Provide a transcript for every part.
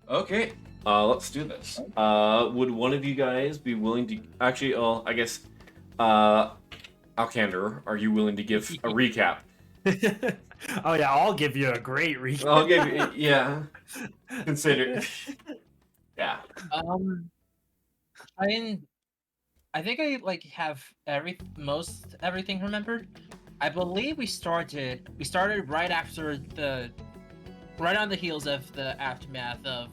Okay, let's do this. Would one of you guys be willing to actually? I guess, Alcander, are you willing to give a recap? Oh yeah, I'll give you a great I'll give recap. you. Yeah, consider. Yeah. Um, I mean, I think I like have everything remembered. I believe we started right after right on the heels of the aftermath of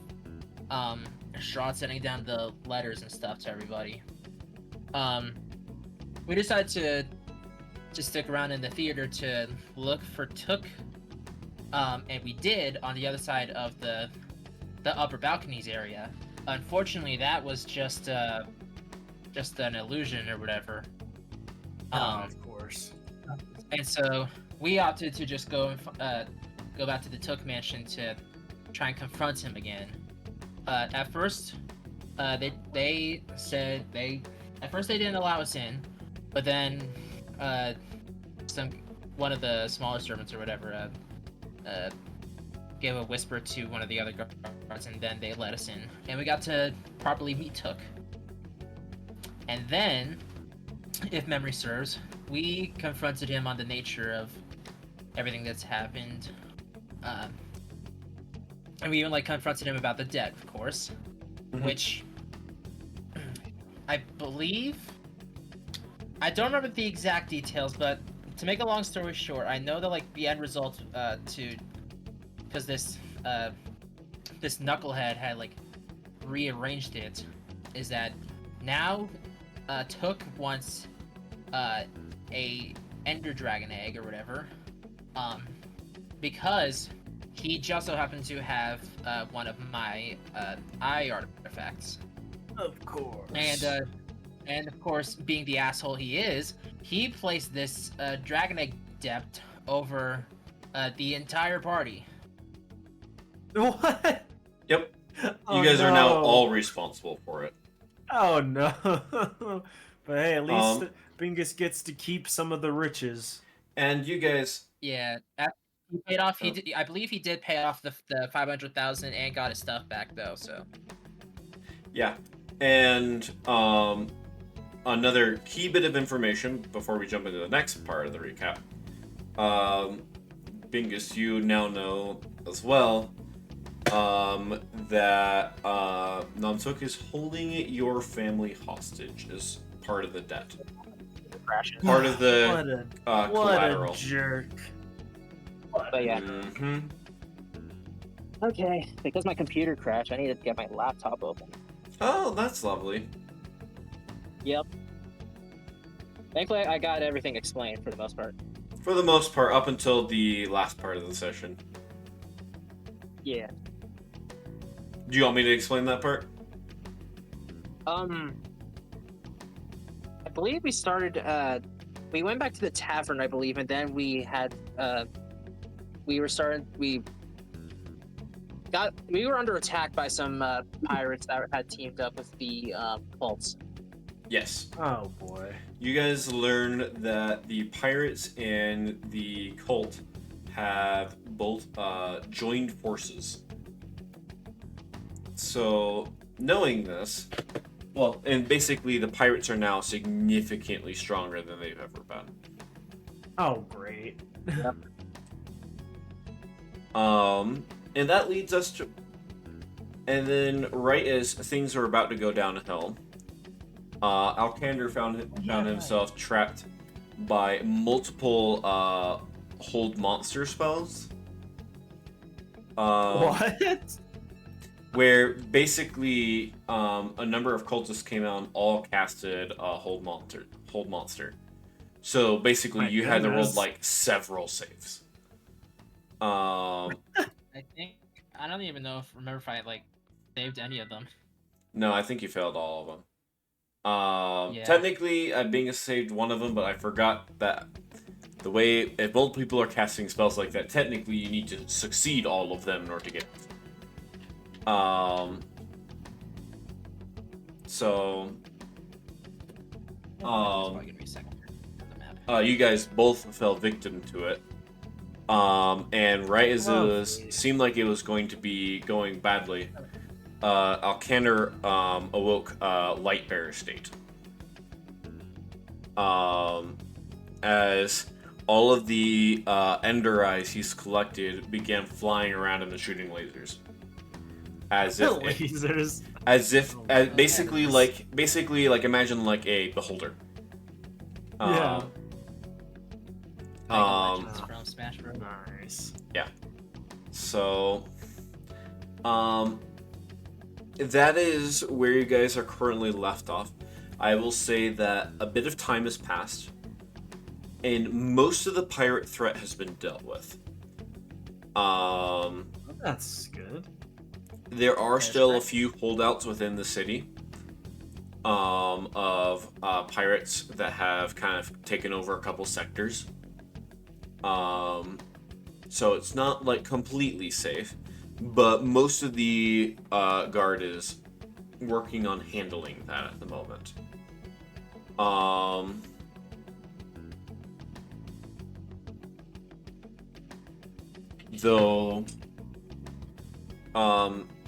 Strahd sending down the letters and stuff to everybody. Um, we decided to just stick around in the theater to look for Took. And we did on the other side of the upper balconies area. Unfortunately, that was just an illusion or whatever. Of course. And so we opted to just go back to the Took mansion to try and confront him again. At first, they said at first they didn't allow us in, but then one of the smaller servants or whatever gave a whisper to one of the other guards, and then they let us in, and we got to properly meet Took. And then, if memory serves, we confronted him on the nature of everything that's happened. And we even confronted him about the debt, of course, which I believe. I don't remember the exact details, but to make a long story short, I know that the end result because this knucklehead had rearranged it, is that now Took wants a Ender Dragon egg or whatever, because he just so happened to have one of my eye artifacts. Of course. And of course, being the asshole he is, he placed this Dragon Egg debt over the entire party. What? Yep. Oh, You guys are now no. all responsible for it. Oh no. But hey, at least Bingus gets to keep some of the riches. And you guys. Yeah, he paid off. I believe he did pay off the 500,000 and got his stuff back though. So. Yeah, and another key bit of information before we jump into the next part of the recap. Bingus, you now know as well that Namsuk is holding your family hostage as part of the debt. Part of the collateral. What a jerk. But yeah. Mm-hmm. Okay, because my computer crashed, I need to get my laptop open. Oh, that's lovely. Yep. Thankfully, I got everything explained for the most part. For the most part, up until the last part of the session. Yeah. Do you want me to explain that part? I believe we started, we went back to the tavern, I believe, and then we had, we were under attack by some pirates that had teamed up with the cults. Yes. Oh boy. You guys learn that the pirates and the cult have both joined forces. So, knowing this, well, and basically the pirates are now significantly stronger than they've ever been. Oh, great. Yep. And that leads us to, and then right as things are about to go downhill, Alcander found himself trapped by multiple hold monster spells. What? Where basically a number of cultists came out and all casted hold monster. So basically, you had to roll several saves. I think I don't even remember if I saved any of them. No, I think you failed all of them. Yeah. Technically, Bingus saved one of them, but I forgot that the way if both people are casting spells like that, technically you need to succeed all of them in order to get. You guys both fell victim to it. And right as it seemed like it was going to be going badly, Alcander awoke Lightbearer state. As all of the Ender Eyes he's collected began flying around him and shooting lasers. As if lasers. Basically like imagine like a beholder. Yeah. From Smash Bros. Nice. Yeah. So, that is where you guys are currently left off. I will say that a bit of time has passed, and most of the pirate threat has been dealt with. That's good. There are still a few holdouts within the city of pirates that have kind of taken over a couple sectors. So it's not like completely safe, but most of the guard is working on handling that at the moment. Though,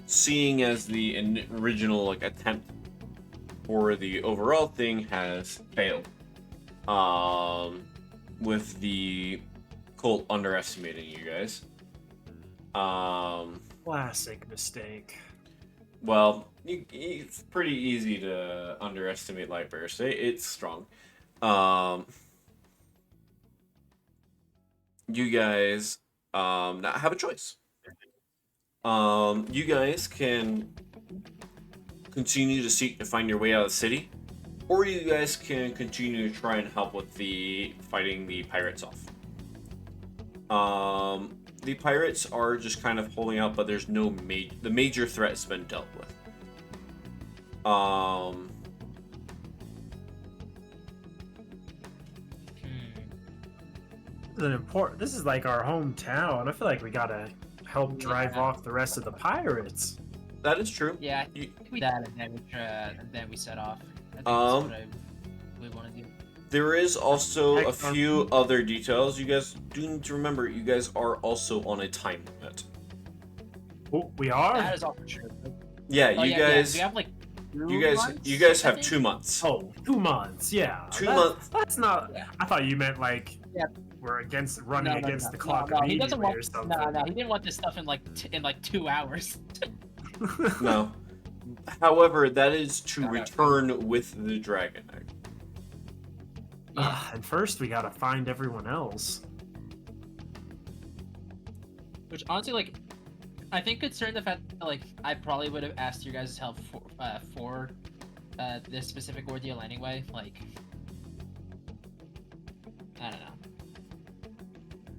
seeing as the original like attempt for the overall thing has failed, with the cult underestimating you guys. Classic mistake. Well, it's pretty easy to underestimate Lightbearer State. It's strong. You guys not have a choice. You guys can continue to seek to find your way out of the city, or you guys can continue to try and help with the fighting the pirates off. The pirates are just kind of holding out, but there's no the major threat has been dealt with. This is like our hometown. I feel like we gotta help drive off the rest of the pirates. That is true. Yeah, I think we did that, and then we set off. I think that's what we want to do. There is also a few other details. You guys do need to remember, you guys are also on a time limit. Oh, we are? That is all for sure. Yeah, you guys. We have like you guys have 2 months. Oh, 2 months. Yeah. 2 months. That's not. Yeah. I thought you meant like we're running against the clock immediately or something. No, he didn't want this stuff in like 2 hours. No. However, that is to return with the dragon egg. And first we gotta find everyone else. Which honestly, like, I think considering the fact that, like, I probably would have asked your guys' help for this specific ordeal anyway. Like, I don't know.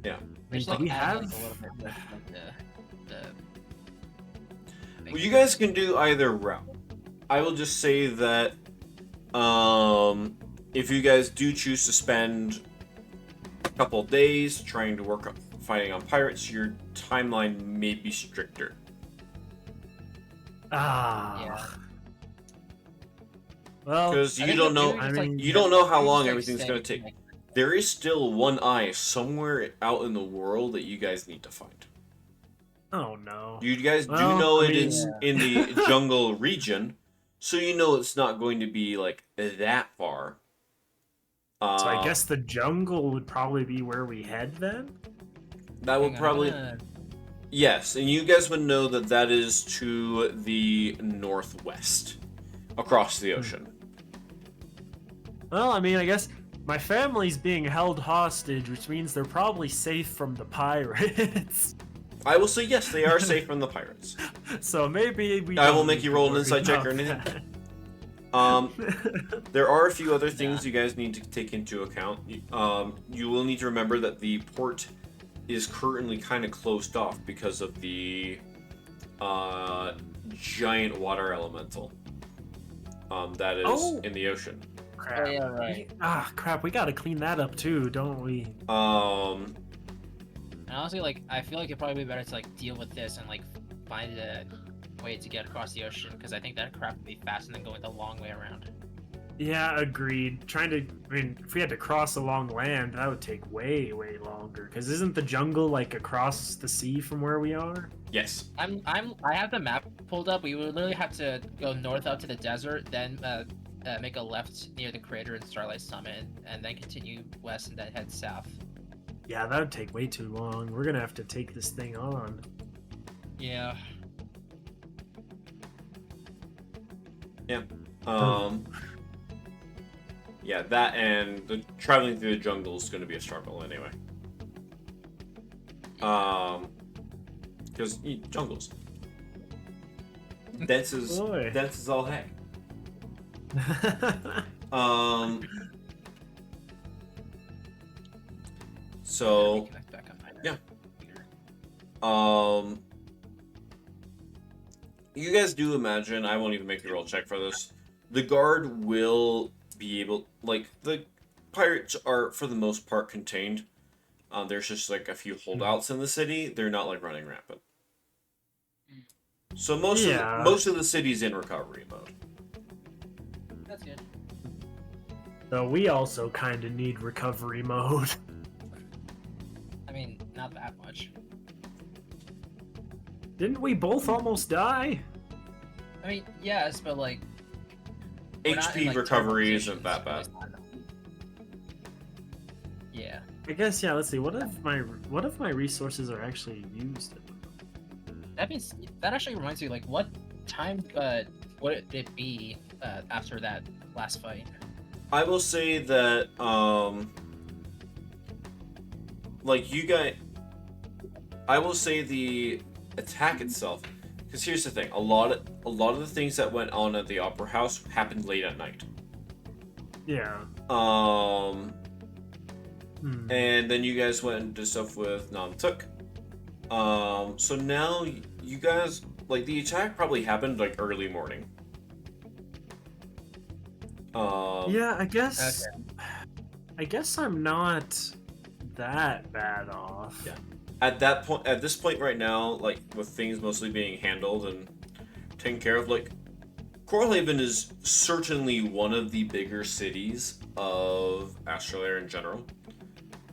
Yeah. Which, But we have. a little bit like the Well, you guys can do either route. I will just say that if you guys do choose to spend a couple of days trying to work on fighting on pirates, your timeline may be stricter. Yeah. Well, because you don't know. You don't know how long everything's going to take. Like, There is still one eye somewhere out in the world that you guys need to find. Oh no. You guys do know it is in the jungle region, so you know it's not going to be like that far. So I guess the jungle would probably be where we head then? That would probably... Yes, and you guys would know that that is to the northwest, across the ocean. Well, I mean, I guess my family's being held hostage, which means they're probably safe from the pirates. I will say yes, they are safe from the pirates. So maybe we... I will make you roll an insight check or anything. There are a few other things you guys need to take into account. You will need to remember that the port is currently kind of closed off because of the giant water elemental that is in the ocean. Crap. yeah, right. Crap, we gotta clean that up too, don't we? And honestly, like, I feel like it'd probably be better to like deal with this and like find a way to get across the ocean, because I think that crap would be faster than going the long way around. Yeah, agreed. If we had to cross along land, that would take way, way longer. Because isn't the jungle like across the sea from where we are? Yes. I have the map pulled up. We would literally have to go north out to the desert, then make a left near the crater and Starlight Summit, and then continue west and then head south. Yeah, that would take way too long. We're gonna have to take this thing on. Yeah. Yeah, that and the traveling through the jungle is going to be a struggle anyway. Because jungles. Dense as all heck. So yeah. You guys do imagine, I won't even make a roll check for this. The guard will be able, like, the pirates are for the most part contained. There's just like a few holdouts in the city. They're not like running rampant. So most of the city's in recovery mode. That's good. So we also kind of need recovery mode. I mean, not that much. Didn't we both almost die? I mean, yes, but like we're not HP in, like, recovery terrible isn't that bad. positions. Yeah. I guess yeah. Let's see. What if my resources are actually used? That means that actually reminds me, like, what time would it be after that last fight? I will say that like you guys, I will say the attack itself, because here's the thing: a lot of the things that went on at the Opera House happened late at night. Yeah. And then you guys went and did stuff with Nam-tuk. So now you guys, like, the attack probably happened like early morning. Yeah, I guess. Okay. I guess I'm not that bad off. Yeah. At this point right now, like, with things mostly being handled and taken care of, like, Coralhaven is certainly one of the bigger cities of Astrolaire in general.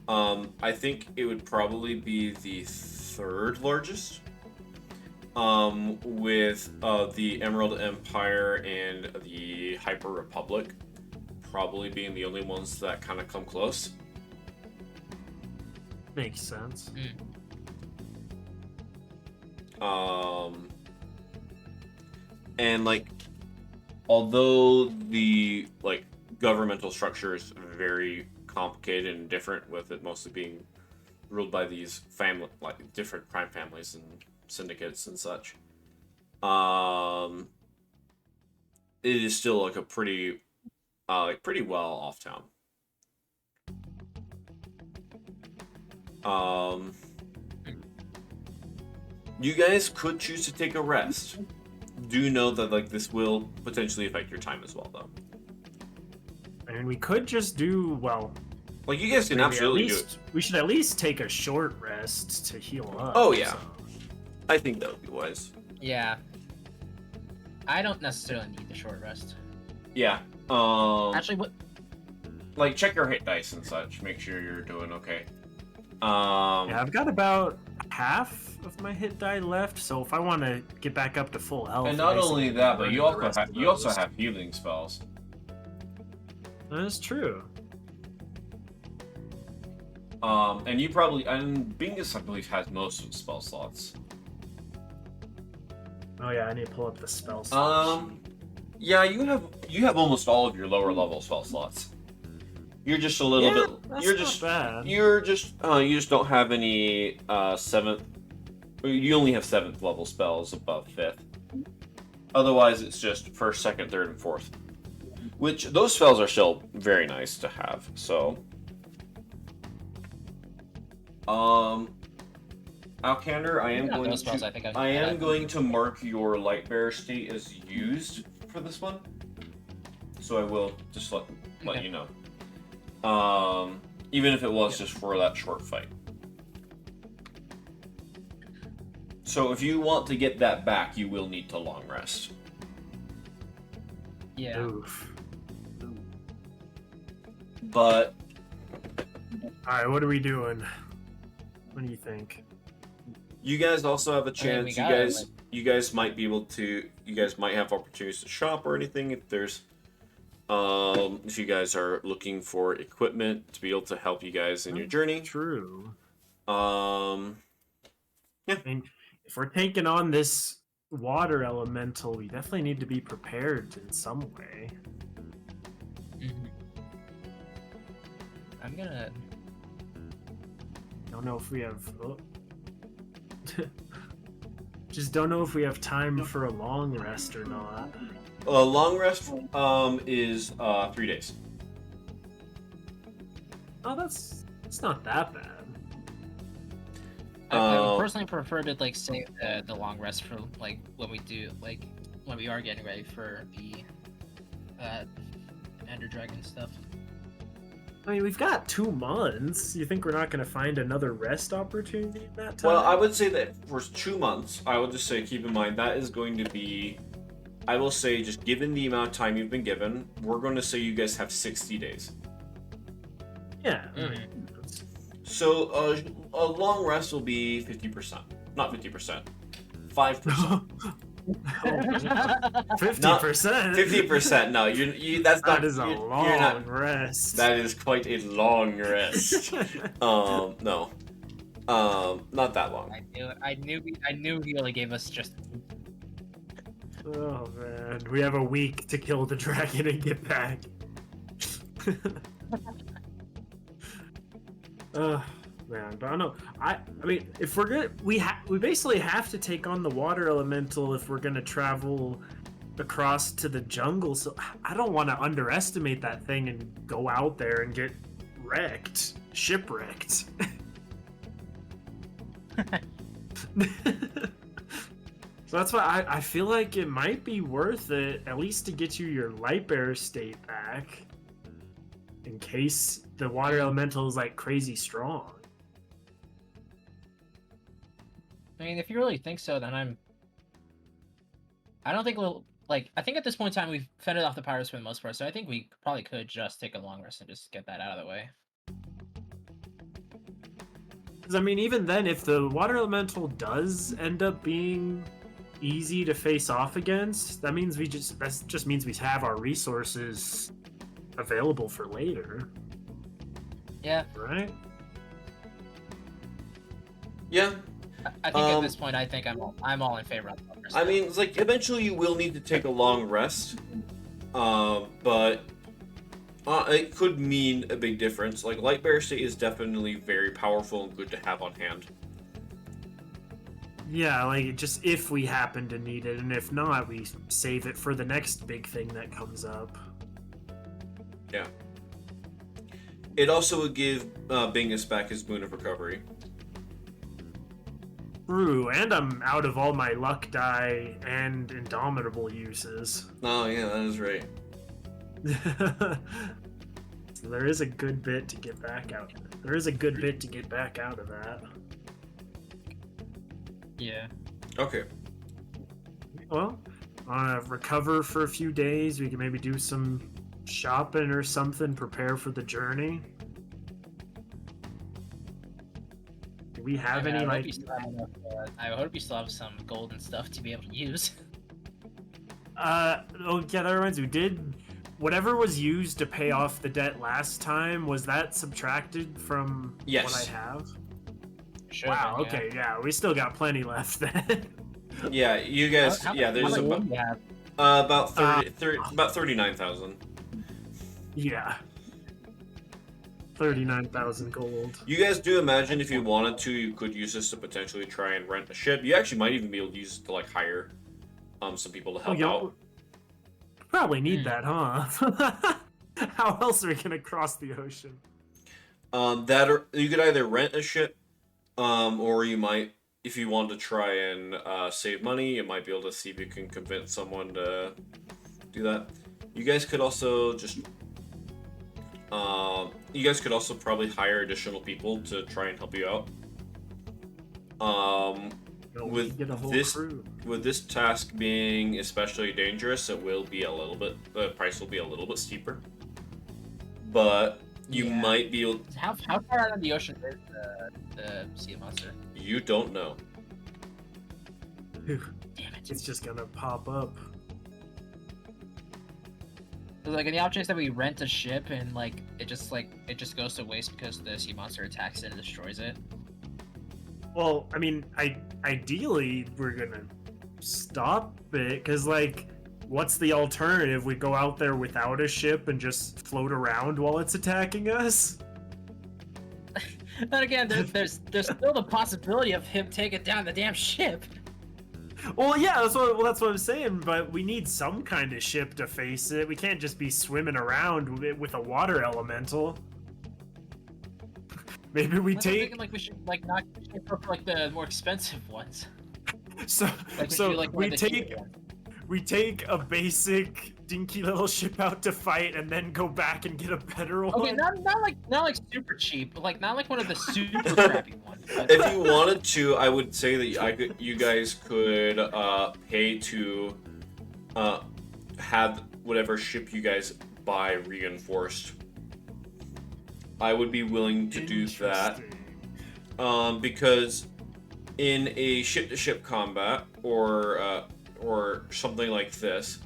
I think it would probably be the third largest, with the Emerald Empire and the Hyper Republic probably being the only ones that kind of come close. Makes sense. And like, although the like governmental structure is very complicated and different, with it mostly being ruled by these different crime families and syndicates and such, it is still like a pretty well off town. You guys could choose to take a rest. Do know that like this will potentially affect your time as well, though. I mean, we could just do like, you guys can absolutely do it. We should at least take a short rest to heal up. Oh yeah, so. I think that would be wise. Yeah. I don't necessarily need the short rest. Yeah. Actually, what? Like, check your hit dice and such. Make sure you're doing okay. Yeah, I've got about half of my hit die left, so if I want to get back up to full health. And not only that, but you also have healing spells. That is true. And Bingus, I believe, has most of the spell slots. Oh yeah, I need to pull up the spell slots. Yeah, you have almost all of your lower level spell slots. You're just a little bit. You're just bad. You just don't have any 7th. You only have 7th level spells above 5th. Otherwise, it's just 1st, 2nd, 3rd, and 4th. Which those spells are still very nice to have. So, Alcander, I am going to mark your Lightbearer state as used for this one. So I will just let you know. Even if it was just for that short fight. So if you want to get that back, you will need to long rest. Yeah. Oof. But alright, what are we doing? What do you think? You guys also have a I mean, chance. You guys might be able to. You guys might have opportunities to shop or anything if you guys are looking for equipment to be able to help you guys in your journey. True. Um, I mean, if we're taking on this water elemental, we definitely need to be prepared in some way. Mhm. I'm gonna. Don't know if we have. Oh. Just don't know if we have time for a long rest or not. a long rest is 3 days. Oh, it's not that bad. I would Uh, personally prefer to like save the long rest for like when we are getting ready for the Ender Dragon stuff. I mean, we've got 2 months. You think we're not going to find another rest opportunity in that time? Well, I would say that for 2 months, I would just say keep in mind that is going to be. I will say, just given the amount of time you've been given, we're going to say you guys have 60 days. Yeah. So a long rest will be 50%. Not 50%. 5%. 50%. 50%. No, you that's not. That is a you're long not, rest. That is quite a long rest. No. Not that long. I knew he only gave us just. Oh man, we have a week to kill the dragon and get back. Man, but I don't know. I mean, if we're gonna, we basically have to take on the water elemental if we're gonna travel across to the jungle. So I don't want to underestimate that thing and go out there and get shipwrecked. So that's why I feel like it might be worth it, at least to get you your Lightbearer state back, in case the water elemental is like crazy strong. I mean, if you really think so, then I don't think we'll like. I think at this point in time we've fended off the pirates for the most part, so I think we probably could just take a long rest and just get that out of the way. Because I mean, even then, if the water elemental does end up being easy to face off against, that just means we have our resources available for later. Yeah. Right? Yeah. I think at this point, I think I'm all in favor of the long rest. I mean, it's like eventually you will need to take a long rest, but it could mean a big difference. Like Lightbearer state is definitely very powerful and good to have on hand. Yeah, like just if we happen to need it, and if not, we save it for the next big thing that comes up. Yeah. It also would give Bingus back his Boon of Recovery. True, and I'm out of all my luck die and indomitable uses. Oh yeah, that is right. So there is a good bit to get back out. There is a good bit to get back out of that. Yeah. Okay. Well, recover for a few days. We can maybe do some shopping or something. Prepare for the journey. Do we have any like? I hope you still have some golden stuff to be able to use. Oh yeah, that reminds me. Did whatever was used to pay off the debt last time, was that subtracted from Yes. what I have? Sure, Wow. yeah. Okay. Yeah, we still got plenty left then. Yeah, you guys. There's about about 39,000. Yeah. 39,000 gold. You guys do imagine if you wanted to, you could use this to potentially try and rent a ship. You actually might even be able to use it to like hire some people to help out. Probably need that, huh? How else are we gonna cross the ocean? You could either rent a ship, or you might, if you want to try and save money, you might be able to see if you can convince someone to do that. You guys could also just probably hire additional people to try and help you out. With this task being especially dangerous, it will be the price will be a little bit steeper. But you might be able. How far out of the ocean is the sea monster? You don't know. Damn it. It's just gonna pop up. Like in the off chance that we rent a ship and like it just goes to waste because the sea monster attacks it and destroys it. Well, I mean, ideally we're gonna stop it, because like, what's the alternative? We go out there without a ship and just float around while it's attacking us? Then again, there's still the possibility of him taking down the damn ship. Well, yeah, that's what I'm saying. But we need some kind of ship to face it. We can't just be swimming around with a water elemental. Maybe we I'm take. thinking, like we should like not ship up like the more expensive ones. So Like, we so should, like, one we of the cheaper take ones. we take a basic dinky little ship out to fight, and then go back and get a better one. Okay, not like super cheap, but like not like one of the super crappy ones. But If you wanted to, I would say that you guys could pay to have whatever ship you guys buy reinforced. I would be willing to do that. Interesting. Because in a ship-to-ship combat or something like this,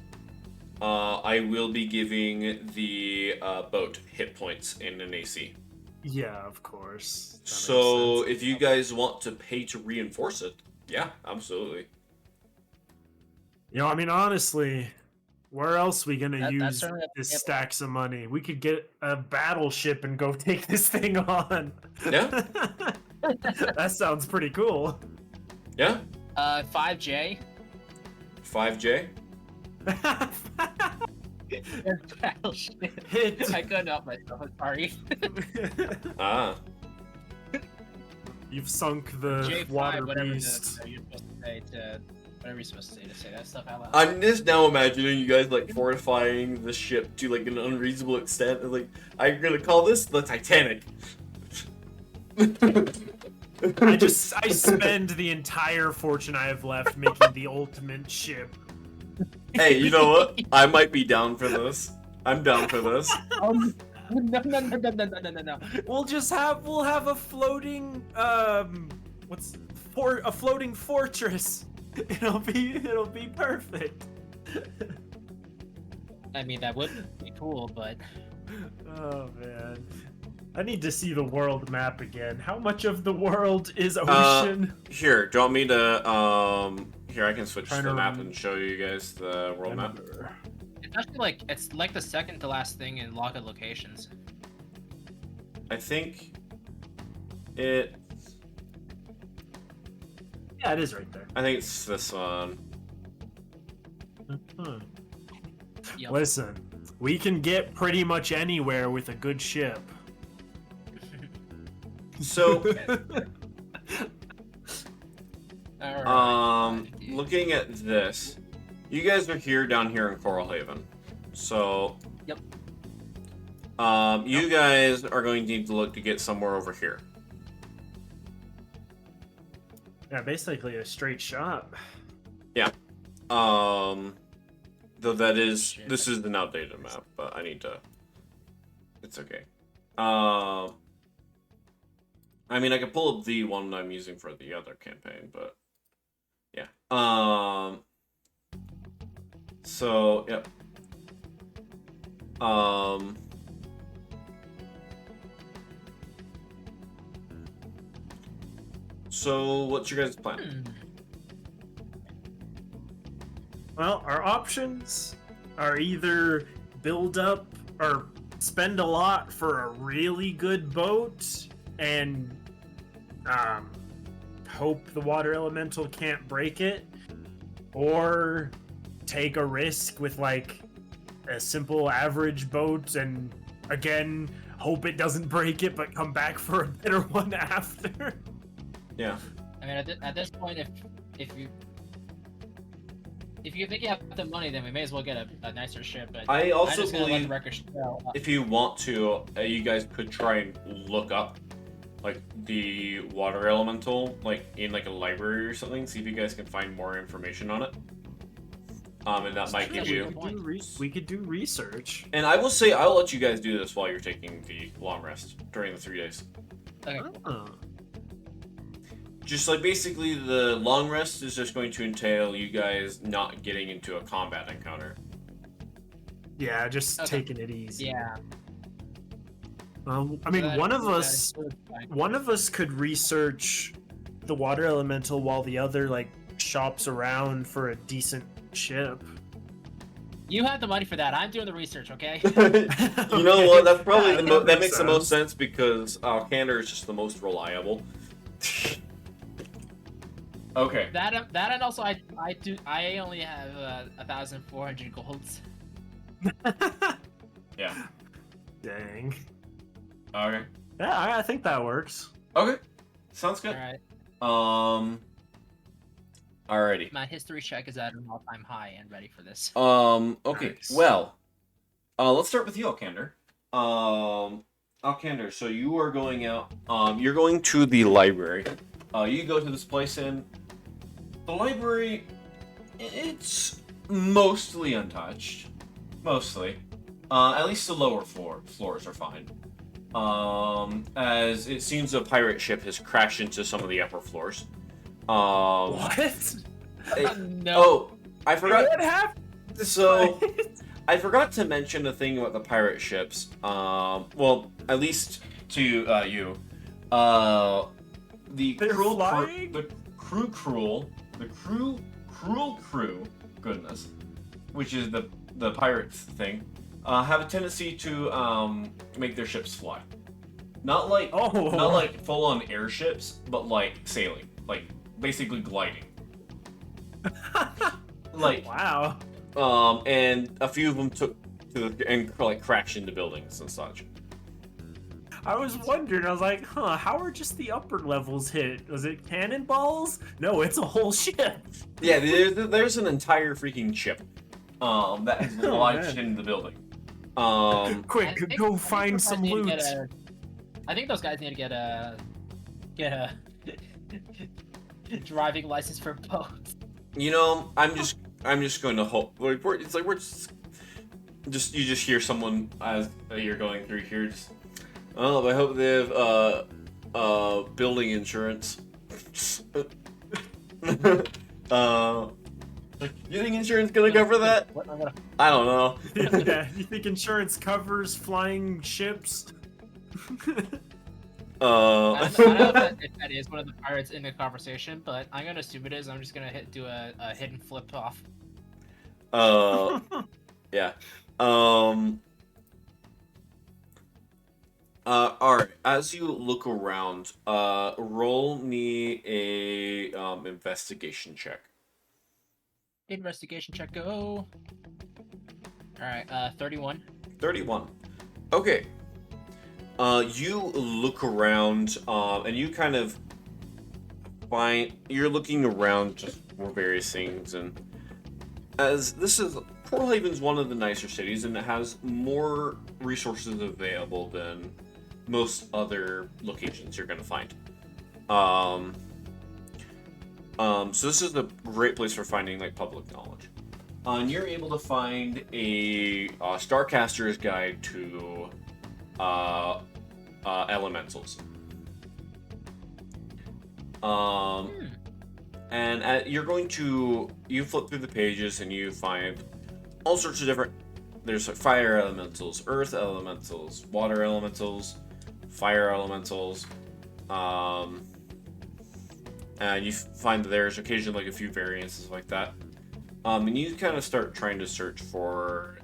I will be giving the boat hit points in an AC. Yeah, of course. That makes So sense. if you guys want to pay to reinforce it, yeah, absolutely. You know, I mean, honestly, where else we gonna That's use certainly a this table. stacks of money? We could get a battleship and go take this thing on. Yeah. That sounds pretty cool. Yeah, 5J. 5J. Battleship. Hit. I couldn't help myself. I'm sorry. Ah, You've sunk the J5, water whatever beast. you're supposed to say to whatever you're supposed to say that stuff out loud. I'm just now imagining you guys like fortifying the ship to like an unreasonable extent. And, like, I'm gonna call this the Titanic. I spend the entire fortune I have left making the ultimate ship. Hey, you know what? I might be down for this. I'm down for this. No. We'll have a floating a floating fortress. It'll be perfect. I mean, that would be cool, but Oh man. I need to see the world map again. How much of the world is Uh, ocean? Here, do you want me to here I can switch Trying to the to map rem- and show you guys the world map. it's actually it's like the second to last thing in lock of locations. I think it Yeah, it is right there. I think it's this one. Hmm. Yep. Listen, we can get pretty much anywhere with a good ship. So Alright. looking at this, you guys are down here in Coral Haven. So Yep. You guys are going to need to look to get somewhere over here. Yeah, basically a straight shot. Though this is an outdated map, but I need to. It's okay. I mean, I could pull up the one I'm using for the other campaign, but yeah. So yep. So what's your guys' plan? Well, our options are either build up or spend a lot for a really good boat and hope the water elemental can't break it, or take a risk with like a simple average boat and again hope it doesn't break it but come back for a better one after. Yeah. I mean, at this point, if you think you have the money, then we may as well get a nicer ship. But I also just gonna let believe the record show. if you want to, you guys could try and look up like the water elemental, like in like a library or something. See if you guys can find more information on it. And that might give you. We could do research. And I will say, I'll let you guys do this while you're taking the long rest during the 3 days. Okay. Oh. just like basically the long rest is just going to entail you guys not getting into a combat encounter. Yeah, just Okay. taking it easy. Yeah. I mean, That- one of that us, includes fine. one of us could research the water elemental while the other like shops around for a decent ship. You have the money for that. I'm doing the research, okay? You know what? That's probably Yeah, that makes the most sense because Kander is just the most reliable. Okay. that and also I only have 1,400 golds. Yeah. Dang. Okay. Yeah, I think that works. Okay. Sounds All good. right. Alrighty. My history check is at an all-time high and ready for this. Okay. Nice. Well, let's start with you, Alkander. Alkander, so you are going out. You're going to the library. You go to this place, and the library, it's mostly untouched. Mostly. At least the lower floors are fine. As it seems a pirate ship has crashed into some of the upper floors. What? No. Oh, I forgot. What happened? So, I forgot to mention a thing about the pirate ships. Well, at least to you. The They're cruel flying? cruel crew, goodness, which is the pirates thing, have a tendency to make their ships fly. Not like full on airships, but like sailing, like basically gliding. Like Wow. and a few of them took to and like crashed into buildings and such. I was wondering, I was like, how are just the upper levels hit? Was it cannonballs? No, it's a whole ship. Yeah, there's an entire freaking ship that has Oh, launched man. into the building. I Quick, think- go I think find those guys some need to loot. I think those guys need to get a driving license for boats. You know, I'm just going to hope. Like we're just you just hear someone as you're going through here. Just, oh, I hope they have building insurance. You think insurance gonna cover that? What? I'm gonna- I don't know. Yeah, you think insurance covers flying ships? I don't know if that is one of the pirates in the conversation, but I'm gonna assume it is. I'm just gonna do a hidden flip off. Yeah. Alright, as you look around, roll me a investigation check. Investigation check go. Alright, 31. 31. Okay. You look around, and you kind of you're looking around just for various things, and as this is, Coral Haven's one of the nicer cities, and it has more resources available than most other locations you're going to find. So this is a great place for finding like public knowledge. And you're able to find a Starcaster's Guide to elementals. And you're going to flip through the pages and you find all sorts of different. There's like fire elementals, earth elementals, water elementals, fire elementals, and you find that there's occasionally like a few variances like that. And you kind of start trying to search for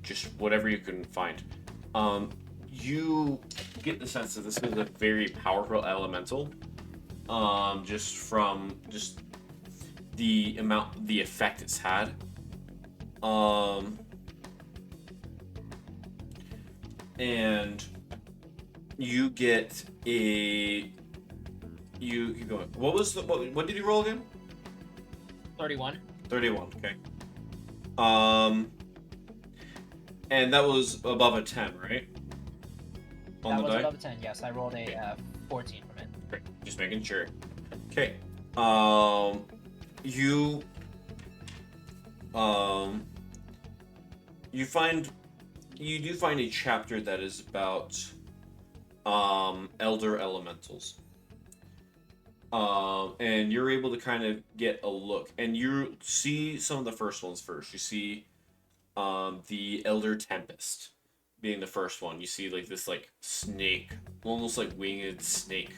just whatever you can find. You get the sense that this is a very powerful elemental, just from the effect it's had. And you get a you keep going. What did you roll again? 31. 31. Okay. And that was above a 10, right? On That the was die? above a 10, yes. I rolled a 14 from it. Great. Just making sure. Okay. You do find a chapter that is about elder elementals. And you're able to kind of get a look, and you see some of the first ones first. You see the Elder Tempest being the first one. You see like this like snake, almost like winged snake,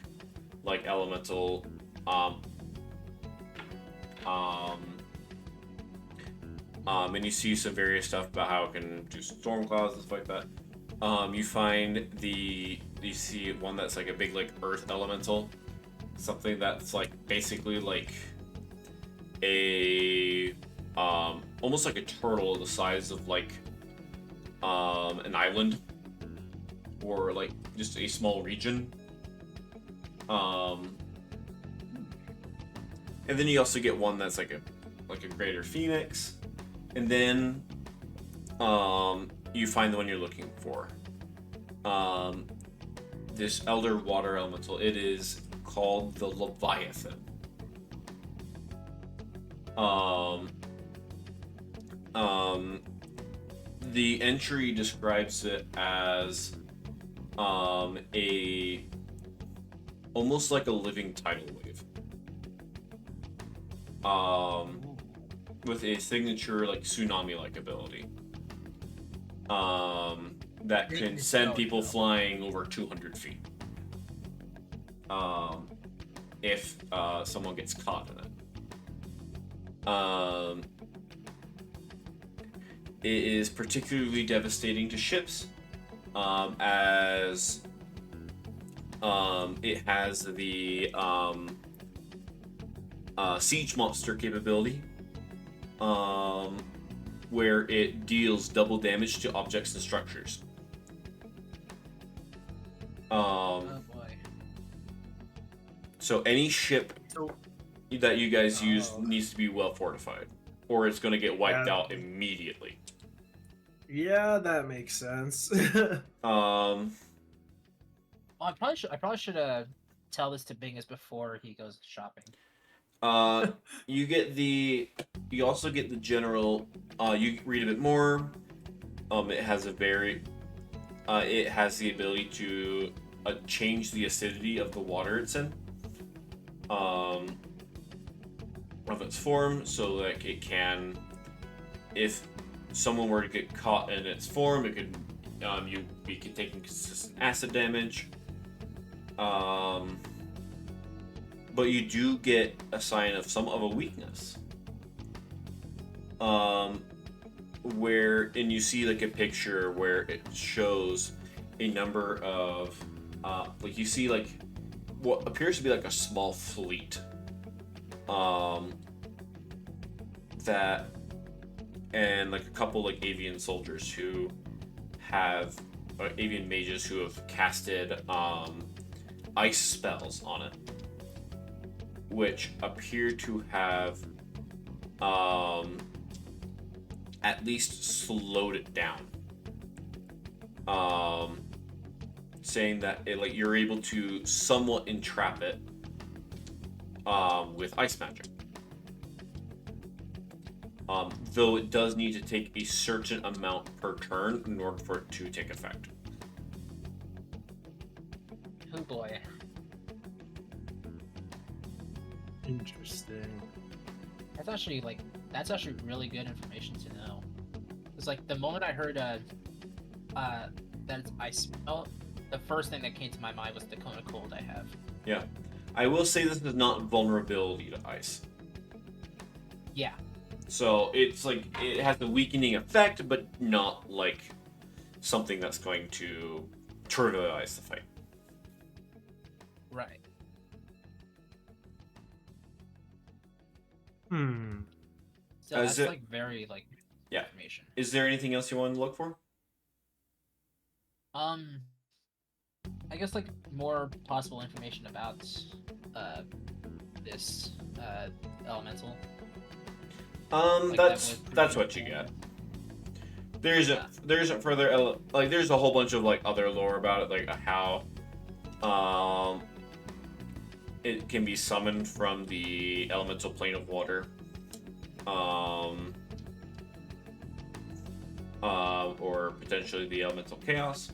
like elemental. Um, um, and you see some various stuff about how it can do storm clouds and stuff like that. You see one that's like a big like earth elemental, something that's like basically like a almost like a turtle the size of like an island or like just a small region. And then you also get one that's like a greater phoenix, and then you find the one you're looking for. This elder water elemental. It is called the Leviathan. The entry describes it as a almost like a living tidal wave. With a signature like tsunami-like ability. That can send people flying over 200 feet. If someone gets caught in it. It is particularly devastating to ships, as it has the siege monster capability, where it deals double damage to objects and structures. Oh boy. So any ship that you guys use needs to be well fortified, or it's going to get wiped out immediately. Yeah, that makes sense. Well, I probably should tell this to Bingus before he goes shopping. You also get the general. You read a bit more. It has it has the ability to change the acidity of the water it's in. Of its form, so that it can, if someone were to get caught in its form, it could you be taking consistent acid damage. But you do get a sign of some of a weakness. And you see like a picture where it shows a number of like you see like what appears to be like a small fleet. That and like a couple like avian soldiers who have avian mages who have casted ice spells on it, which appear to have at least slowed it down. Saying that like you're able to somewhat entrap it with ice magic. Though it does need to take a certain amount per turn in order for it to take effect. Oh boy. Interesting. That's actually really good information to know. It's like the moment I heard that it's ice spell, the first thing that came to my mind was the cone of cold I have. Yeah. I will say this is not vulnerability to ice. Yeah. So it's like it has a weakening effect, but not like something that's going to trivialize the fight. Right. So that's like very like information. Is there anything else you want to look for? I guess like more possible information about this elemental. Like that's what you get. There isn't further like there's a whole bunch of like other lore about it, like how it can be summoned from the elemental plane of water, or potentially the elemental chaos,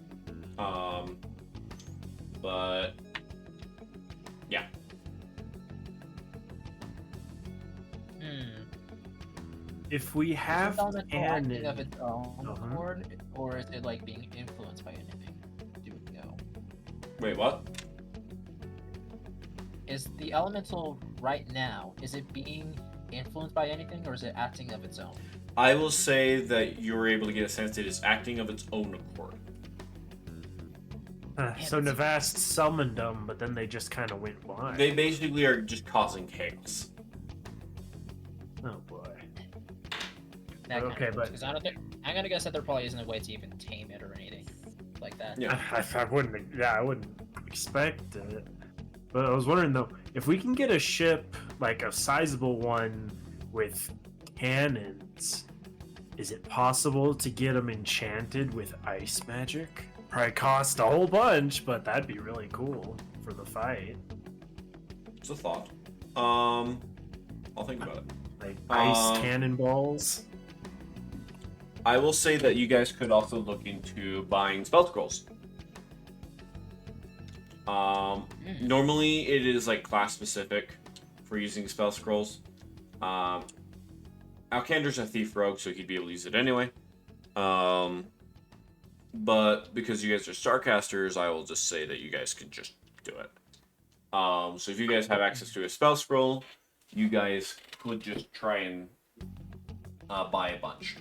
but yeah. if we have elemental acting of cannon, its own Uh-huh. accord, or is it like being influenced by anything? Do we know? Wait, what? Is the elemental right now? Is it being influenced by anything, or is it acting of its own? I will say that you were able to get a sense that it's acting of its own accord. so Navast summoned them, but then they just kind of went blind. They basically are just causing chaos. Oh boy. That kind Okay, of but- because I don't think I'm gonna guess that there probably isn't a way to even tame it or anything like that. Yeah. I wouldn't. Yeah, I wouldn't expect it. But I was wondering though, if we can get a ship like a sizable one with cannons, is it possible to get them enchanted with ice magic? Probably cost a whole bunch, but that'd be really cool for the fight. It's a thought. I'll think about it. Like ice Um, cannonballs. I will say that you guys could also look into buying spell scrolls. Normally it is like class specific for using spell scrolls. Alkander's a thief rogue, so he'd be able to use it anyway. But because you guys are starcasters, I will just say that you guys can just do it. So if you guys have access to a spell scroll, you guys could just try and buy a bunch.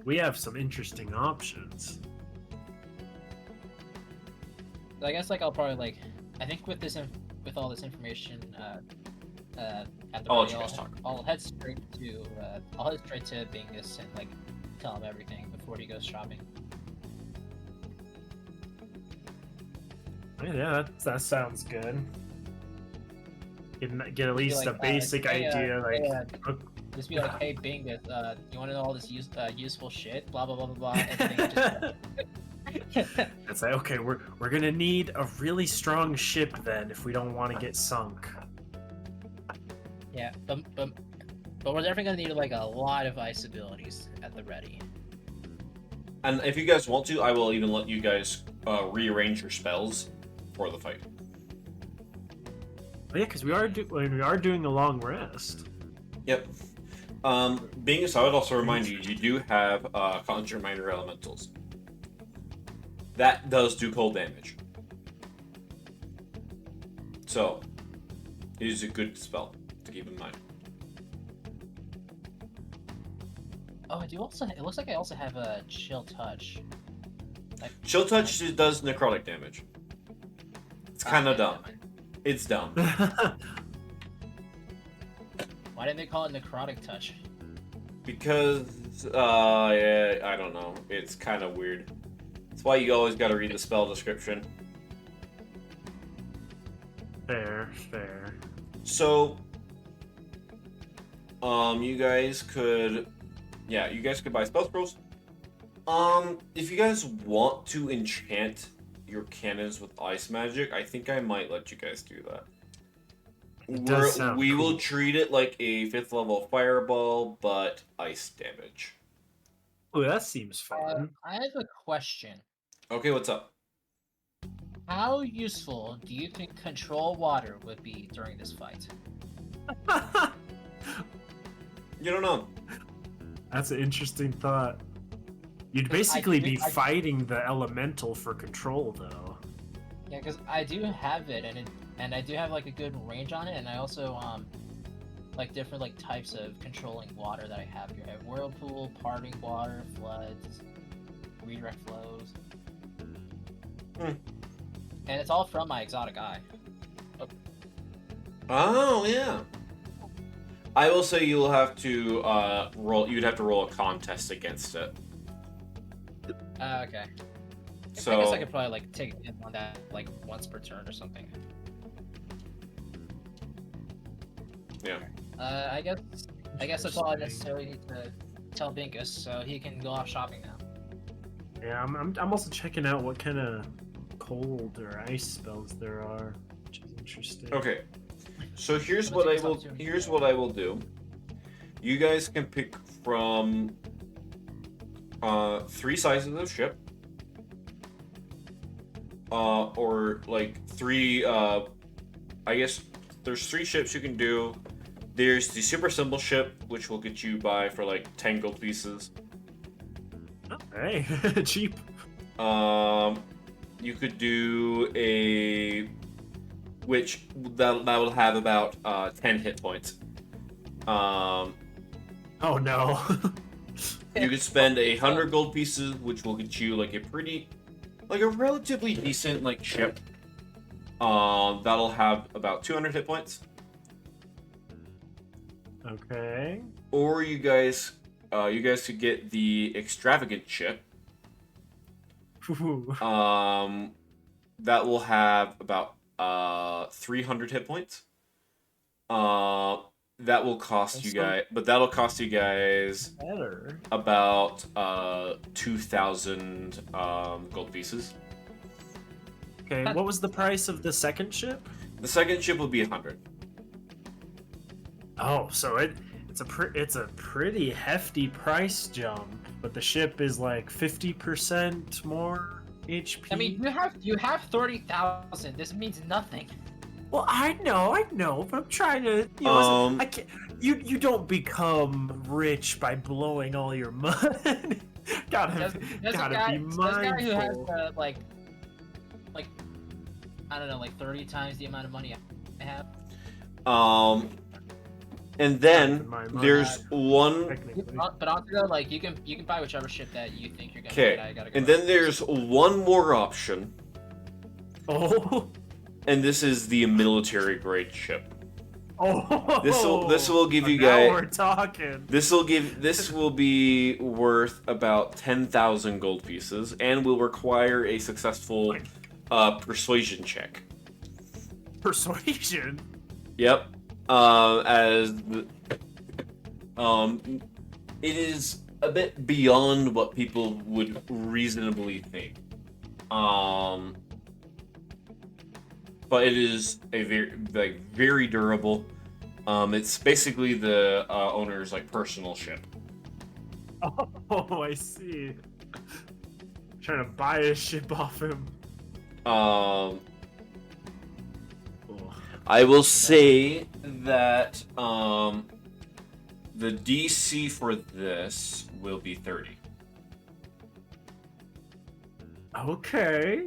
We have some interesting options. I guess like I'll probably like I think with this with all this information at the I'll let ready, you guys talk. I'll head straight to Bingus and like tell him everything before he goes shopping. Yeah, that sounds good. Get at least like, a basic hey, idea, like hey, Just be like, hey Bingus, you want to know all this useful shit? Blah blah blah blah blah. And then he just, it's like, okay, we're gonna need a really strong ship then if we don't want to get sunk. yeah, but we're definitely gonna need like a lot of ice abilities at the ready. And if you guys want to, I will even let you guys rearrange your spells for the fight. Oh, yeah, because we are doing a long rest. Yep. Being a I would also remind you, you do have Conjure Minor Elementals. That does do cold damage. So, it is a good spell to keep in mind. Oh, I do also. It looks like I also have a chill touch. Chill Touch does necrotic damage. It's kind of Okay, dumb. never mind. It's dumb. Why didn't they call it necrotic touch? Because, yeah, I don't know. It's kind of weird. That's why you always got to read the spell description. Fair. So, you guys could, you guys could buy spell scrolls. If you guys want to enchant your cannons with ice magic, I think I might let you guys do that. does sound We will cool. treat it like a 5th level fireball, but ice damage. Oh, that seems fun. I have a question. Okay, what's up? How useful do you think control water would be during this fight? You don't know. That's an interesting thought. You'd I basically think be fighting the elemental for control, though. Yeah, because I do have it, and I do have like a good range on it, and I also like different like types of controlling water that I have here. I have whirlpool, parting water, floods, redirect flows, and it's all from my exotic eye. Oh, yeah. I will say you'll have to roll. You'd have to roll a contest against it. Okay. So I guess I could probably like take it on that like once per turn or something. yeah. I guess that's all I necessarily need to tell Binkus, so he can go off shopping now. Yeah, I'm also checking out what kind of cold or ice spells there are, which is interesting. Okay. So here's I'm what gonna I take will. this opportunity. Here's what I will do. You guys can pick from 3 sizes of ship, or like 3. I guess there's 3 ships you can do. There's the super simple ship, which will get you by for like 10 gold pieces. Hey, cheap. You could do a which that will have about 10 hit points. Oh no. You could spend 100 gold pieces, which will get you like a relatively decent like ship. That'll have about 200 hit points. Okay. Or you guys could get the extravagant ship. Ooh. That will have about 300 hit points. That will cost you guys, but that'll cost you guys Better. about 2,000 gold pieces. Okay, what was the price of the second ship? The second ship will be 100. Oh, so it's a pretty hefty price jump, but the ship is like 50% more HP. I mean, you have 30,000. This means nothing. well, I know, but I'm trying to. I can't. You don't become rich by blowing all your money. gotta There's gotta a guy, be there's a guy who has mindful. like I don't know, like 30 times the amount of money I have. And then My mind, there's one. technically. But also, like you can buy whichever ship that you think you're gonna Okay, get. I gotta go and back. then there's one more option, Oh. and this is the military grade ship. Oh. This will give you now guys. we're talking. This will be worth about 10,000 gold pieces, and will require a successful persuasion check. Persuasion. Yep. It is a bit beyond what people would reasonably think. But it is a very durable. It's basically the owner's like personal ship. Oh, I see. Trying to buy a ship off him. Um, Oh. I will say that the DC for this will be 30. Okay.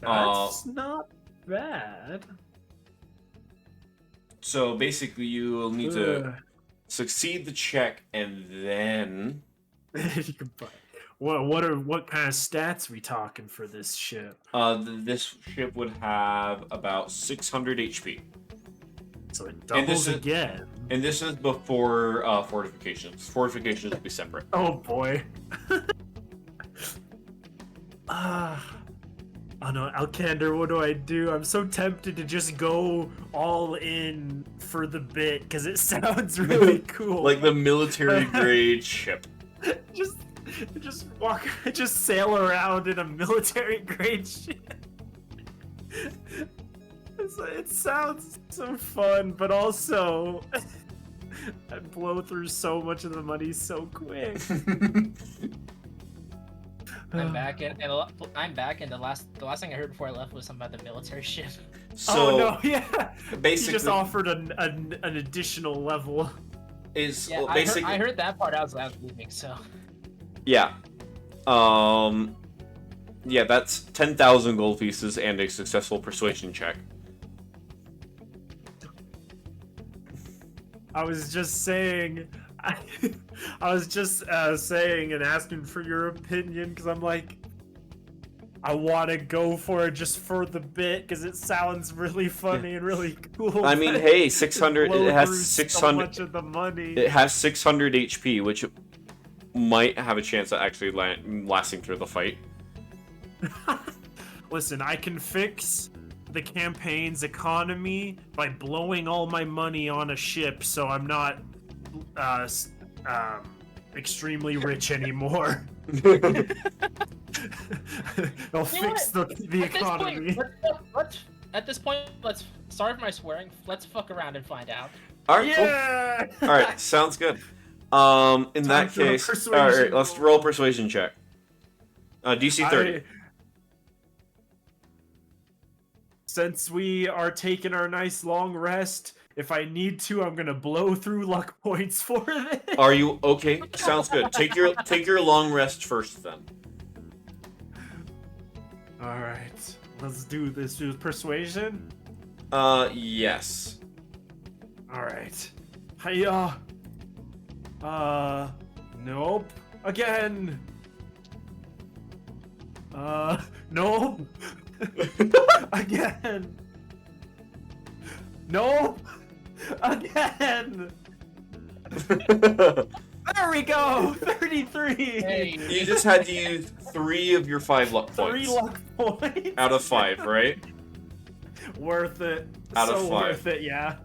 That's not bad. So basically, you will need to Ugh. succeed the check, and then You can buy. What kind of stats we talking for this ship? this ship would have about 600 HP. So it And this doubles is- again. And this is before fortifications. Fortifications will be separate. Oh boy. Oh no, Alcander, what do I do? I'm so tempted to just go all in for the bit because it sounds really cool. Like the military grade ship. just walk, just sail around in a military grade ship. It sounds so fun, but also I blow through so much of the money so quick. I'm back, and the last thing I heard before I left was something about the military ship. So Oh no, yeah. basically, He just offered an additional level. is Yeah, basically I heard that part as I was leaving. So yeah, yeah. That's 10,000 gold pieces and a successful persuasion check. I was just saying, I was just saying and asking for your opinion because I'm like, I want to go for it just for the bit because it sounds really funny and really cool. I mean, but hey, 600. blow It has through 600. So much of the money. It has 600 HP, which might have a chance of actually lasting through the fight. Listen, I can fix the campaign's economy by blowing all my money on a ship, so I'm not extremely rich anymore. I'll fix the economy. At this point, let's sorry for my swearing. Let's fuck around and find out. All right, Yeah. cool. All right, sounds good. In that for a case, all persuasion right, let's roll. roll a persuasion check. DC 30. Since we are taking our nice long rest, if I need to, I'm gonna blow through luck points for this. Are you okay? Sounds good. Take your long rest first then. All right, let's do this. Do persuasion. Yes. All right. Hiya. Nope. Again. Nope. Again. Nope. Again. There we go. 33. Hey, You just had to use 3 of your 5 luck 3 points. luck points. Out of 5, right? Worth it. Out of So 5. worth it, yeah.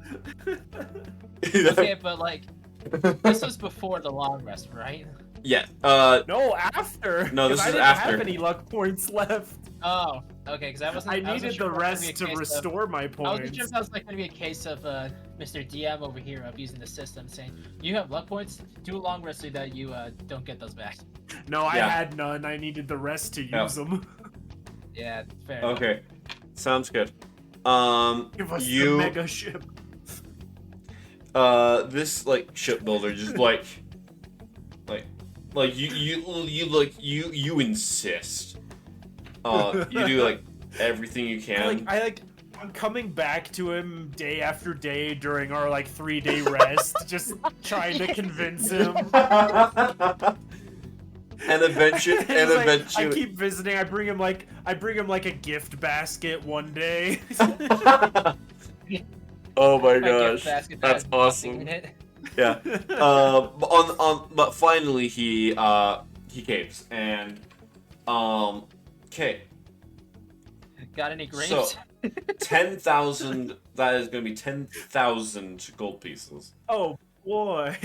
okay, but like, this was before the long rest, right? Yeah. No, after. No, this 'cause I is didn't after. have any luck points left. Oh, okay, because I wasn't. I wasn't needed sure the if it was gonna rest be a to case of- restore my I wasn't sure points. if that was like going to be a case of Mr. DM over here abusing the system, saying you have luck points, do a long rest so that you don't get those back. No, I Yeah. had none. I needed the rest to Oh. use them. Yeah, fair. enough. Okay. Sounds good. Give us the You mega ship. this like shipbuilder just like you insist. You do like everything you can. I'm coming back to him day after day during our like 3-day rest, just trying to convince him. And eventually, It's like, I keep visiting. I bring him like a gift basket one day. oh my I get gosh, basket that's that has awesome. nothing in it. Yeah. But finally he caves and okay. Got any grapes? So 10,000. That is going to be 10,000 gold pieces. Oh boy.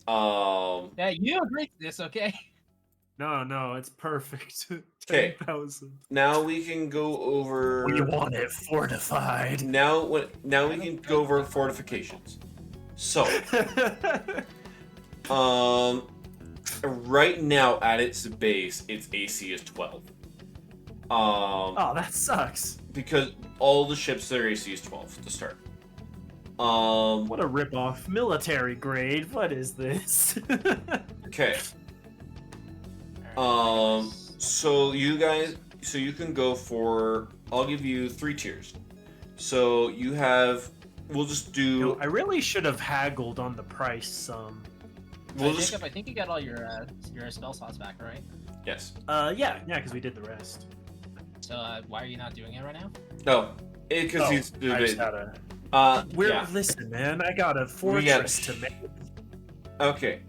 Yeah, you agreed to this, okay? No, it's perfect. 'Kay. 10,000. Now we can go over. We want it fortified. Now we can go over fortifications. So, right now at its base, its AC is 12. Oh, that sucks. Because all the ships their AC is 12 to start. What a ripoff. Military grade. What is this? Okay. So you can go for. I'll give you 3 tiers. So you have. We'll just do. I really should have haggled on the price some. We'll just. Jacob, I think you got all your spell slots back, right? Yes. Yeah, because we did the rest. So why are you not doing it right now? No, because he's. I just gotta. Listen, man, I got a fortress to make. Okay.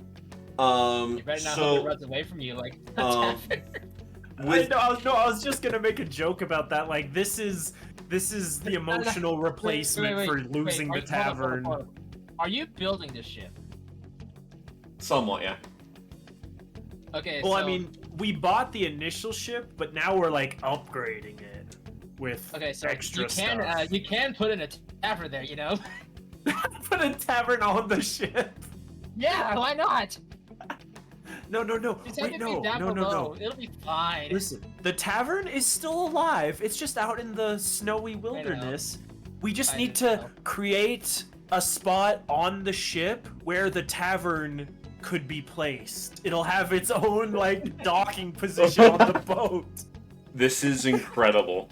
You better not hope So it runs away from you like um, I with was just gonna make a joke about that. Like, this is the emotional replacement for losing the tavern. Hold on. Are you building this ship? somewhat, yeah. Okay. Well, so, I mean, we bought the initial ship, but now we're like upgrading it with okay, so extra you can stuff. you can put in a tavern there, you know? Put a tavern on the ship. Yeah, why not? No. It's Wait, everything down no. below. It'll be fine. Listen, the tavern is still alive. It's just out in the snowy wilderness. We just I need know. to create a spot on the ship where the tavern could be placed. It'll have its own like docking position on the boat. This is incredible.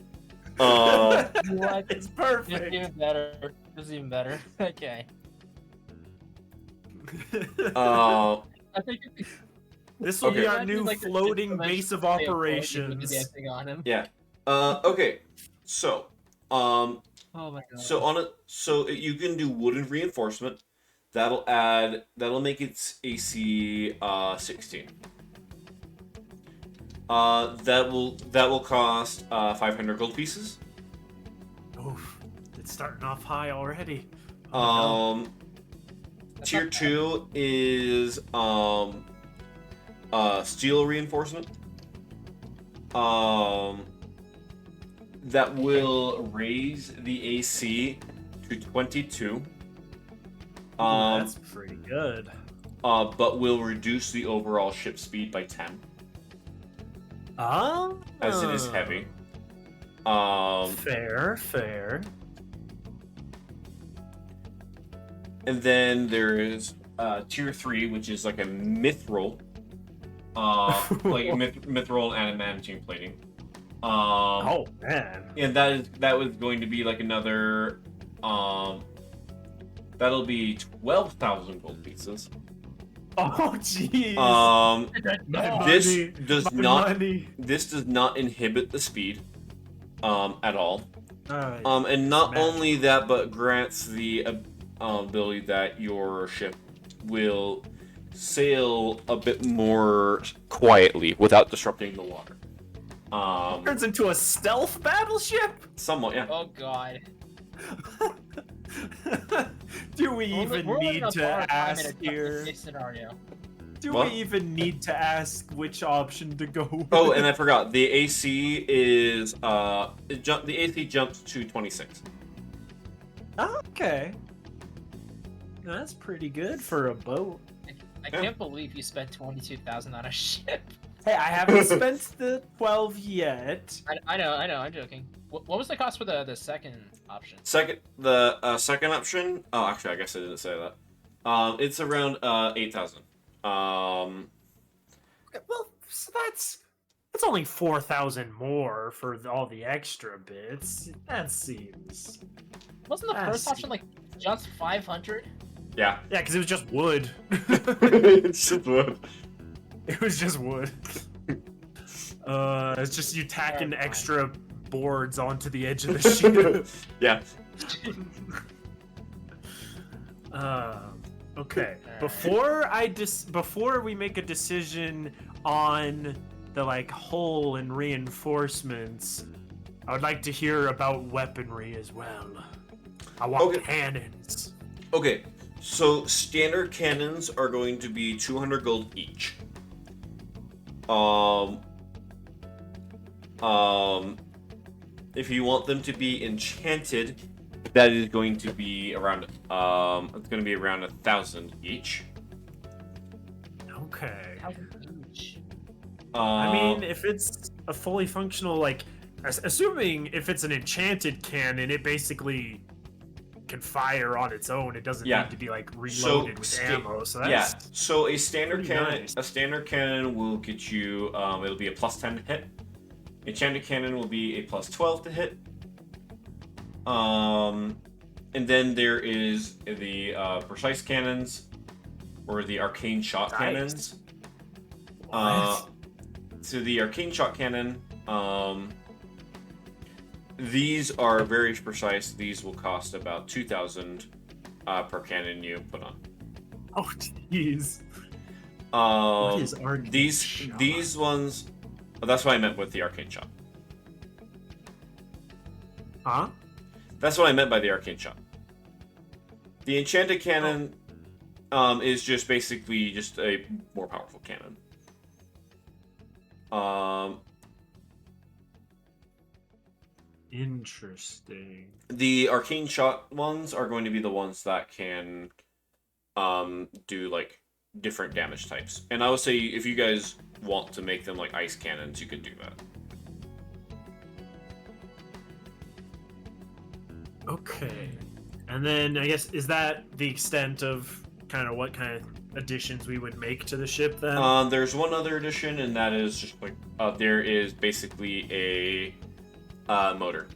What? It's It's perfect. even better. It's even better. Okay. Uh, I think This will be Okay. our new like the floating installation base of of the operations. dancing on him. yeah. Okay. So, Oh my god. so you can do wooden reinforcement. That'll make its AC 16. That will cost 500 gold pieces. Oof, it's starting off high already. That's Tier not bad. 2 is steel reinforcement. That will raise the AC to 22. That's pretty good. But will reduce the overall ship speed by 10, as it is heavy. Fair. And then there is tier 3, which is like a mithril, mithril and adamantine plating. Oh man. And that was going to be like another that'll be 12,000 gold pieces. Oh jeez. This does not inhibit the speed at all. Oh, And not magic. only that, but grants the ability that your ship will sail a bit more quietly without disrupting the water. Turns into a stealth battleship. Somewhat, yeah. Oh god. Do we even need to ask here? Scenario. Do What? we even need to ask which option to go with? Oh, and I forgot. The AC is the AC jumps to 26. Okay. That's pretty good for a boat. I can't believe you spent 22,000 on a ship. Hey, I haven't spent the 12 yet. I know, I'm joking. What was the cost for the second option? Second option. Oh, actually, I guess I didn't say that. It's around 8,000. Well, so that's only 4,000 more for all the extra bits. That seems. Wasn't the first option like just 500? Yeah. Yeah, because it was just wood. It's just wood. It was just wood. It's just you tacking Terrifying. extra boards onto the edge of the ship. Yeah. Okay. Before we make a decision on the like hull and reinforcements, I would like to hear about weaponry as well. I want Okay. cannons. Okay. So standard cannons are going to be 200 gold each. If you want them to be enchanted, that is going to be around it's going to be around 1,000 each. Okay. Each. I mean, if it's a fully functional, like, assuming if it's an enchanted cannon, it basically can fire on its own. It doesn't Yeah. need to be like reloaded with ammo. So that's yeah. So a standard pretty cannon, nice. a standard cannon will get you. It'll be a +10 to hit. Enchanted cannon will be a +12 to hit. And then there is the precise cannons, or the arcane shot Nice. cannons. What? So the arcane shot cannon, these are very precise. These will cost about 2,000 per cannon you put on. Oh, jeez. What is arcane These shot? ones. Oh, that's what I meant with the arcane shot. Huh? That's what I meant by the arcane shot. The enchanted cannon is just basically just a more powerful cannon. Interesting. The arcane shot ones are going to be the ones that can do like different damage types. And I would say if you guys want to make them like ice cannons, you could do that. Okay. And then I guess is that the extent of kind of what kind of additions we would make to the ship then? There's one other addition, and that is just like there is basically a motor.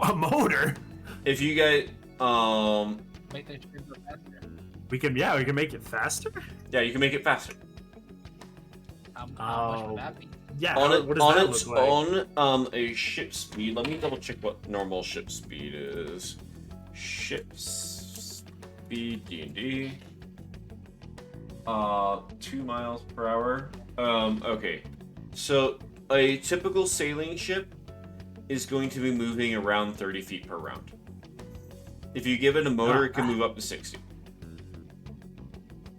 A motor. If you guys Make the ship go faster. We can make it faster. yeah, you can make it faster. How much Oh. would that be? Yeah. On what does on that its look like? own, a ship speed. Let me double check what normal ship speed is. Ship speed D&D. 2 miles per hour. Okay. So a typical sailing ship is going to be moving around 30 feet per round. If you give it a motor, it can move up to 60.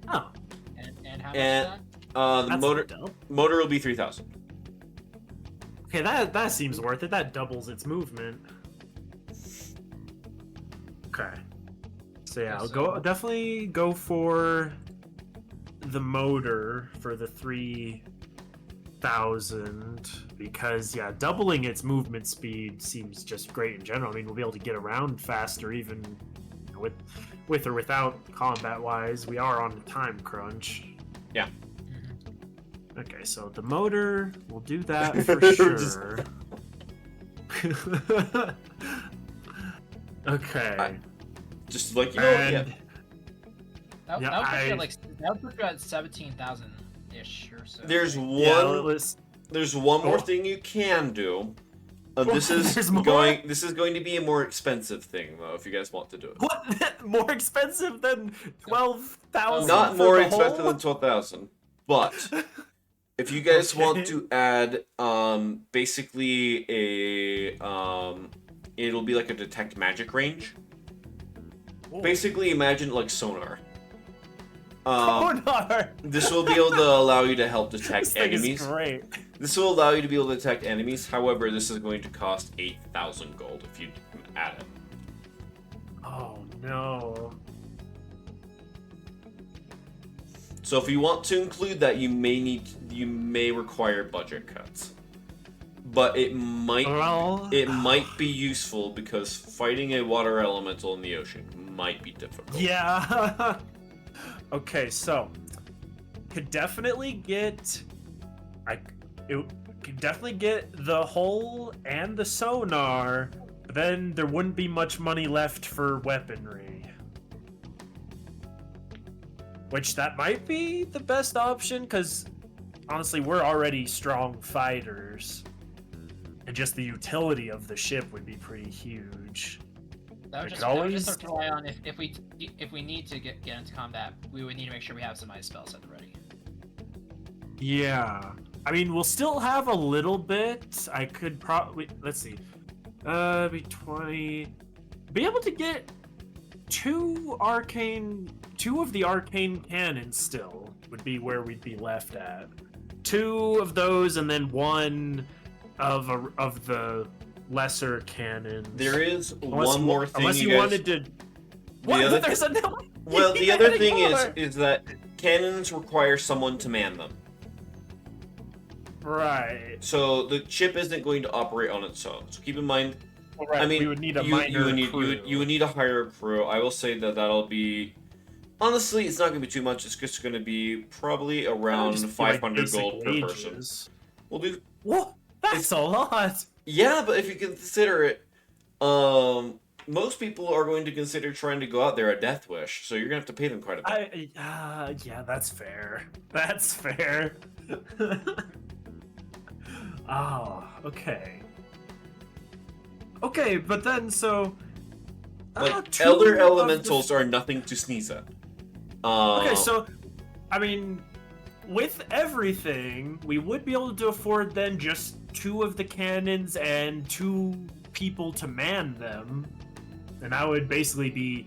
Oh, And how much And- is that? The that's motor dope. will be 3,000. Okay, that seems worth it. That doubles its movement. Okay. So yeah, I'll definitely go for the motor for the 3,000 because yeah, doubling its movement speed seems just great in general. I mean, we'll be able to get around faster even with or without combat-wise, we are on a time crunch. Yeah. Okay, so the motor, we'll do that for Just- sure. Okay. Just like, you know, yeah. And That Yeah, would put you I- at, like, that would put you at 17,000 ish or so. There's right? yeah, one. let's- There's one more Oh. thing you can do. There's more? This is going to be a more expensive thing though, if you guys want to do it. What? More expensive than 12,000? Not for more the expensive whole? than 12,000, but if you guys want Okay. to add, basically it'll be like a detect magic range. Whoa. Basically, imagine like sonar. Sonar! This will be able to allow you to help This detect thing enemies. is great. This will allow you to be able to detect enemies. However, this is going to cost 8,000 gold if you add it. Oh no. So if you want to include that, you may require budget cuts. But it might Well, be useful because fighting a water elemental in the ocean might be difficult. yeah. Okay, so could definitely get could definitely get the hull and the sonar, but then there wouldn't be much money left for weaponry. Which that might be the best option, because honestly, we're already strong fighters. And just the utility of the ship would be pretty huge. That would We just, could that would always- just rely on if we need to get into combat, we would need to make sure we have some ice spells at the ready. Yeah. I mean, we'll still have a little bit. I could probably, let's see. Be 20. Be able to get two of the arcane cannons still would be where we'd be left at. Two of those and then one of the lesser cannons. There is Unless one you- more thing unless you you guys... wanted to. What? other- There's another. Well, the Yeah, other thing anymore. is that cannons require someone to man them. Right. So the ship isn't going to operate on its own. So keep in mind, Right. I mean, we would need a you minor would need crew. you would need to hire a crew. I will say that that'll be, honestly, it's not going to be too much. It's just going to be probably around Just be like 500 basic gold per person. wages. We'll do. Whoa, that's a lot. Yeah, but if you consider it, most people are going to consider trying to go out there a death wish, so you're gonna have to pay them quite a bit. Yeah, that's fair. That's fair. Oh, okay. Okay, but then so. Like two elder of elementals are nothing to sneeze at. Okay, so, I mean, with everything, we would be able to afford then just two of the cannons and two people to man them, and that would basically be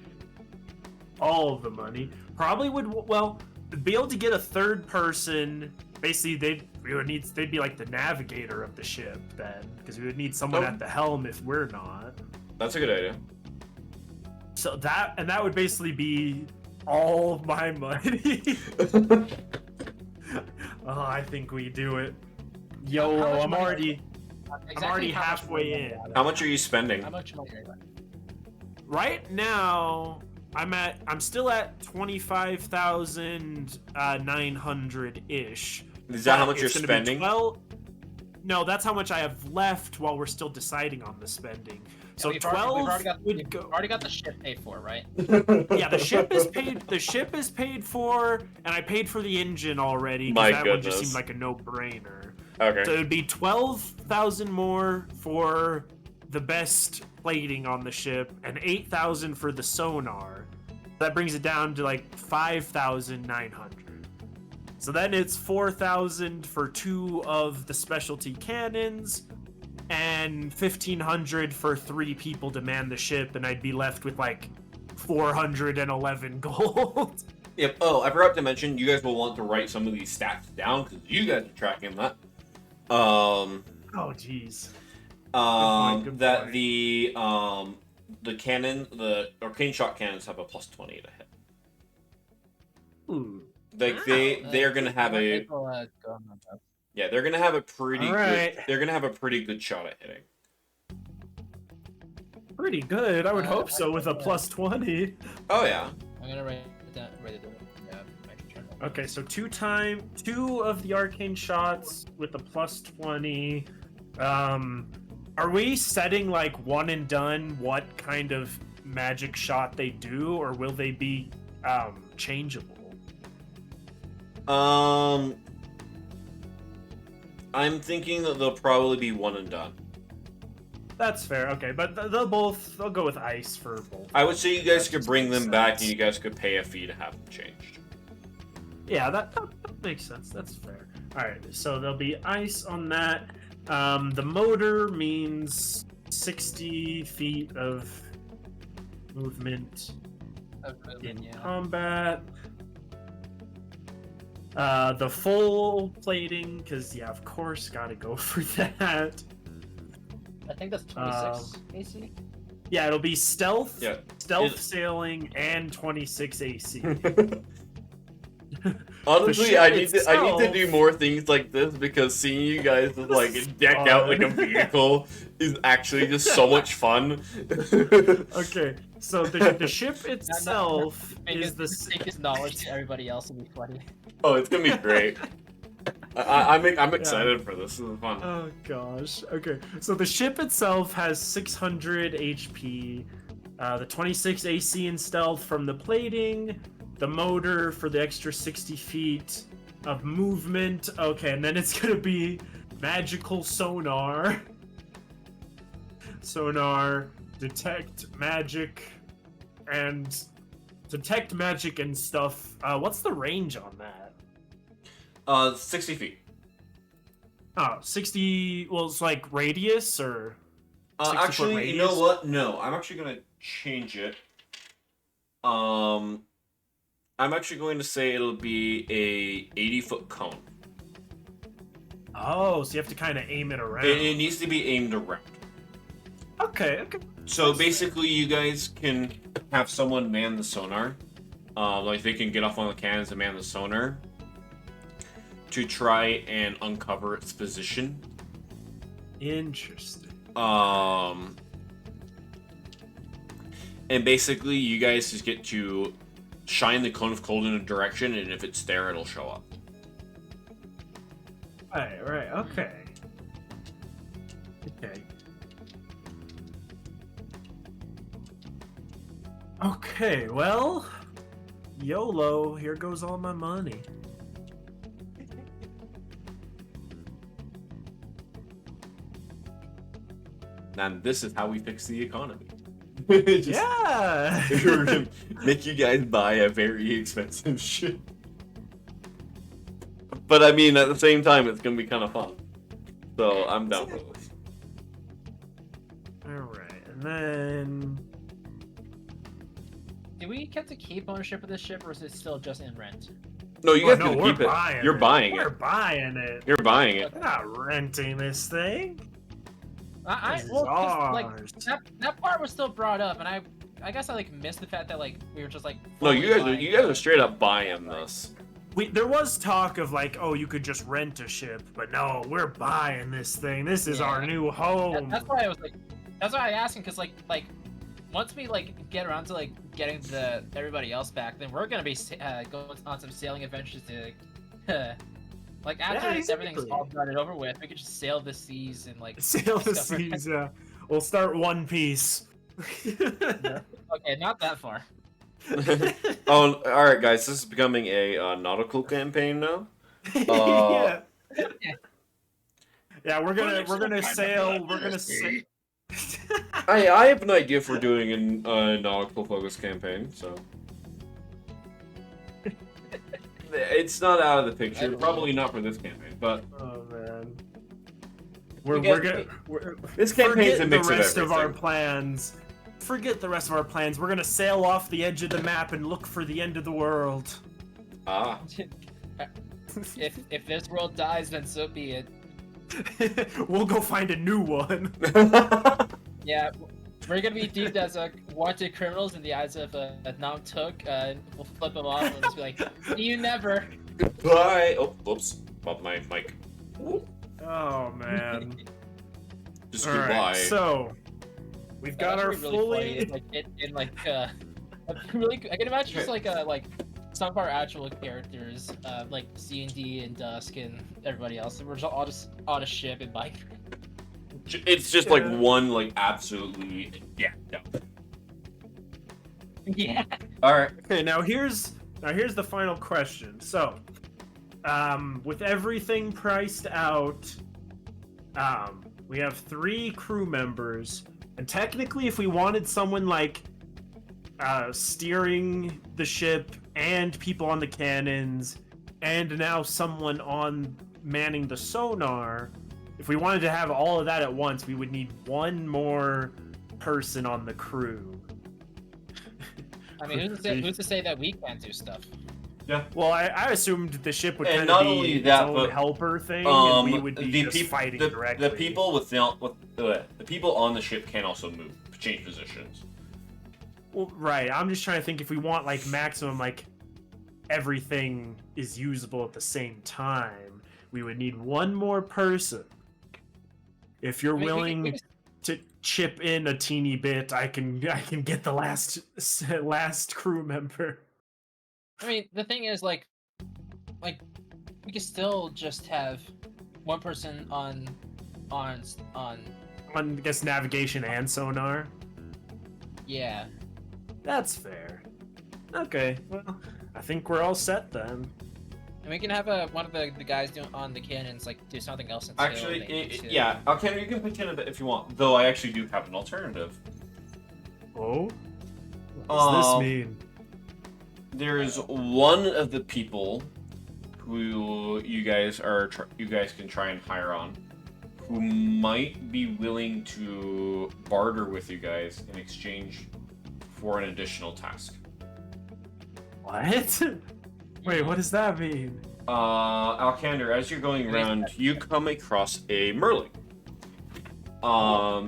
all of the money. Probably would, well, be able to get a third person. Basically, they'd be like the navigator of the ship then, because we would need someone Oh. at the helm if we're not. That's a good idea. So that would basically be all my money. Oh, I think we do it. Yo, How much I'm money- already Exactly how much halfway money in. do you have? How much are you spending? How much money are you at? right now. I'm still at 25,900 ish. Is that how much you're spending? Well, no, that's how much I have left while we're still deciding on the spending. So we've 12 already would we've go. already got the ship paid for, right? Yeah, the ship is paid. The ship is paid for, and I paid for the engine already. 'Cause My that one just goodness. seemed like a no-brainer. Okay. So it would be 12,000 more for the best plating on the ship, and 8,000 for the sonar. That brings it down to like 5,900. So then it's 4,000 for two of the specialty cannons, and 1,500 for three people to man the ship, and I'd be left with like 411 gold. Yep. Oh, I forgot to mention, you guys will want to write some of these stats down because you guys are tracking that. Oh, jeez. Good That point. the arcane shot cannons have a +20 to hit. Ooh. Like they're gonna have a Go on that. yeah, they're gonna have a pretty Alright. good, they're gonna have a pretty good shot at hitting. Pretty good. I would hope so with a yeah. plus 20. Oh yeah. I'm gonna write it down. Yeah, my turn. Okay, so two of the arcane shots with a plus 20. Are we setting like one and done what kind of magic shot they do, or will they be changeable? I'm thinking that they'll probably be one and done. That's fair. Okay, but they'll go with ice for both. I would say you guys That could just bring makes them back, sense. and you guys could pay a fee to have them changed. Yeah, that makes sense. That's fair. All right, so there'll be ice on that. The motor means 60 feet of movement in Yeah. combat. The full plating, because yeah, of course, gotta go for that. I think that's 26 AC. Yeah, it'll be stealth, Yeah. stealth sailing, and 26 AC. Honestly, ship I need to itself- do more things like this because seeing you guys just, like deck out like a vehicle is actually just so much fun. Okay, so the ship itself is the biggest knowledge to everybody else will be funny. Oh, it's gonna be great. I'm excited for this. This is fun. Oh gosh. Okay. So the ship itself has 600 HP, the 26 AC in stealth from the plating, the motor for the extra 60 feet of movement. Okay, and then it's gonna be magical sonar. Sonar, detect magic, and stuff. What's the range on that? 60 feet. Oh, 60. Well, it's like radius or. 60 foot Actually, you know radius? what? No, I'm actually gonna change it. I'm actually going to say it'll be a 80-foot cone. Oh, so you have to kind of aim it around. It needs to be aimed around. Okay, okay. So basically, you guys can have someone man the sonar. Like they can get off on the cannons and man the sonar to try and uncover its position. Interesting. And basically, you guys just get to shine the cone of cold in a direction, and if it's there, it'll show up. Right, okay. Okay. Okay, well, YOLO, here goes all my money. And this is how we fix the economy. Just, Yeah! We're gonna make you guys buy a very expensive ship. But I mean, at the same time, it's gonna be kind of fun. So I'm down for this. Alright, and then. Do we get to keep ownership of this ship, or is it still just in rent? No, you Oh, guys no, can we're keep it. buying You're it. buying We're it. buying it. You're buying it. We're not renting this thing. I This is well, 'cause, like ours. that part was still brought up, and I guess I like missed the fact that like we were just like. No, fully you guys buying are it. straight up buying this. There was talk of like, oh, you could just rent a ship, but no, we're buying this thing. This is our Yeah. new home. That's why I was like, that's why I asked him, because like once we like get around to like getting everybody else back, then we're gonna be going on some sailing adventures to like after Yeah, everything's exactly. all done and over with, we could just sail the seas and like Sail the discover- seas. Yeah, we'll start One Piece. Okay, not that far. Oh, all right, guys. This is becoming a nautical campaign now. Yeah. Yeah, we're gonna sail. We're gonna sail. I have an idea for doing a nautical focus campaign. So it's not out of the picture. Probably not for this campaign, but Oh man. this campaign's a Forget mix the rest of of our everything. plans. Forget the rest of our plans. We're gonna sail off the edge of the map and look for the end of the world. Ah. If this world dies, then so be it. We'll go find a new one. Yeah, we're gonna be deemed as wanted criminals in the eyes of Nam Tuk. We'll flip them off and just be like, "See you never." Goodbye. Oh, whoops. Bump my mic. Oh man. Just All goodbye. right, so We've got our fully. I can imagine just like some of our actual characters, like D&D and Dusk and everybody else. We're just all just on a ship and like. It's just like one like absolutely no. Yeah. All right. Okay, now here's the final question. So, with everything priced out, we have 3 crew members, and technically, if we wanted someone like steering the ship and people on the cannons, and now someone on manning the sonar, if we wanted to have all of that at once, we would need one more person on the crew. I mean, who's to say that we can't do stuff? Yeah. Well, I assumed the ship would And kind of not be only its that, own but, helper thing, and we would be just fighting the, directly. The people the people on the ship can also move, change positions. Well, right. I'm just trying to think if we want like maximum like everything is usable at the same time, we would need one more person. If you're willing to chip in a teeny bit, I can get the last crew member. I mean, the thing is, like we could still just have one person on I guess navigation and sonar. Yeah. That's fair. Okay, well, I think we're all set then. And we can have one of the guys doing on the cannons like do something else until Actually, yeah, okay, you can put cannon if you want. Though I actually do have an alternative. Oh, what does this mean? There's one of the people who you guys can try and hire on, who might be willing to barter with you guys in exchange for an additional task. What? Wait, what does that mean? Alkander, as you're going around, you come across a Merling.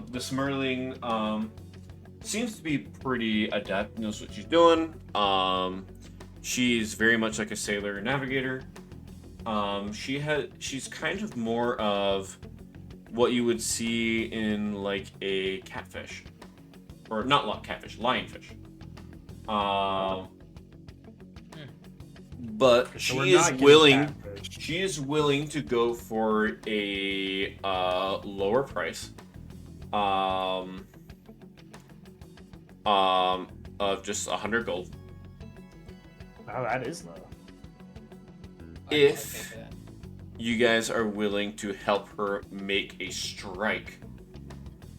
This Merling, seems to be pretty adept, knows what she's doing. She's very much like a sailor navigator. She's kind of more of what you would see in like a catfish. Or not catfish, lionfish. But So she is willing to go for a lower price. Of just 100 gold. Wow, that is low. If you guys are willing to help her make a strike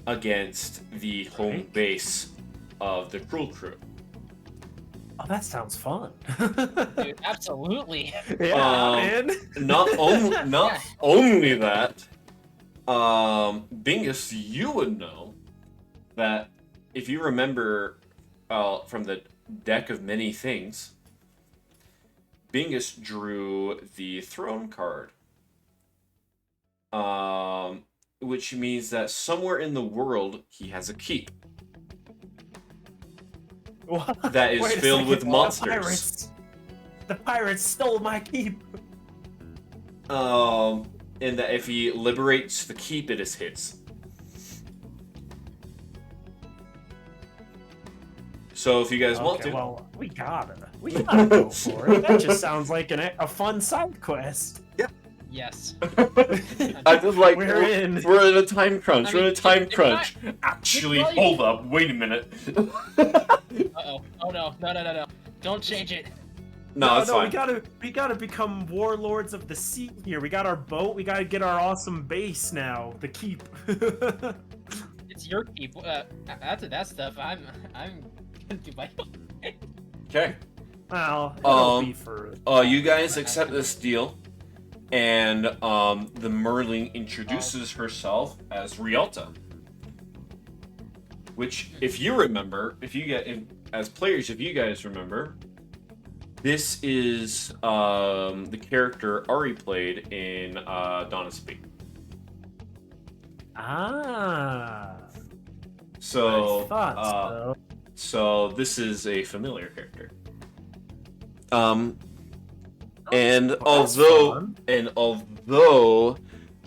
against the home base of the Cruel Crew. Oh, that sounds fun. Dude, absolutely. Yeah, man. Not only that, Bingus, you would know that if you remember from the deck of many things, Bingus drew the throne card. Which means that somewhere in the world he has a keep. What? That is filled with monsters. The pirates stole my keep. And that if he liberates the keep, it is his. So if you guys want to, well, we gotta go for it. That just sounds like a fun side quest. Yes. I just like we're in a time crunch. We're in a time crunch. Actually, hold up. Wait a minute. Uh-oh. Oh no. Don't change it. No, it's fine. We gotta become warlords of the sea here. We got our boat. We gotta get our awesome base now. The keep. It's your keep. After that stuff, I'm gonna do my own. Okay. Well, it'll be for. You guys accept this deal, and the Merling introduces herself as Rialta. Which, if you remember, as players, if you guys remember, this is the character Ari played in Dawn of Speed. Ah. So, I thought so. So this is a familiar character. And although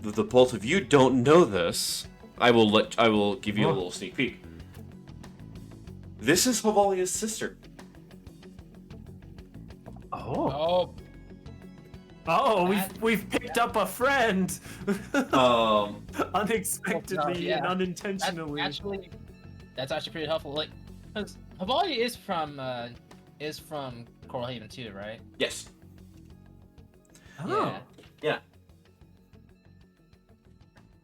the both of you don't know this, I will give you a little sneak peek. This is Havalia's sister. Oh, Oh, we've picked up a friend. Unexpectedly yeah. and unintentionally. That's actually pretty helpful. Like, because Havalia is from Coral Haven too, right? Yes. Oh. Yeah.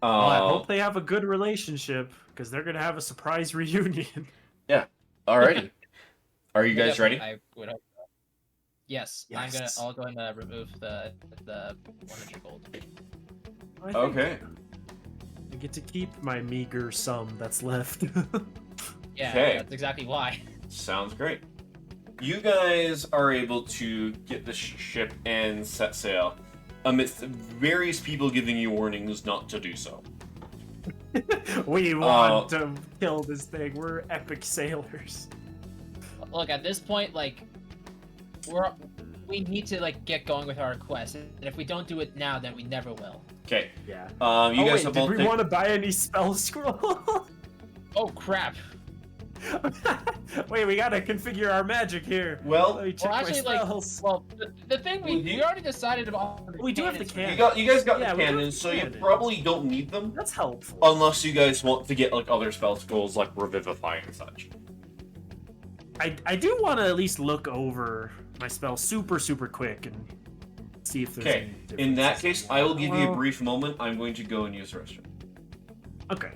Well, I hope they have a good relationship because they're gonna have a surprise reunion. Alrighty. Are you guys Definitely, ready? I would hope so. Yes. Yes. I'll go and remove the 100 gold. I think Okay. I get to keep my meager sum that's left. Yeah, Okay. that's exactly why. Sounds great. You guys are able to get the ship and set sail amidst various people giving you warnings not to do so. We want to kill this thing. We're epic sailors. Look, at this point, like, we need to like get going with our quest, and if we don't do it now, then we never will. Okay. Yeah. You guys wait, have did both we want to buy any spell scroll? Oh crap! Wait, we gotta configure our magic here. Well, Let me check Well, my actually, like, spells. the thing we already decided about. We do have the cannons, cannon. you guys got Yeah, the we have cannons, so you cannons. probably don't need them That's helpful. unless you guys want to get like other spell scrolls like Revivify and such. I do want to at least look over my spell super quick and see if there's Okay. any In that differences. case, I will give you a Well, brief moment. I'm going to go and use the restroom. Okay.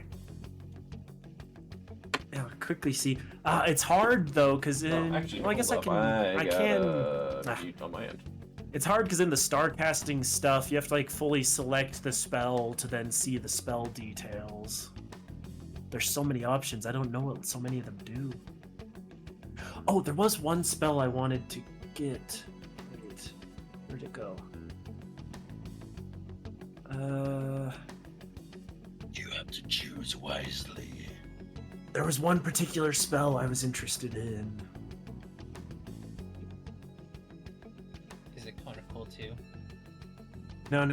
Yeah, I'll quickly see. It's hard though, cause in Actually, well, I guess I hold can. up. I got can. a Ah. feat on my end. It's hard because in the star casting stuff, you have to like fully select the spell to then see the spell details. There's so many options. I don't know what so many of them do. Oh, there was one spell I wanted to get. Wait, where'd it go? You have to choose wisely. There was one particular spell I was interested in. Is it kind of cool too? No.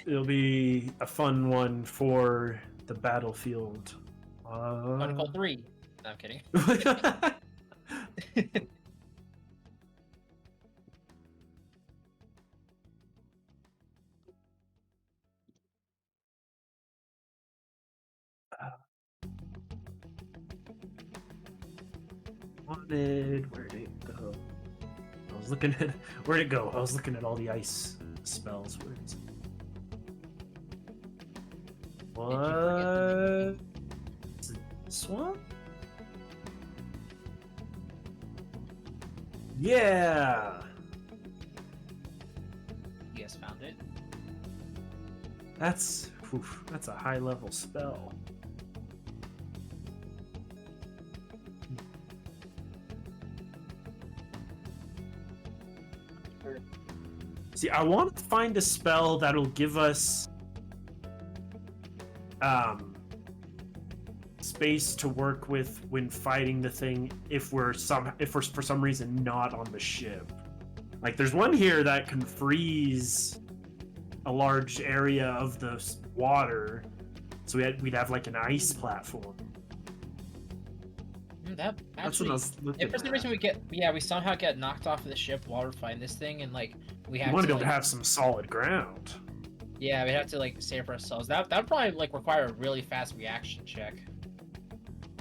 It'll be a fun one for the battlefield. Call 3. No, I'm kidding. Where'd it go? I was looking at where'd it go? I was looking at all the ice spells. Where's what? Is it this one? Yeah, You guys found it? that's a high level spell. See, I want to find a spell that'll give us space to work with when fighting the thing if we're for some reason not on the ship. Like there's one here that can freeze a large area of the water, so we'd have like an ice platform. That That's what I actually. was looking If for some at. reason we somehow get knocked off of the ship while we're fighting this thing, and like we We have want to to be able to like, have some solid ground. yeah, we have to like save for ourselves. That would probably like require a really fast reaction check.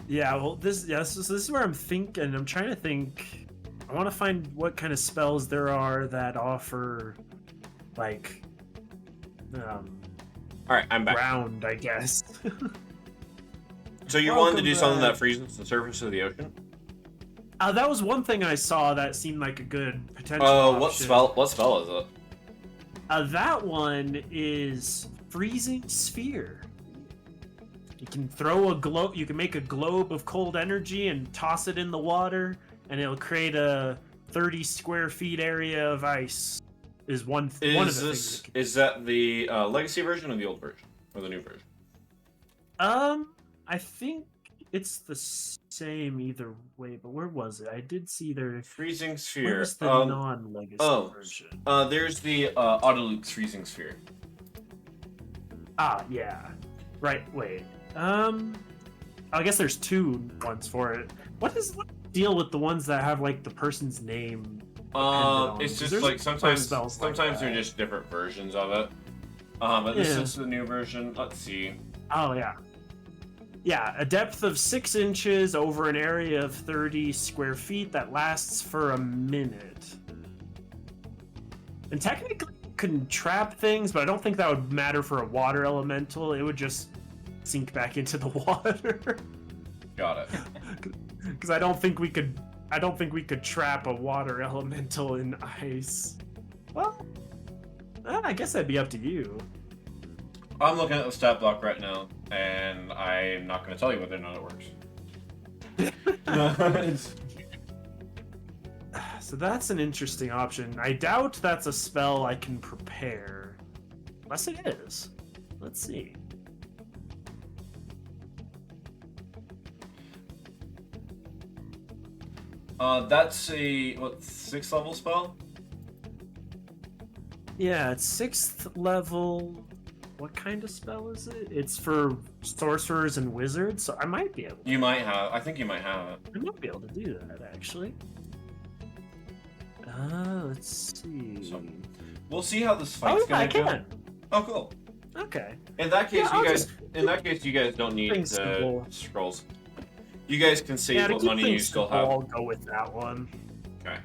Yeah, well, this is where I'm thinking. I'm trying to think. I want to find what kind of spells there are that offer, like, All right, I'm back. ground, I guess. So you wanted to Welcome do something back. that freezes the surface of the ocean? That was one thing I saw that seemed like a good potential option. What spell is it? That one is freezing sphere. You can throw a globe. You can make a globe of cold energy and toss it in the water, and it'll create a 30 square feet area of ice. Is one of the things. Is that the legacy version or the old version or the new version? I think it's the same either way. But where was it? I did see there. Freezing sphere. Where's the non-legacy version? There's the Autoluke's freezing sphere. Ah, yeah. Right. Wait. I guess there's two ones for it. What the deal with the ones that have like the person's name? It's just There's like sometimes spells like they're that. just different versions of it. But this Yeah. is the new version. Let's see. Oh yeah. Yeah, a depth of 6 inches over an area of 30 square feet that lasts for a minute. And technically you can trap things, but I don't think that would matter for a water elemental. It would just sink back into the water. Got it. Because I don't think we could trap a water elemental in ice. Well, I guess that'd be up to you. I'm looking at the stat block right now, and I'm not going to tell you whether or not it works. So that's an interesting option. I doubt that's a spell I can prepare. Unless it is. Let's see. That's a, 6th level spell? Yeah, it's 6th level. What kind of spell is it? It's for sorcerers and wizards, so I might be able to. You might have. I think you might have it. I might be able to do that, actually. Let's see. So, we'll see how this Oh, fight's yeah, I gonna go. can. Oh, cool. Okay. In that case, Yeah, you I'll guys. just- In that case, you guys don't need Things the simple. scrolls. You guys can save Yeah, to what keep money you things still simple, have. I'll go with that one. Okay.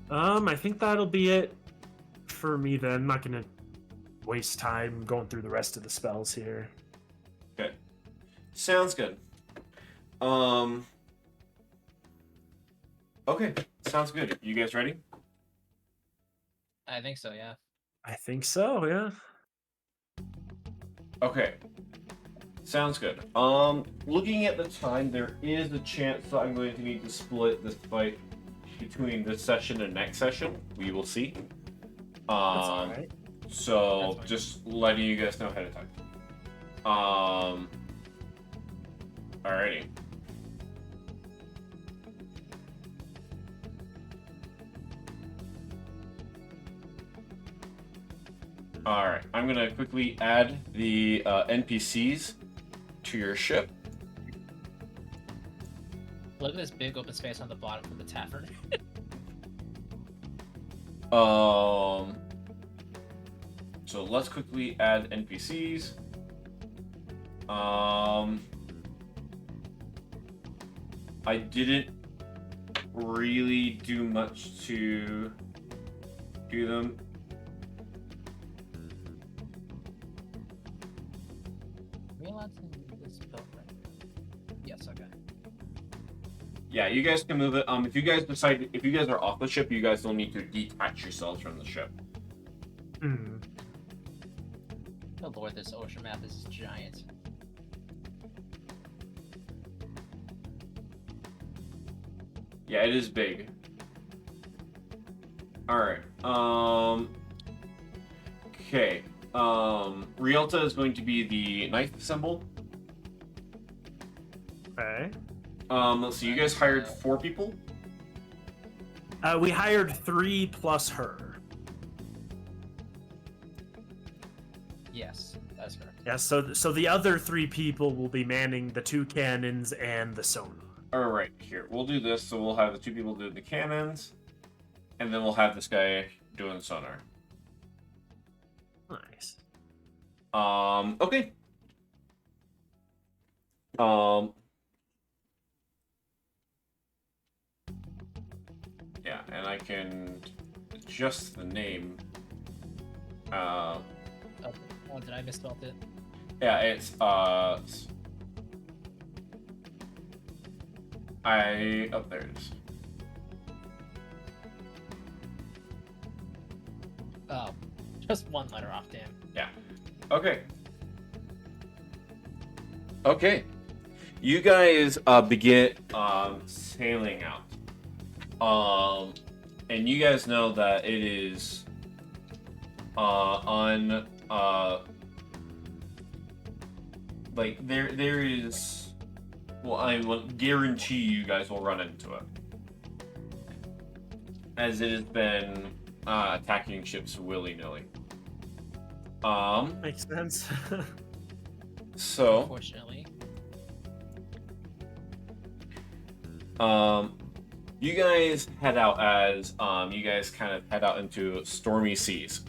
I think that'll be it for me then. I'm not gonna waste time going through the rest of the spells here. Okay. Sounds good. Okay. Sounds good. You guys ready? I think so, yeah. I think so, yeah. Okay. Sounds good. Looking at the time, there is a chance that I'm going to need to split this fight between this session and next session. We will see. That's alright. So That's fine. just letting you guys know ahead of time. Alrighty. Alright, I'm gonna quickly add the NPCs to your ship. Look at this big open space on the bottom of the tavern. So let's quickly add NPCs. I didn't really do much to do them. Are we allowed to move this build right? Yes, okay. Yeah, you guys can move it. If you guys decide, if you guys are off the ship, you guys will need to detach yourselves from the ship. Hmm. Good lord, this ocean map is giant. Yeah, it is big. Alright. Okay. Rialta is going to be the knife symbol. Okay. Let's see, you guys hired 4 people? We hired 3 plus her. Yes, that's correct. Yeah, so the other 3 people will be manning the 2 cannons and the sonar. Alright, here. We'll do this, so we'll have the 2 people do the cannons, and then we'll have this guy doing sonar. Nice. Okay. Yeah, and I can adjust the name. Oh, did I misspell it? Yeah, it's, oh, there it is. Oh, just 1 letter off, damn. Yeah. Okay. Okay. You guys begin sailing out. And you guys know that it is on like there is, well, I will guarantee you guys will run into it, as it has been attacking ships willy-nilly. Makes sense. So, Unfortunately. you guys head out as you guys kind of head out into stormy seas.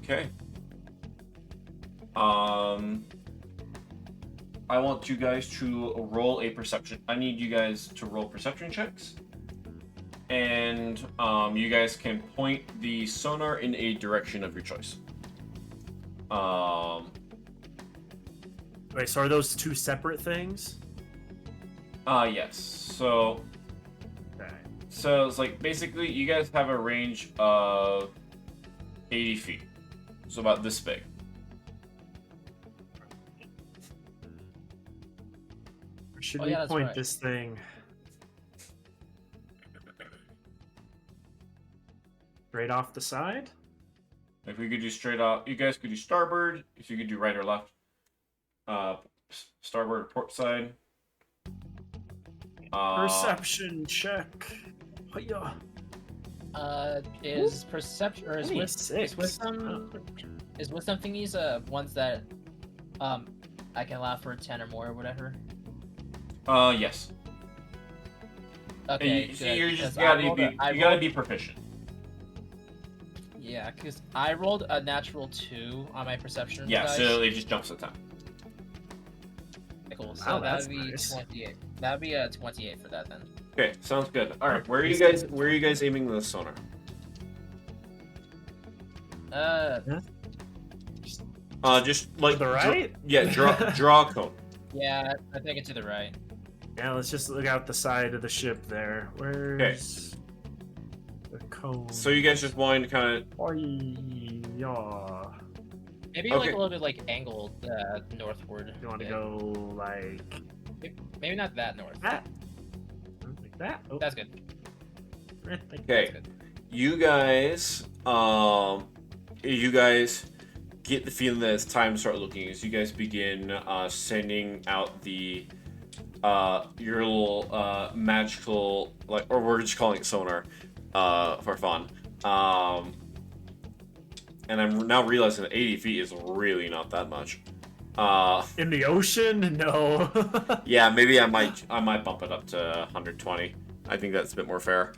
Okay. I want you guys to roll a perception. I need you guys to roll perception checks. And you guys can point the sonar in a direction of your choice. Wait, so are those two separate things? Yes. So Okay. it's like basically you guys have a range of 80 feet. So about this big. Or should Oh, we yeah, that's point right. this thing straight off the side? If we could do straight up, you guys could do starboard. If you could do right or left. Starboard or port side. Perception check. Hiya. Is perception or is 26. wisdom thingies ones that I can allow for 10 or more or whatever? Yes. Okay, And good, you're just because gotta be proficient. Yeah, because I rolled a natural 2 on my perception. Yeah, dice. so it just jumps a 10. Cool. So Wow, that that's would be nice. 28. That would be 28 for that then. Okay, sounds good. All right, where are you guys aiming the sonar? Just like To the right? draw a cone. Yeah, I think it's to the right. Yeah, let's just look out the side of the ship there. Where's the cone? So you guys just want to kind of Oh, yeah. Maybe Okay. like a little bit like angled northward. You want to Yeah. go like Maybe not that north. that? Like that? Oh, That's good. like That's okay. good. You guys get the feeling that it's time to start looking as you guys begin sending out the your little magical or we're just calling it sonar for fun. And I'm now realizing that 80 feet is really not that much. in the ocean? No. Yeah, maybe I might bump it up to 120. I think that's a bit more fair.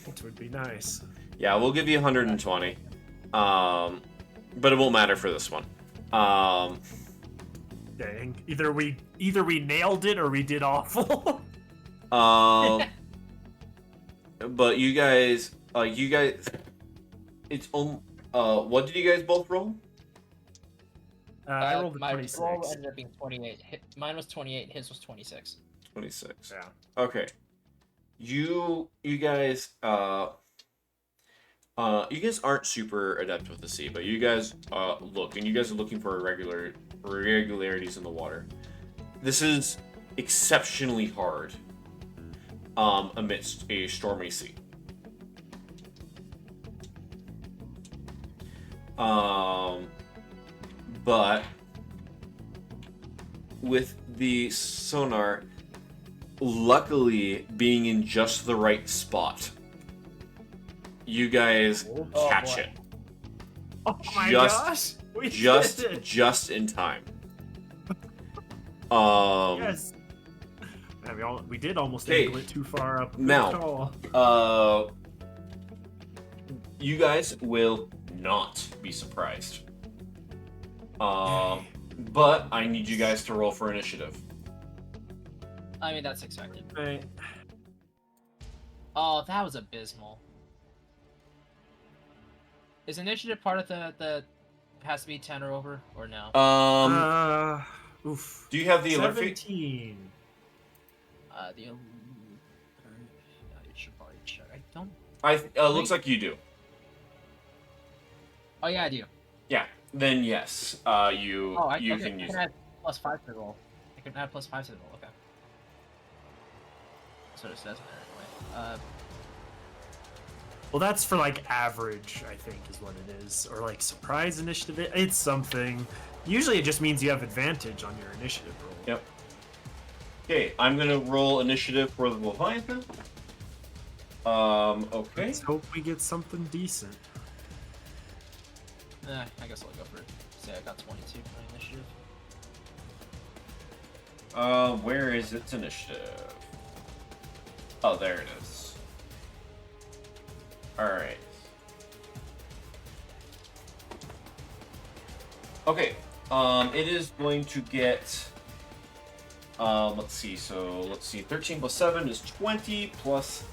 Which would be nice. Yeah, we'll give you 120. But it won't matter for this one. Dang. Either we nailed it or we did awful. But you guys, it's what did you guys both roll? I rolled a my 26. roll ended up being 28. Mine was 28. His was 26. 26. Yeah. Okay. You guys, you guys aren't super adept with the sea, but you guys look, and you guys are looking for irregularities in the water. This is exceptionally hard amidst a stormy sea. But with the sonar, luckily being in just the right spot, you guys Oh, catch boy. it Oh my Just- gosh. We just did it. just in time. Yes. Man, we did almost Okay. angle it too far up. Good Now. call. You guys will not be surprised. But I need you guys to roll for initiative. I mean, that's expected. Right. Oh, that was abysmal. Is initiative part of the has to be 10 or over, or no? Oof. Do you have the alert feat? 17. I should probably check. I don't. Looks like you do. Oh yeah, I do. Yeah. Then yes, you Oh, you okay, can I use can it. add +5 to the roll. I can add +5 to the roll. Okay. That's what it says in there anyway. Well, that's for like average, I think, is what it is, or like surprise initiative. It's something. Usually, it just means you have advantage on your initiative roll. Yep. Okay, I'm gonna roll initiative for the Leviathan. Okay. Let's hope we get something decent. I guess I'll go for it. Say I got 22 for my initiative. Where is its initiative? Oh, there it is. Alright. Okay, it is going to get, let's see, 13 plus 7 is 20, plus,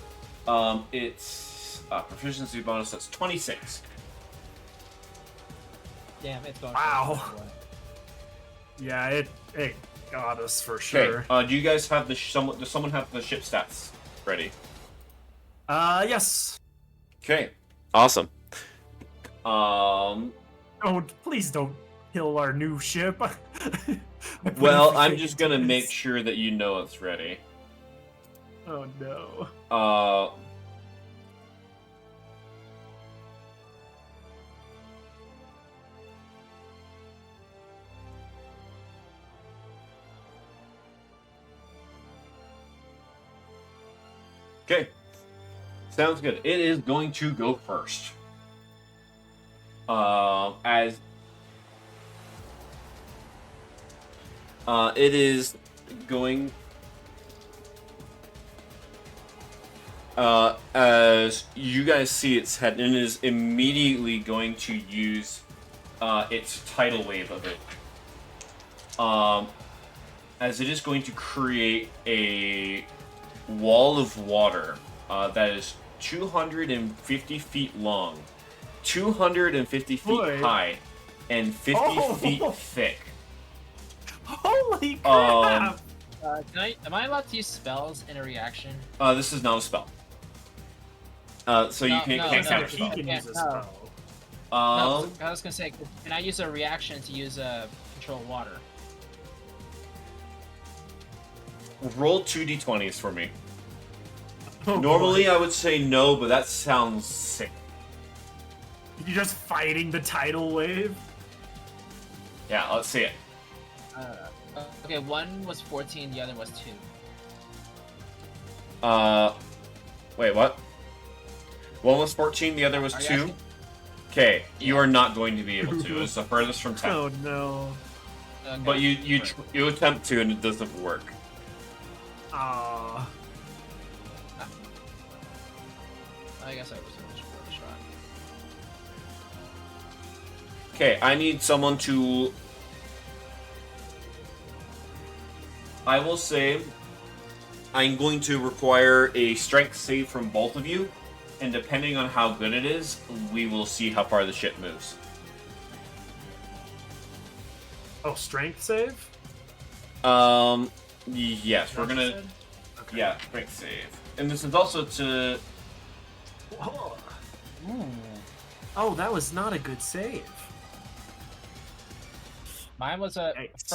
its, proficiency bonus, that's 26. Damn, it's going. Wow. for it. Yeah, it got us for Okay, sure. do you guys have does someone have the ship stats ready? Yes. Okay, awesome. Please don't kill our new ship. Well, I'm just gonna make sure that you know it's ready. Oh no. Okay, sounds good. It is going to go first. As it is going, as you guys see its head, and it is immediately going to use its tidal wave of it. As it is going to create a wall of water that is 250 feet long, 250 feet Boy. high, and 50 Oh. feet thick. Holy crap! Am I allowed to use spells in a reaction? This is not a spell. So you can't Except counter he spell. can use a No. spell. No, I was gonna say, can I use a reaction to use control water? Roll 2d20s for me. Oh, Normally boy. I would say no, but that sounds sick. You're just fighting the tidal wave. Yeah, let's see it. Okay, one was 14, the other was 2. Wait, what? One was 14, the other was Are you 2. asking- Okay, you are not going to be able to. It's the furthest from 10. Oh no. Okay. But you attempt to, and it doesn't work. Ah. I guess I was worth a shot. Okay, I need someone to... I will say I'm going to require a strength save from both of you, and depending on how good it is, we will see how far the ship moves. Oh, strength save? Yes, we're That's what you gonna... said? Okay. Yeah, strength save. And this is also to... Oh. Oh, that was not a good save. Mine was a Yikes.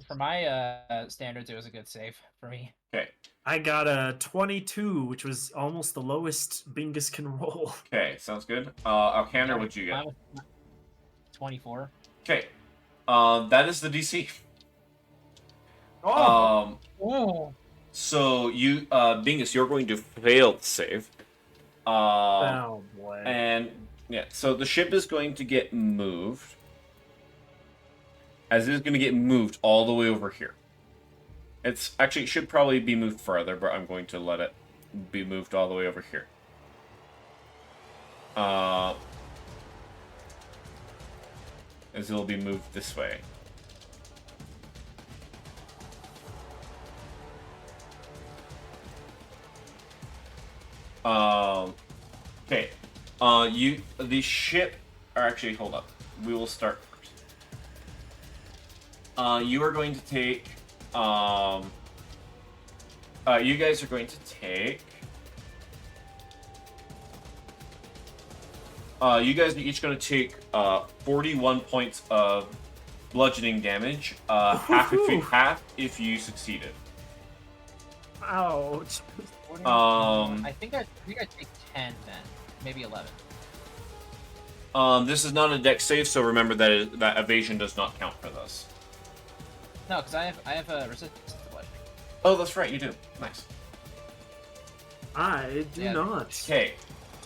for my standards. It was a good save for me. Okay, I got a 22, which was almost the lowest Bingus can roll. okay, sounds good. Alcander, what'd you get? Mine was 24. Okay, that is the DC. Oh, Oh. So you, Bingus, you're going to fail the save. oh boy. And yeah, so the ship is going to get moved. As it is going to get moved all the way over here. It's actually, it should probably be moved further, but I'm going to let it be moved all the way over here. As it'll be moved this way. Okay. The ship, or actually, hold up. We will start first. You are going to take, you guys are going to take, you guys are each going to take, 41 points of bludgeoning damage, half if you succeeded. Ouch. Um, I think I take 10 then, maybe 11. This is not a dex save, so remember that that evasion does not count for this. No, because I have a resistance to bludgeoning. Oh, that's right, you do. Nice. I do Yeah. not. Okay.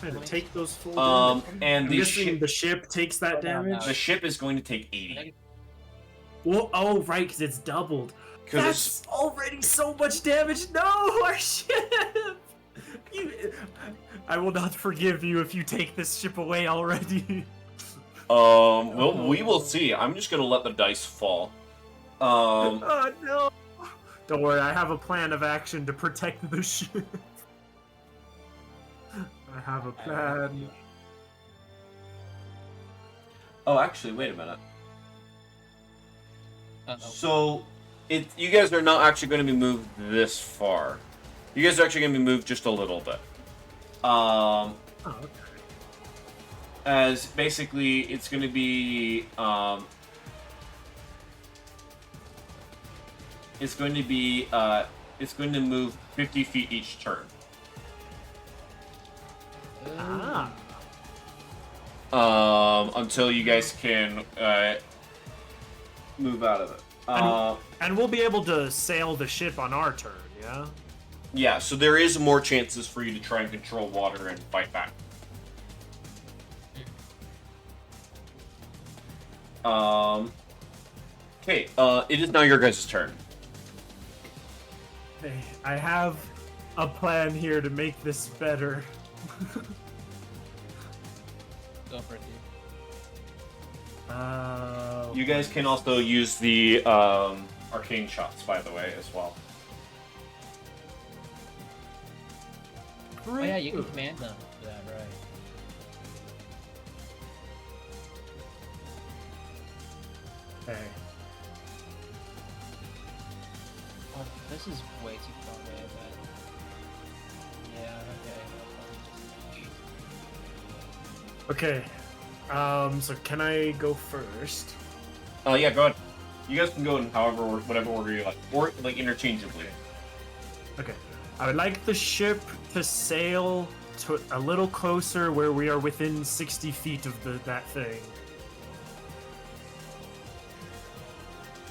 Trying to take those full damage. And I'm the guessing ship, the ship takes that Oh, no, no. damage. the ship is going to take 80. Well, oh, right, because it's doubled. Because That's already so much damage. No, our ship. I will not forgive you if you take this ship away already. well, we will see. I'm just gonna let the dice fall. Oh no! Don't worry, I have a plan of action to protect the ship. I have a plan. Oh, actually, wait a minute. Uh-oh. So, you guys are not actually going to be moved this far. You guys are actually going to be moved just a little bit. Oh, okay. As basically, it's going to be it's going to move 50 feet each turn. Ah. Until you guys can move out of it. And we'll be able to sail the ship on our turn, yeah? Yeah, so there is more chances for you to try and control water and fight back. Okay, it is now your guys' turn. Hey, I have a plan here to make this better. Go for it, dude. You guys can also use the arcane shots, by the way, as well. Oh yeah, you can command them. Yeah, right. Okay. Oh, this is way too far away, but... Yeah, okay. Okay. So can I go first? Yeah, go ahead. You guys can go in whatever order you like, or like interchangeably. Okay. I would like the ship to sail to a little closer where we are within 60 feet of that thing.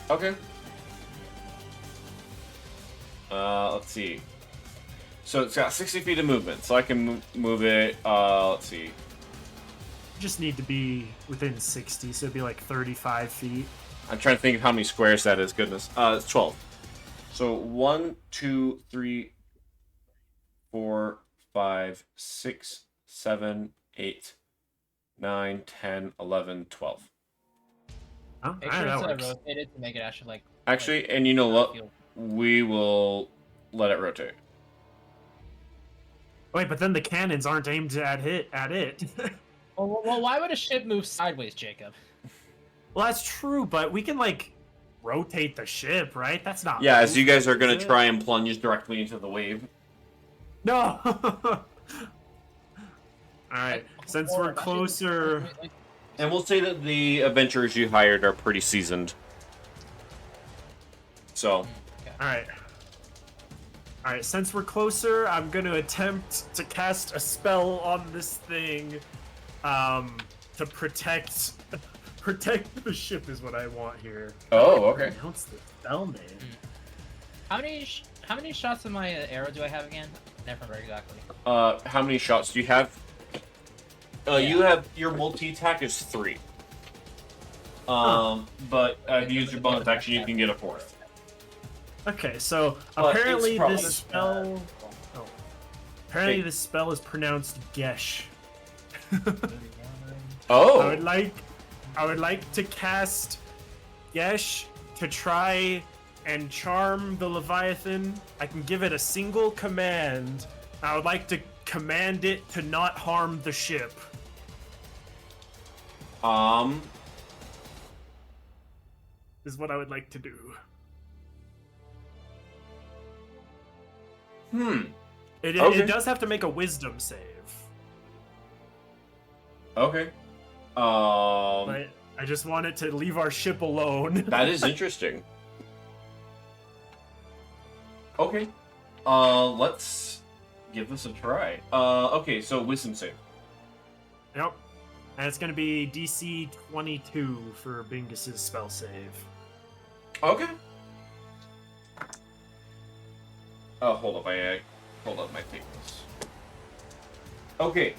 Okay. Let's see. So it's got 60 feet of movement, so I can move it. Let's see. Just need to be within 60, so it'd be like 35 feet. I'm trying to think of how many squares that is. Goodness. It's 12. So 1, 2, 3, 4, 5, 6, 7, 8, 9, 10, 11, 12. Oh, Make alright, sure that it's works. rotated to make it actually like... Actually, and you know what? feel- We will let it rotate. Wait, but then the cannons aren't aimed at it. Well, why would a ship move sideways, Jacob? Well, that's true, but we can like rotate the ship, right? That's not. Yeah, as you movement, guys are going is to it? try and plunge directly into the wave. No. All right. Since we're Actually, closer, And we'll say that the adventurers you hired are pretty seasoned. So, all right. All right. Since we're closer, I'm gonna attempt to cast a spell on this thing, to protect the ship is what I want here. oh, okay. Pronounce the spell name. How many shots of my arrow do I have again? Never remember exactly. How many shots do you have? You have, your multi-attack is 3. But if you use your bonus action, you can get a 4th. Okay, so But apparently it's probably- this spell. Oh, apparently this spell is pronounced Gesh. Oh! I would like to cast Gesh to try and charm the Leviathan. I can give it a single command. I would like to command it to not harm the ship. Is what I would like to do. It Okay. does have to make a wisdom save. Okay. But I just want it to leave our ship alone. That is interesting. Okay. Let's give this a try. Okay, so wisdom save. Yep. And it's going to be DC 22 for Bingus's spell save. Okay. Oh, hold up, I hold up my papers. Okay.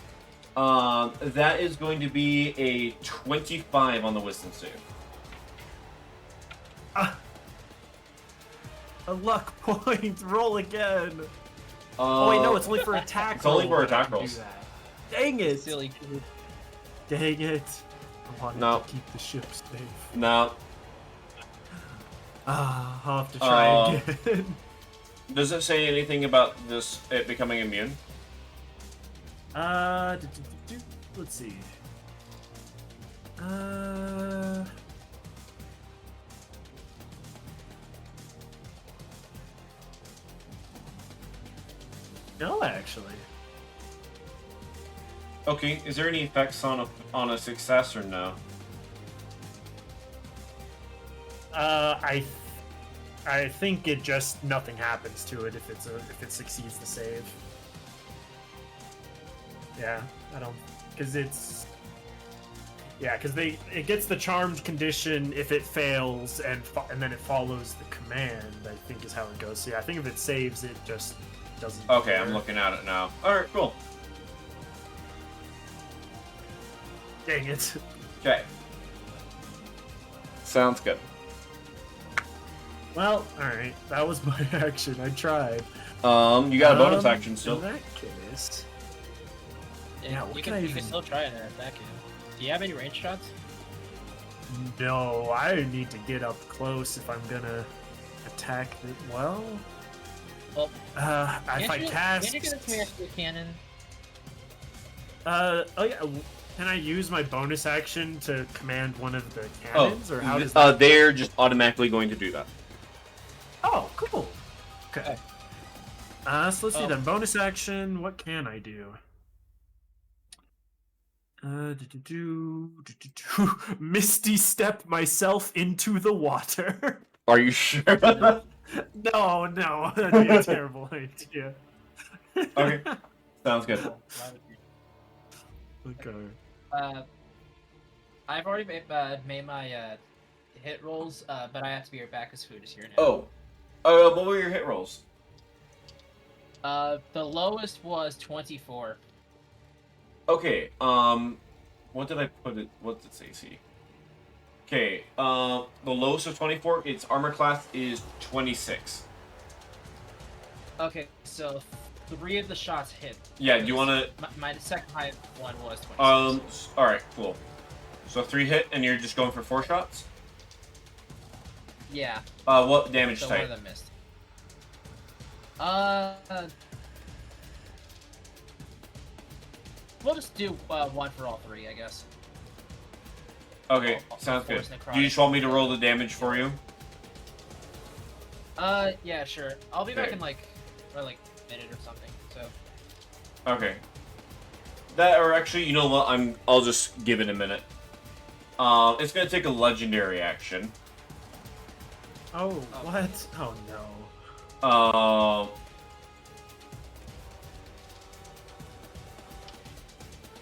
That is going to be a 25 on the wisdom save. A luck point. Roll again. Oh wait, no, it's only for attack. It's only roll for that I attack can do rolls. that. Dang it! Silly kid. Dang it! I wanted No. to keep the ship safe. No. I'll have to try again. Does it say anything about it becoming immune? Let's see. No, actually. Okay, is there any effects on a success or no? I think it just nothing happens to it if it succeeds the save. Yeah, I don't, because it's because it gets the charmed condition if it fails and then it follows the command. I think is how it goes. So yeah, I think if it saves, it just doesn't. Okay, matter. I'm looking at it now. All right, cool. Dang it. Okay. Sounds good. Well, alright. That was my action. I tried. You got a bonus action In still. that case... Yeah, Yeah, what you can can, I you can even- still try it and attack you. Do you have any range shots? No, I need to get up close if I'm gonna attack the... Well... Well, if I cast... Can't you get into your cannon? Oh yeah, can I use my bonus action to command one of the cannons, or how does that... They're just automatically going to do that. Oh, cool. Okay. So let's see Oh. then. Bonus action, what can I do? Misty step myself into the water. Are you sure? No, that'd be a terrible idea. Okay. Sounds good. Okay. I've already made my hit rolls, but I have to be right back because food is here now. Oh. What were your hit rolls? The lowest was 24. Okay, what did I put it? What did it say? Okay, the lowest of 24, its armor class is 26. Okay, so 3 of the shots hit. Yeah, do you want to... My second highest one was 26. Alright, cool. So 3 hit, and you're just going for 4 shots? Yeah, What damage so one type? of them missed. We'll just do 1 for all 3, I guess. Okay, sounds good. Do you just want me to roll the damage for you? Yeah, sure. I'll be back Okay. in like a minute or something. So Okay. That, or actually, you know what? I'll just give it a minute. It's gonna take a legendary action. Oh, what? Oh no.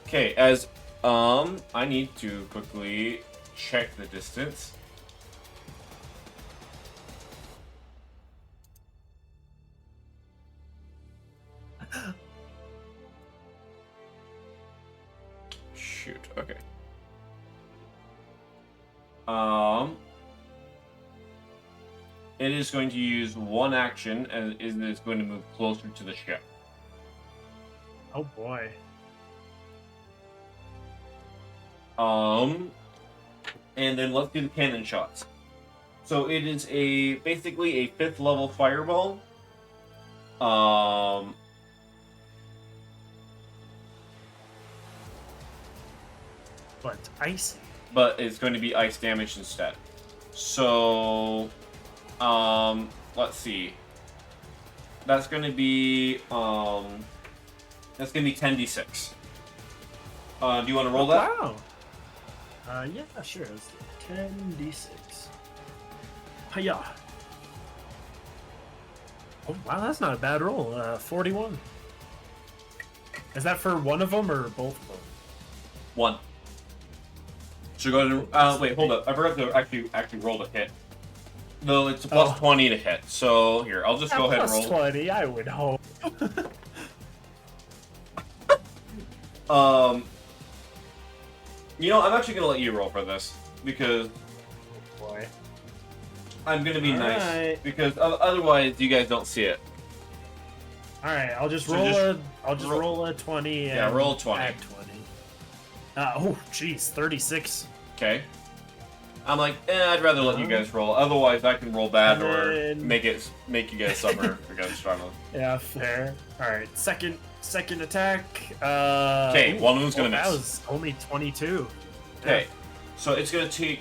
Okay, I need to quickly check the distance. Shoot, okay. It is going to use 1 action, and it is going to move closer to the ship. Oh boy. And then let's do the cannon shots. So it is basically a 5th level fireball. But icy. But it's going to be ice damage instead. So, let's see. That's going to be 10d6. Do you want to roll that? Wow. Yeah, sure. Let's do 10d6. Hiya. Oh, wow, that's not a bad roll. 41. Is that for one of them or both of them? 1. So go ahead and, wait, hold up. I forgot to actually roll the hit. Though it's a plus 20 to hit. So here, I'll just go ahead and roll. Plus 20, I would hope. You know, I'm actually gonna let you roll for this because Boy. I'm gonna be nice Alright. because otherwise you guys don't see it. All right, I'll just So roll just roll a 20. Yeah, and roll a 20. Add 20. Oh, jeez, 36. Okay. I'm like, I'd rather let you guys roll. Otherwise, I can roll bad or And- make you guys suffer if you guys struggle. Yeah, fair. All right, second attack. Okay, one of them's gonna That miss. was only 22. Okay, so it's gonna take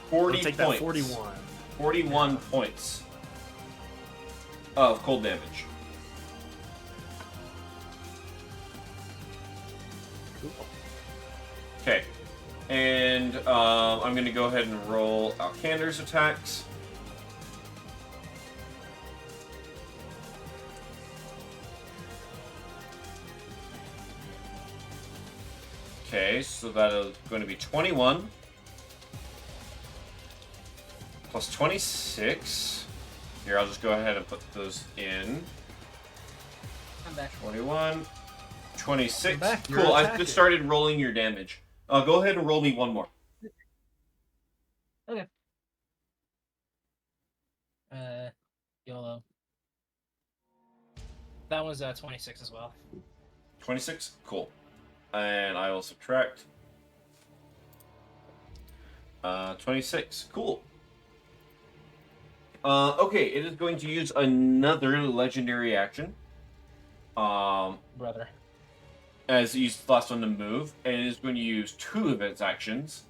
40 I'll take points. that 41. 41 points of cold damage. Cool. Okay, and I'm gonna go ahead and roll Alkander's attacks. Okay, so that is going to be 21 plus 26. Here, I'll just go ahead and put those in. I'm back. 21, 26. I'm back, you're Cool, I've attacking. just started rolling your damage. Go ahead and roll me one more. YOLO. That was 26 as well. 26? Cool. And I will subtract 26. Cool. Okay, it is going to use another legendary action. Brother. As it used the last one to move, and it is going to use 2 of its actions.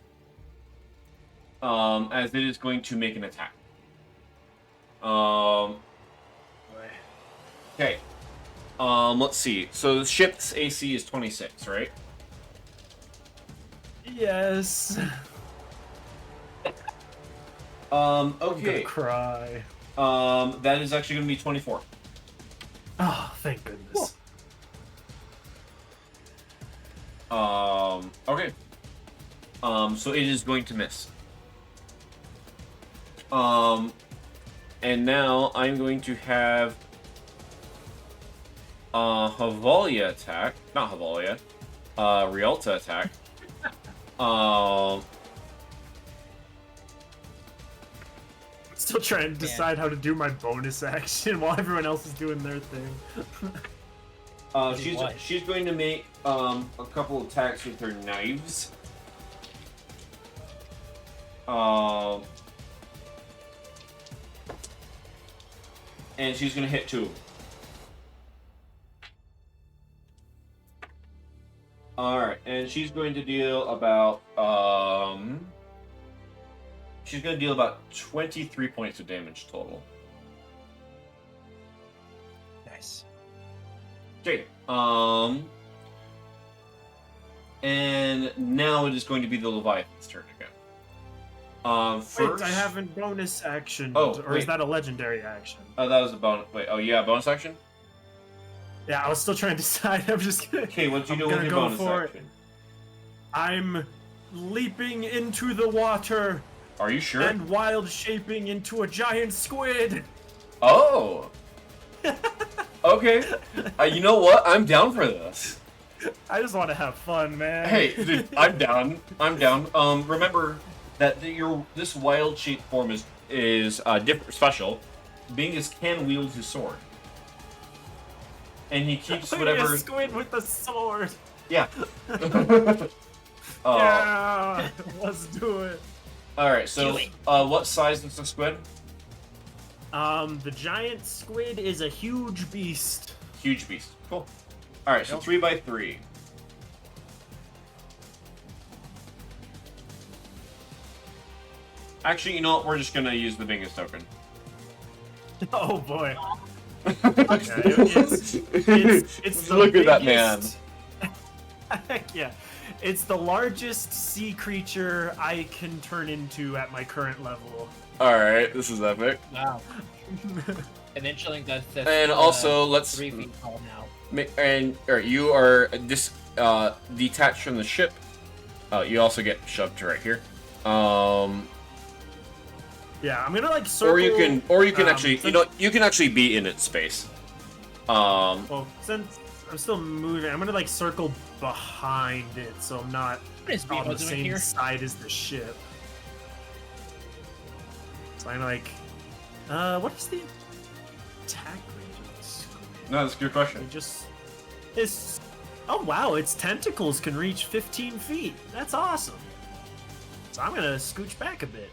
As it is going to make an attack. Okay. Let's see. So the ship's AC is 26, right? Yes. I'm gonna Okay. cry. That is actually going to be 24. Oh, thank goodness. Okay. So it is going to miss. And now I'm going to have Havalia attack. Not Havalia. Rialta attack. Still trying to decide how to do my bonus action while everyone else is doing their thing. She's going to make a couple attacks with her knives. And she's going to hit 2. Alright, and she's going to deal about, she's going to deal about 23 points of damage total. Nice. Okay, and now it is going to be the Leviathan's turn again. First... Wait, I haven't bonus action. Oh, or wait. is that a legendary action? Oh, that was a bonus. Wait, oh yeah, bonus action? Yeah, I was still trying to decide. I'm just gonna. Okay, what do you I'm do with gonna your go bonus for it. action? I'm leaping into the water Are you sure? and wild shaping into a giant squid. Oh! Okay. You know what? I'm down for this. I just want to have fun, man. Hey, dude, I'm down. I'm down. Remember that this wild shape form is different, special. Bingus can wield his sword, and he keeps Look at whatever. a squid with a sword. Yeah. Yeah, let's do it. All right. So, what size is the squid? The giant squid is a huge beast. Huge beast. Cool. All right. So Yep. 3x3. Actually, you know what? We're just gonna use the biggest token. Oh boy. It's the Look at that man. biggest- Yeah, it's the largest sea creature I can turn into at my current level. All right, this is epic. Wow. And then chilling does this. And also, let's 3 feet tall now. you are detached from the ship. You also get shoved to right here. Yeah, I'm gonna like circle. Or you can actually, since- you can actually be in its space. Well, since I'm still moving, I'm gonna like circle behind it, so I'm not What is on Bevo the doing same here? side as the ship. So I'm like, what is the attack range of the squid? No, that's a good question. It just is. Oh wow, its tentacles can reach 15 feet. That's awesome. So I'm gonna scooch back a bit.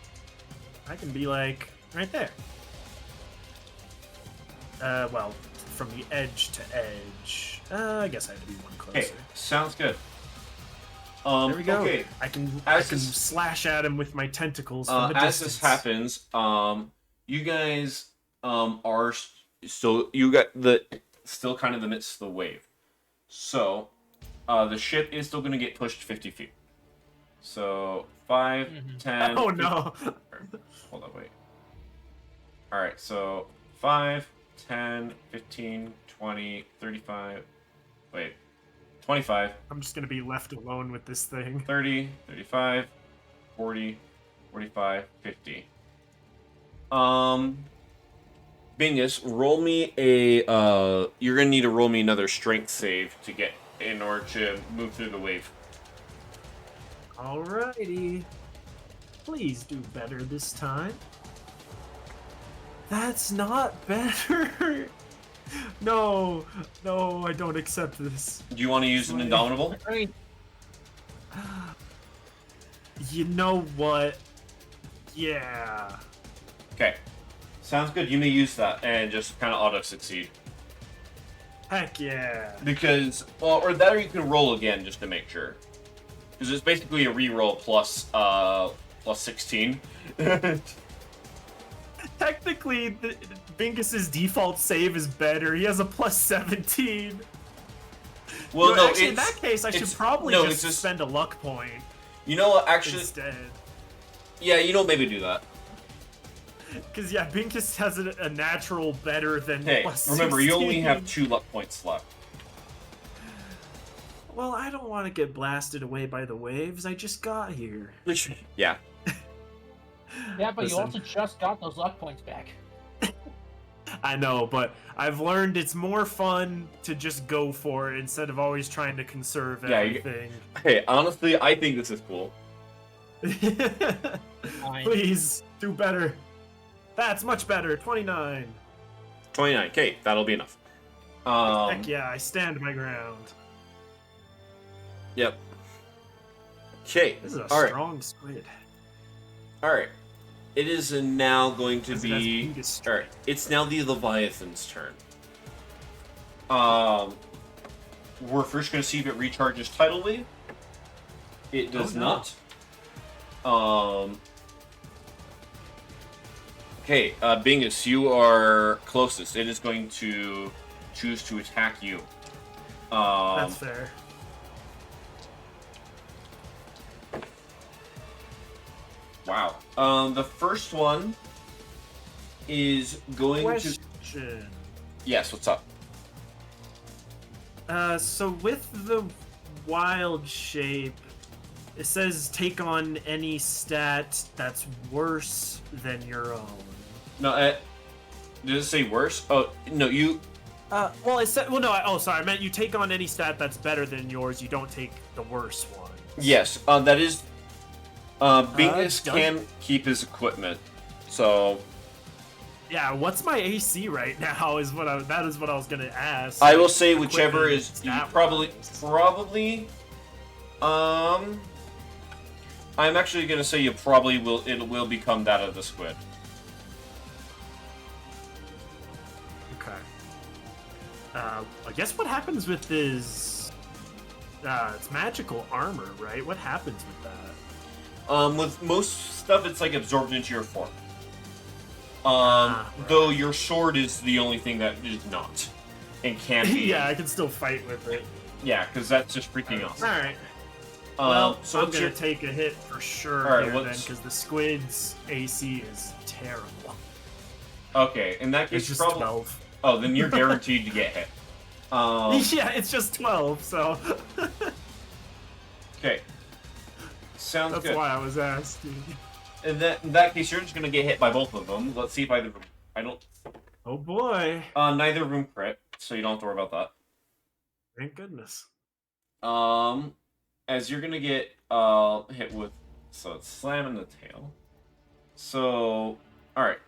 I can be like right there. Well, from the edge to edge. I guess I have to be one closer. Okay, sounds good. There we go. Okay, I can As I can this- slash at him with my tentacles from the as distance. this happens, you guys are so you got the still kind of in the midst of the wave. So, the ship is still going to get pushed 50 feet. So 5, 10. Oh no! Hold on, wait. All right, so 5, 10, 15, 20, 35. Wait, 25. I'm just gonna be left alone with this thing. 30, 35, 40, 45, 50. Bingus, roll me a you're gonna need to roll me another strength save to get in order to move through the wave. Alrighty. Please do better this time. That's not better. No, I don't accept this. Do you want to use an Indomitable? Great. You know what? Yeah. Okay. Sounds good. You may use that and just kind of auto succeed. Heck yeah. Because, well, or that or you can roll again just to make sure. Because it's basically a reroll plus 16. Technically, Bingus's default save is better. He has a plus 17. Well, no, actually, in it's, that case, I should it's- probably no, just it's just- spend a luck point you know what? Actually, instead. yeah, maybe do that. Because, yeah, Bingus has a natural better than Hey, plus remember, you only 16. have 2 luck points left. Well, I don't want to get blasted away by the waves. I just got here. Yeah. Yeah, but Listen. you also just got those luck points back. I know, but I've learned it's more fun to just go for it instead of always trying to conserve Yeah, everything. Hey, honestly, I think this is cool. Fine. Please, do better. That's much better. 29. 29. Okay, that'll be enough. Heck yeah, I stand my ground. Yep. Okay. This is a All right. strong squid. All right. It is now going to That's be. biggest All right. It's now the Leviathan's turn. We're first going to see if it recharges Tidal Wave. It does no. not. Okay, Bingus, you are closest. It is going to choose to attack you. That's fair. Wow. The first one is going to. Question. Yes. What's up? So with the wild shape, it says take on any stat that's worse than your own. No. Does it say worse? Oh no. You. Well, it said. Well, no. Sorry. I meant you take on any stat that's better than yours. You don't take the worse one. Yes. That is. Bingus Doug? can keep his equipment. So Yeah. What's my AC right now? That is what I was gonna ask. I will say whichever Equipment is stat-wise. probably. I'm actually gonna say you probably will. It will become that of the squid. Okay. I guess what happens with his it's magical armor, right? What happens with that? With most stuff, it's like absorbed into your form. Right. Though your sword is the only thing that is not, and can't be. Yeah, I can still fight with it. Yeah, because that's just freaking All awesome. right. Well, So I'm what's gonna your? take a hit for sure All right, here then, what's- because the squid's AC is terrible. Okay, in that It's case, just probably. 12. Oh, then you're guaranteed to get hit. Yeah, it's just 12, so Okay. Sounds that's good. why I was asking. in that case, you're just gonna get hit by both of them. Let's see if either of them. I don't. Oh boy! Neither of them crit, so you don't have to worry about that. Thank goodness. As you're gonna get hit with, so it's slam in the tail. So, all right.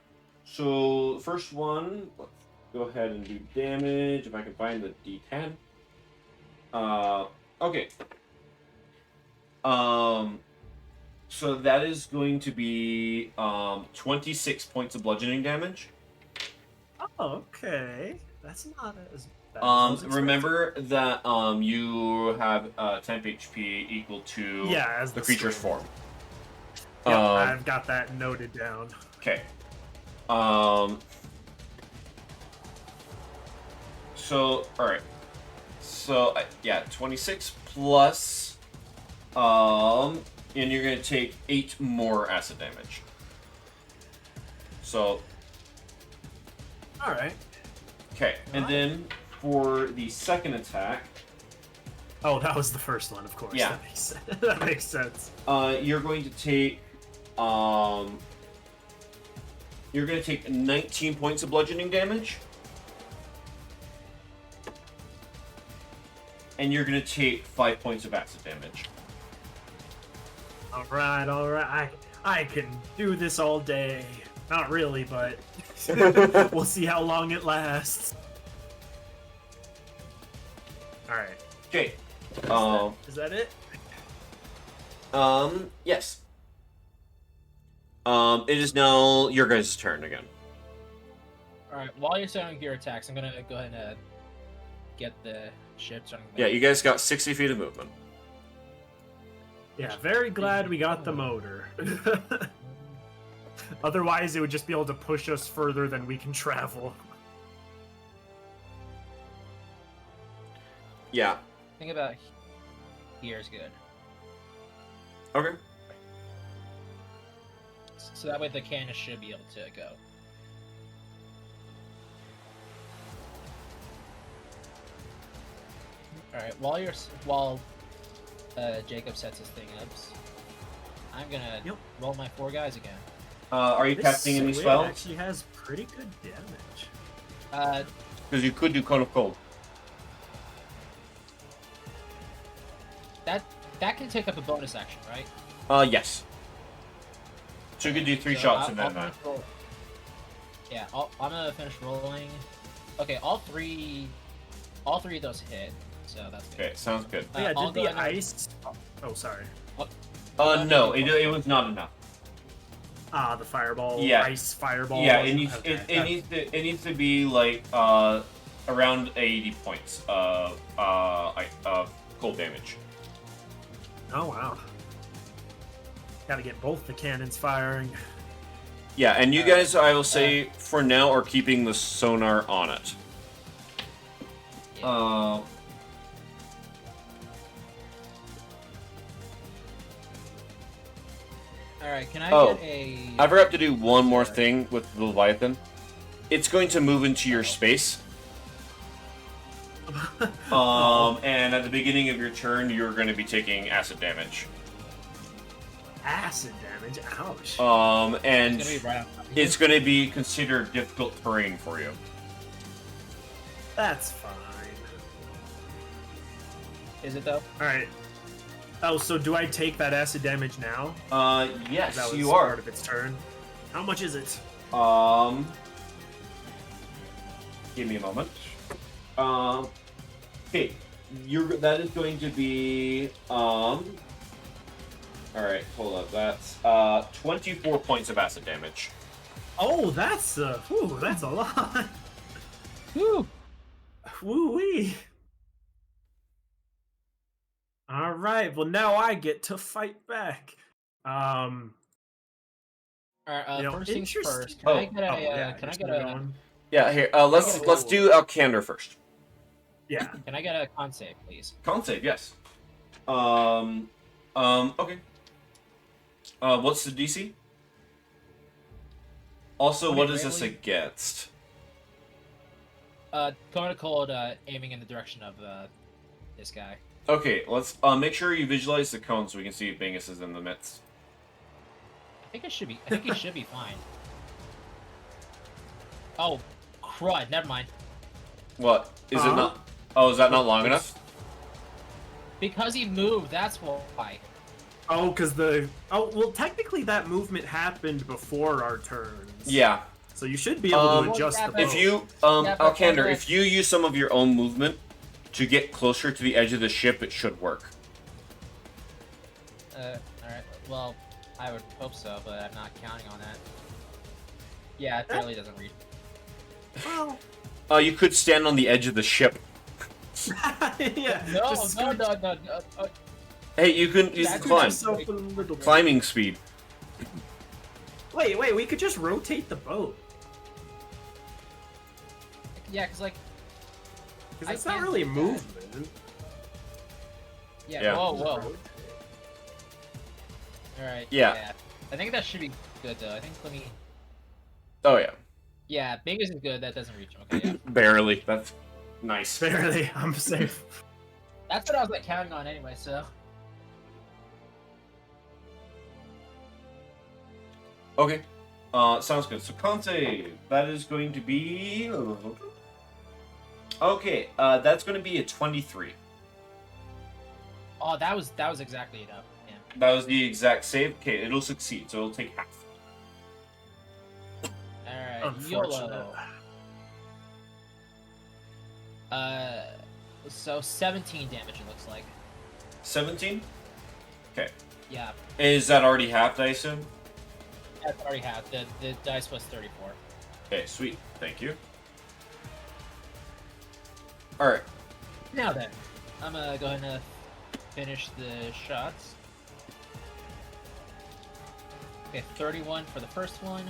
So the first one, let's go ahead and do damage if I can find the D10. Okay. So that is going to be 26 points of bludgeoning damage. Oh, okay. That's not as bad. As I was Remember that you have temp HP equal to as the creature's form. Yeah, I've got that noted down. Okay. So, alright. So, yeah, 26 plus, and you're gonna take 8 more acid damage. So. Alright. Okay, and then for the second attack. Oh, that was the first one, of course. Yeah. That makes sense. That makes sense. You're going to take, you're gonna take 19 points of bludgeoning damage. And you're gonna take 5 points of acid damage. Alright, alright. I can do this all day. Not really, but we'll see how long it lasts. Alright. Okay. Is that it? Yes. It is now your guys' turn again. Alright, while you're starting your attacks, I'm gonna go ahead and get the ship starting. Yeah, you guys got 60 feet of movement. Yeah, very glad we got the motor. Otherwise, it would just be able to push us further than we can travel. Yeah. Think about here is good. Okay. So that way the cannon should be able to go. Alright, while Jacob sets his thing up, I'm gonna roll my 4 guys again. Are you casting any Squid spells? actually has pretty good damage. Because you could do Cone of Cold. That can take up a bonus action, right? Yes. So you could do 3 So shots I'll and then finish roll- Yeah, I'm gonna finish rolling. Okay, all three of those hit, so that's good. Okay, sounds good. Oh, yeah, I'll did go the ahead and- ice... Oh, sorry. No, it was not enough. Ah, the fireball, Yeah. ice fireball. Yeah, it needs Okay, it needs to be like around 80 points of cold damage. Oh, wow. Gotta get both the cannons firing. Yeah, and you guys, I will say, for now, are keeping the sonar on it. Yeah. Alright, can I get a... I forgot to do one more thing with the Leviathan. It's going to move into your space. And at the beginning of your turn, you're going to be taking acid damage. Acid damage? Ouch. And It's gonna be right on top of you. it's going to be considered difficult terrain for you. That's fine. Is it though? Alright. Oh, so do I take that acid damage now? Yes, That was you part are. of its turn. How much is it? Give me a moment. Okay, that is going to be all right, hold up. That's 24 points of acid damage. Oh, that's that's a lot. Woo! Woo-wee. All right, well now I get to fight back. Alright, first things interesting. first. Can I get a? yeah, Can I just get move a? on. Yeah, here. Let's do Alcander first. Yeah. Can I get a con save, please? Con save, yes. Okay. What's the DC? Also, what is this against? Going to cold, aiming in the direction of this guy. Okay, let's make sure you visualize the cone so we can see if Bingus is in the midst. think it should be. I think he should be fine. Oh, crud! Never mind. What? Is it not? Oh, is that not long enough? Because he moved. That's why. Oh, because the... Oh, well, technically that movement happened before our turns. Yeah. So you should be able to Um, adjust the boat. If you, Yeah, but Alcander, then- if you use some of your own movement to get closer to the edge of the ship, it should work. Alright. Well, I would hope so, but I'm not counting on that. Yeah, it really doesn't reach. Well, You could stand on the edge of the ship. yeah. No, just no, scoot- no, no, no. Hey, you can use the That's climb. yourself a little bit. Climbing speed. Wait, we could just rotate the boat. Yeah, because like, Because it's I not can't really do that. movement. Yeah. Whoa. Alright. Yeah. I think that should be good though. I think let me. Oh yeah. Yeah, Bingus is good. That doesn't reach him. Okay, yeah. Barely. That's nice. Barely, I'm safe. That's what I was like counting on anyway. So. Okay. Sounds good. So Conte, that is going to be. Okay. That's going to be a 23. Oh, that was exactly enough. Yeah. That was the exact save. Okay, it'll succeed, so it'll take half. Alright. Unfortunate. YOLO. So 17 damage it looks like. 17. Okay. Yeah. Is that already halved, I assume? That's already half. The dice was 34. Okay, sweet. Thank you. All right. Now then, I'm gonna go ahead and finish the shots. Okay, 31 for the first one.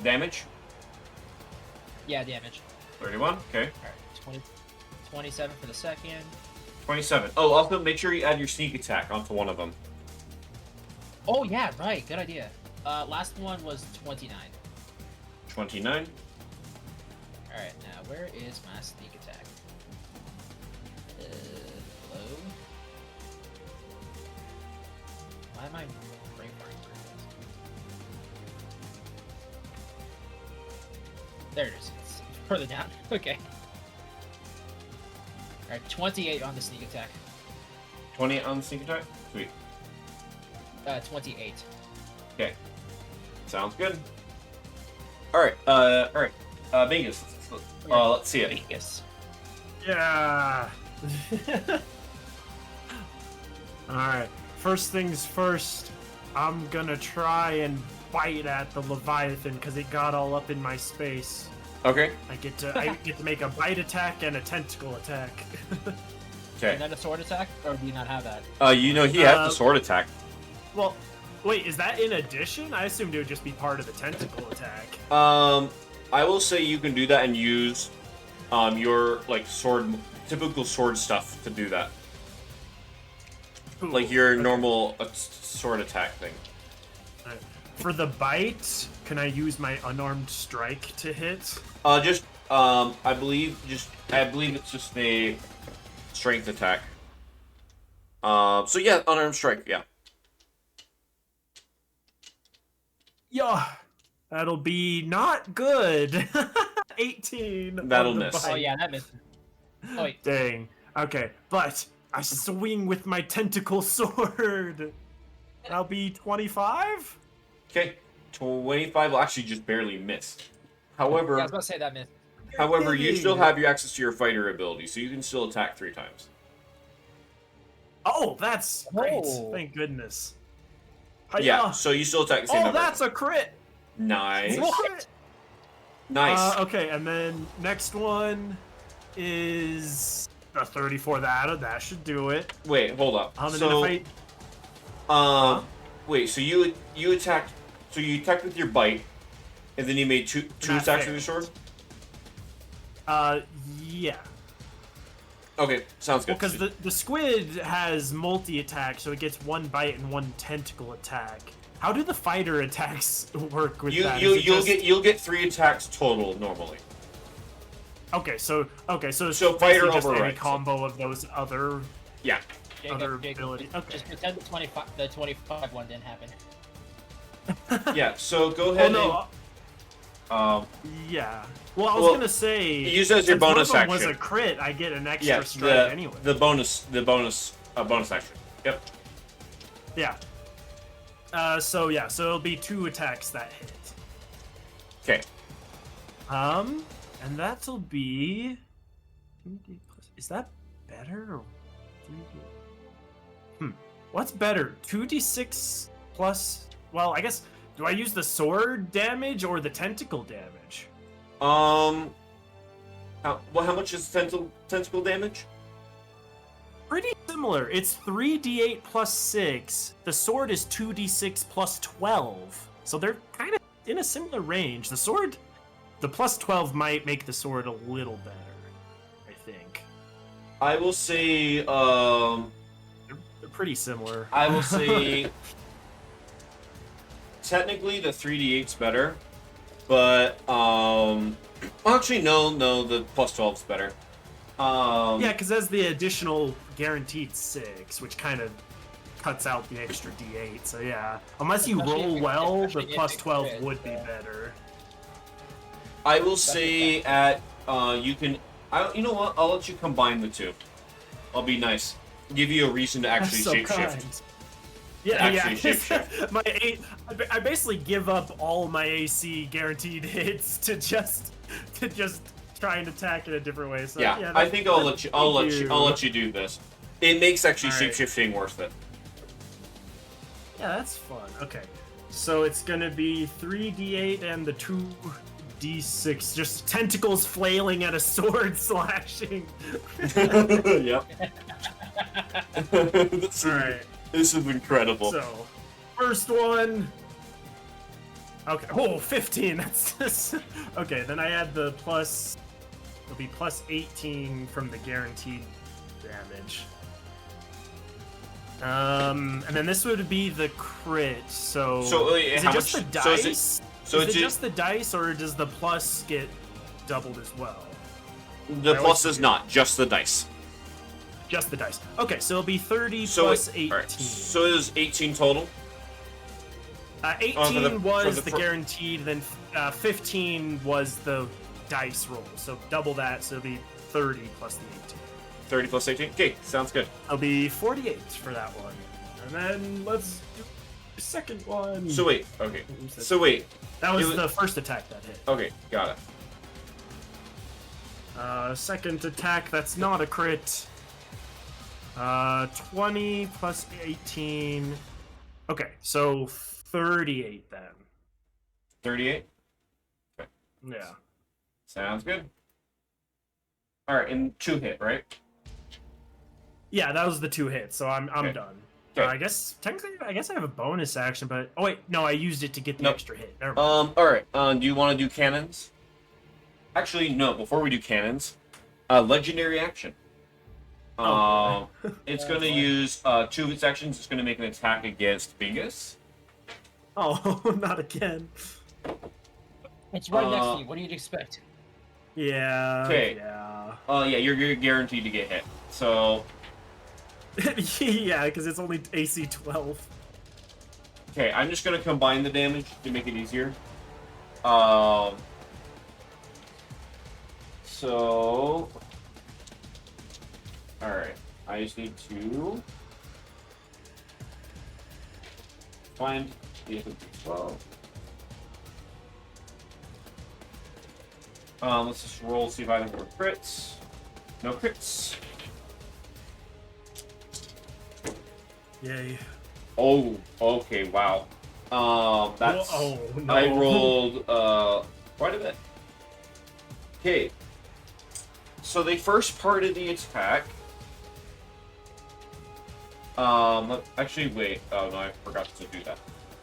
Damage. Yeah, damage. 31. Okay. Alright, 27 for the second. 27. Oh, also make sure you add your sneak attack onto one of them. Oh yeah, right. Good idea. Last one was 29. 29. Alright, now where is my sneak attack? Hello? Why am I brain farting? There it is. It's further down. Okay. Alright, 28 on the sneak attack. 20 on the sneak attack. Sweet. 28. Okay. Sounds good. All right. All right. Bingus. Let's see it. Yes. Yeah. Alright. First things first, I'm gonna try and bite at the Leviathan because it got all up in my space. Okay. I get to make a bite attack and a tentacle attack. Okay. And then a sword attack? Or do you not have that? You know he has the sword attack. Well, wait, is that in addition? I assumed it would just be part of the tentacle attack. I will say you can do that and use your like typical sword stuff to do that. Cool. Like your Okay. normal sword attack thing. Alright. For the bite, can I use my unarmed strike to hit? I believe it's just a strength attack. So yeah, unarmed strike, yeah. Yeah, that'll be not good. 18. That'll on the miss. bite. Oh yeah, that missed. Oh wait. Dang. Okay, but I swing with my tentacle sword. That'll be 25? Okay. 25 will actually just barely miss. However, Yeah, I was about to say that missed. you still have your access to your fighter ability, so you can still attack 3 times. Oh, that's great. Oh. Thank goodness. Yeah, Hi-ya. so you still attack the same Oh, number. that's a crit. Nice. What? Nice. Okay, and then next one is a 34. That should do it. Wait, hold up. And then So, if I wait, so you attacked, so you attacked with your bite, and then you made two Not attacks fair. with your sword? Yeah. Okay, sounds Well, good. because the squid has multi-attack, so it gets one bite and one tentacle attack. How do the fighter attacks work with that? Is it just- you'll get 3 attacks total normally. Okay, so So basically fighter just any overrides. combo of those other Yeah. Other ability- okay. Just pretend the 25 one didn't happen. Yeah. So go ahead Oh no. and Yeah. Well, I was gonna say. use it as your since one bonus of them action. was a crit, I get an extra Yeah, strike anyway. the bonus action. Yep. Yeah. So it'll be 2 attacks that hit. Okay. And that'll be. Is that better? Or 3D? What's better? 2d6 plus. Well, I guess. Do I use the sword damage or the tentacle damage? How much is tentacle damage? Pretty similar. It's 3d8 plus 6. The sword is 2d6 plus 12. So they're kind of in a similar range. The sword, the plus 12 might make the sword a little better, I think. I will say, They're pretty similar. I will say, technically the 3d8's better, but actually no, the plus 12's better. Yeah, because that's the additional guaranteed 6, which kind of cuts out the extra d8. So yeah, unless you Especially roll if- well, the especially if plus it 12 crits, would be yeah. better. I will say you can. You know what? I'll let you combine the two. I'll be nice. Give you a reason to actually So shapeshift. kind. Yeah, Actually, yeah. I basically give up all my AC guaranteed hits to just try and attack in a different way. So Yeah, I think I'll let you do this. It makes actually All right. shapeshifting worth it. Yeah, that's fun. Okay, so it's gonna be 3d8 and the 2d6, just tentacles flailing at a sword slashing. Yep. this, All right. this is incredible. So, first one. Okay. Oh, 15. That's just... Okay, then I add the plus. It'll be plus 18 from the guaranteed damage. And then this would be the crit. So. Is how it just much? the So dice? so is it's it just the dice, or does the plus get doubled as well? the I plus always is forget. not just the dice. Just the dice. Okay, so it'll be 30 So plus it, 18. alright, so it is 18 total. 18 was the fir- guaranteed, then 15 was the dice roll. So double that, so it'll be 30 plus the 18. 30 plus 18. Okay, sounds good. It'll be 48 for that one. And then let's do the second one. So wait, okay. So wait, that was it was- the first attack that hit. okay, got it. Second attack, that's not a crit. 20 plus 18. Okay, so 38 then. 38. Yeah. Sounds good. All right, and 2 hit, right? Yeah, that was the 2 hits, so I'm Okay. done. Okay. I guess technically, I have a bonus action, but oh wait, no, I used it to get the Nope. extra hit. Never mind. All right. Do you want to do cannons? Actually, no. Before we do cannons, legendary action. Oh, It's going to use 2 of its actions. It's going to make an attack against Bingus. Oh, not again. It's right next Uh, to you. What do you expect? Yeah. Okay. Yeah. Yeah, you're guaranteed to get hit. So, Yeah, because it's only AC 12. okay, I'm just going to combine the damage to make it easier. So, all right. I just need to find the 12. Let's just roll, see if I have more crits. No crits. Yay. Oh, okay, wow. That's. Oh, no. I rolled quite a bit. Okay. So the first part of the attack. Actually, wait. Oh no, I forgot to do that.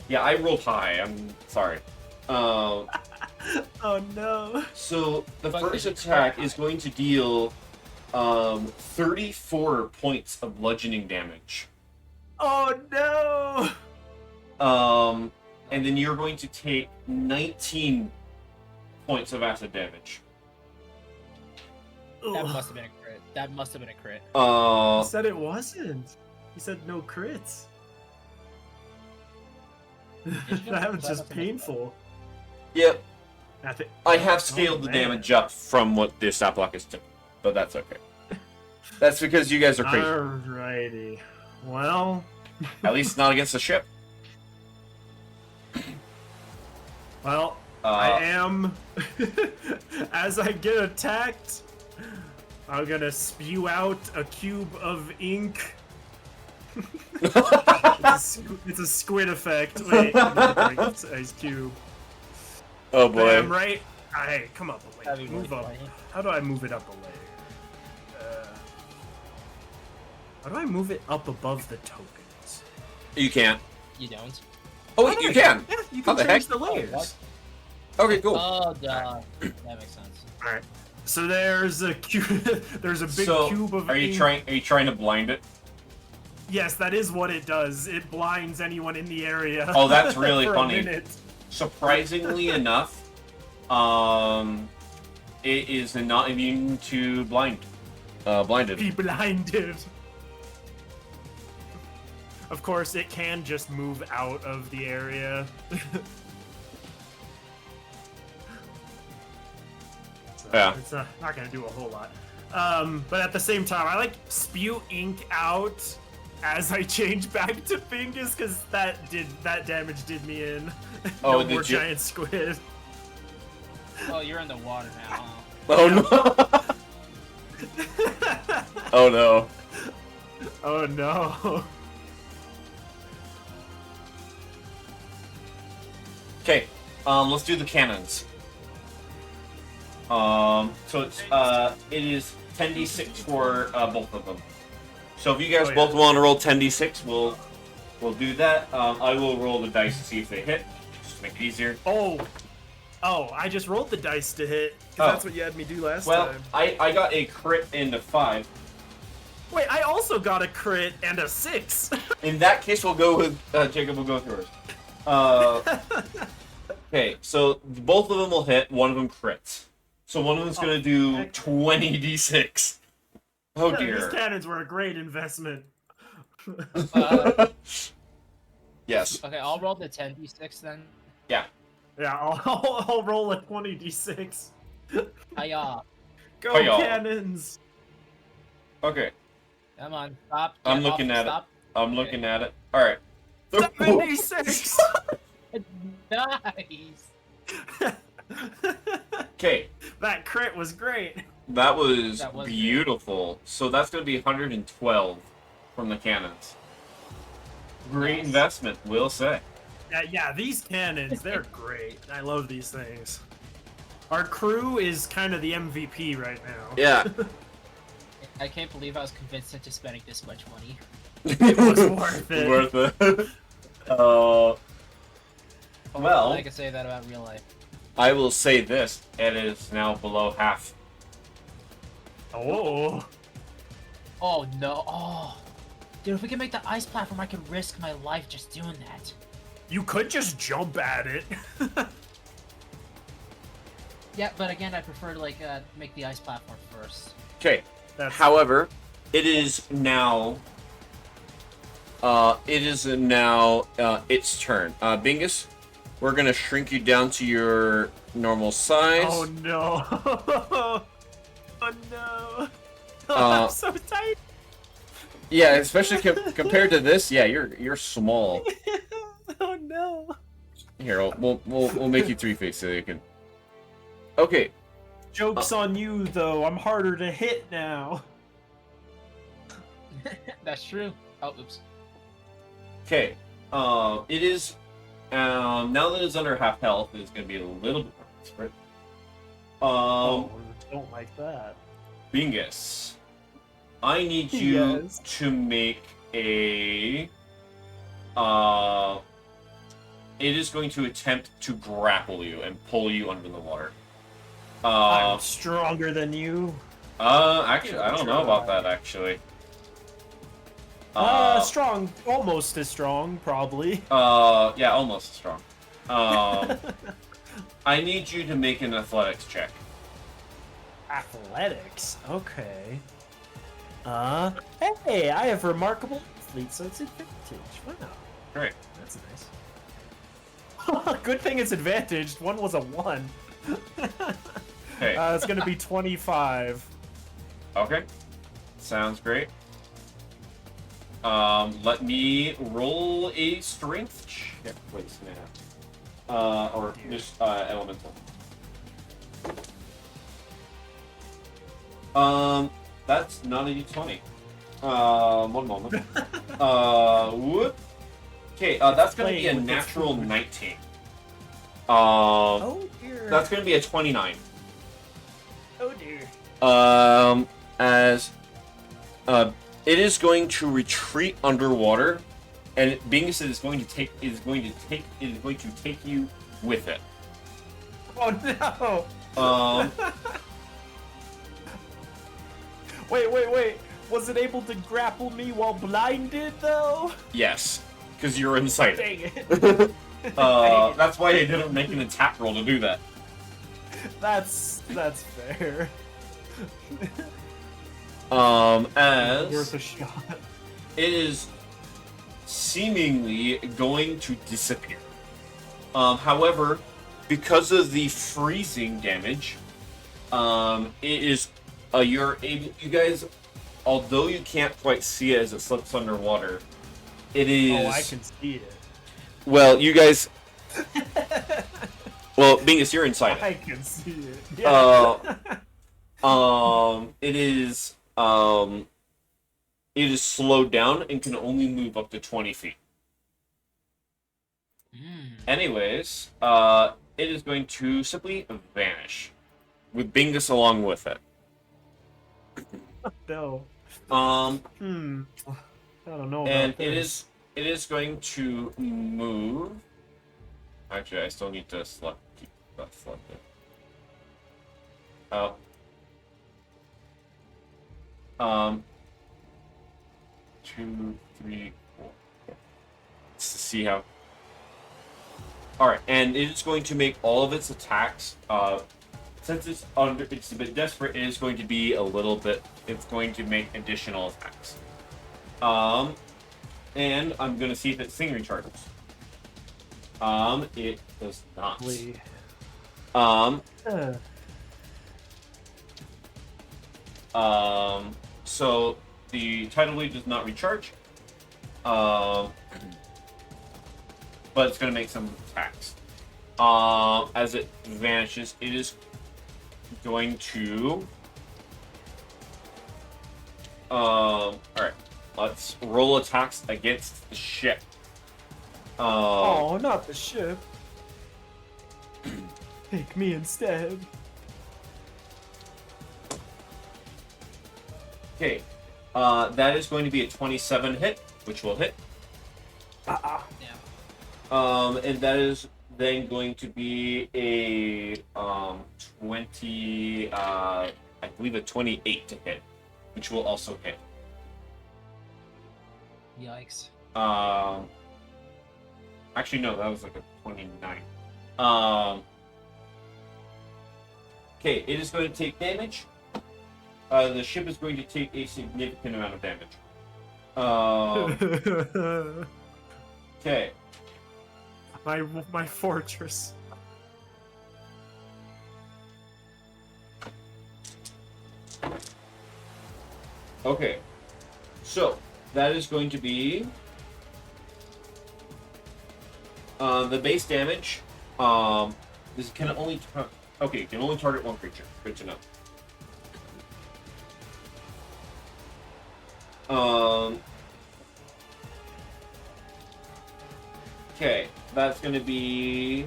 Yeah, I rolled high. I'm sorry. Oh no. So the But first it's attack high. is going to deal 34 points of bludgeoning damage. Oh no. And then you're going to take 19 points of acid damage. That Ugh. must have been a crit. That must have been a crit. He said it wasn't. He said no crits. That was just painful. Yep. I have Oh, scaled the man. damage up from what the stop block is to, but that's okay. That's because you guys are crazy. Alrighty. Well, At least not against the ship. well, I am. As I get attacked, I'm gonna spew out a cube of ink. It's a squid effect. Wait, I'm gonna break ice cube. Oh boy. Bam, right? Hey, come up a That'd layer. be Move really up. funny. How do I move it up a layer? How do I move it up above the tokens? You can't. You don't. Oh, How do you I- can. Yeah, you How can the change heck? the Oh, layers. what? Okay, cool. Oh, duh. That makes sense. All right. So there's a cube. There's a big So, cube of are you ink. trying to blind it? Yes, that is what it does. It blinds anyone in the area. Oh, that's really for a funny. minute. Surprisingly enough, it is not immune to blinded. Be blinded. Of course, it can just move out of the area. So Yeah. It's not gonna do a whole lot. But at the same time, I like spew ink out as I change back to Bingus because that damage did me in. Oh, no did more you? giant squid. Oh, you're in the water now. Huh? Oh no! Oh no! Oh no. Okay, let's do the cannons. So it's it is 10d6 for both of them. So if you guys Oh, yeah. both want to roll 10d6, we'll do that. I will roll the dice to see if they hit, just to make it easier. Oh, I just rolled the dice to hit because Oh. that's what you had me do last Well, time. I got a crit and a 5. Wait, I also got a crit and a 6. In that case, we'll go with Jacob. Will go first. Okay, so both of them will hit. One of them crits. So one of them's gonna do heck. 20d6. Oh These dear. cannons were a great investment. Yes. Okay, I'll roll the 10d6 then. Yeah, I'll roll a 20d6. Hiya. Go Hi-ya. cannons! Okay. Come on, stop. I'm Get looking off, at it. stop. I'm looking at it. All right. 76! Nice. Okay. That crit was great. That was That was beautiful. So that's gonna be 112 from the cannons. Great Nice. investment, we'll say. Yeah, these cannons, they're great. I love these things. Our crew is kind of the MVP right now. Yeah. I can't believe I was convinced into spending this much money. It was worth it. Worth it. Well, I can say that about real life. I will say this: it is now below half. Oh. Oh no! Oh, dude, if we can make the ice platform, I could risk my life just doing that. You could just jump at it. Yeah, but again, I prefer to like make the ice platform first. Okay. That's However, it is now. Its turn. Bingus, we're gonna shrink you down to your normal size. Oh no. Oh no. Uh, I'm so tight. Yeah, especially compared to this. Yeah, you're small. Oh no. Here, we'll make you 3-face so you can. Okay. Joke's on you though. I'm harder to hit now. That's true. Oh, oops. Okay. It is. Now that it's under half health, it's gonna be a little bit more desperate. Don't like that. Bingus, I need you Yes. to make a. It is going to attempt to grapple you and pull you under the water. I'm stronger than you. Actually, I don't know about that. Actually. Strong. Almost as strong, probably. Yeah, almost strong. I need you to make an athletics check. Athletics. Okay. Hey, I have remarkable athlete, so it's advantage. Wow, Great. that's nice. Good thing it's advantaged. One was a 1. Okay. It's gonna be 25. Okay. Sounds great. Let me roll a strength check, please, now. Or just elemental. That's not a d20. One moment. Whoop. Okay, that's gonna be a natural 19. Oh dear. That's gonna be a 29. Oh dear. As it is going to retreat underwater, and being as it is going to take you with it. Oh no. Um, Wait. Was it able to grapple me while blinded though? yes, because you're inside Dang it. it. That's why I didn't make an attack roll to do that. That's fair. Worth As a shot. it is seemingly going to disappear. However, because of the freezing damage, it is you guys, although you can't quite see it as it slips underwater, it is. Oh, I can see it. Well, you guys. Well, being as you're inside I it, can see it. Yeah. it is slowed down and can only move up to 20 feet. Anyways, it is going to simply vanish, with Bingus along with it. No. Um, I don't know. and about this. it is going to move. Actually, I still need to keep that selected. Oh. 2, 3, 4. Let's see how. Alright, and it is going to make all of its attacks. Since it's a bit desperate, it is going to be a little bit. It's going to make additional attacks. And I'm gonna see if it sing recharges. It does not. Please. So the tidal wave does not recharge. But it's gonna make some attacks. As it vanishes, it is going to. Alright. Let's roll attacks against the ship. Oh, not the ship. Take me instead. Okay. That is going to be a 27 hit, which will hit. Yeah. And that is then going to be a 20 I believe a 28 to hit, which will also hit. Yikes. Actually no, that was like a 29. Okay, it is going to take damage. The ship is going to take a significant amount of damage. Okay. my fortress. Okay. So that is going to be the base damage. This can only can only target one creature. Good to know. Okay, that's going to be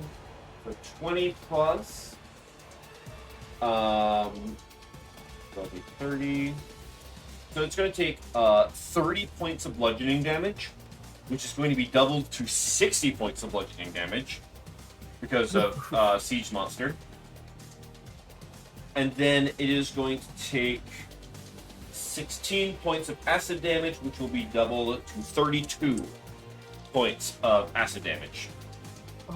for 20 plus. That'll be 30. So it's going to take 30 points of bludgeoning damage, which is going to be doubled to 60 points of bludgeoning damage because of Siege Monster. And then it is going to take 16 points of acid damage, which will be doubled to 32 points of acid damage.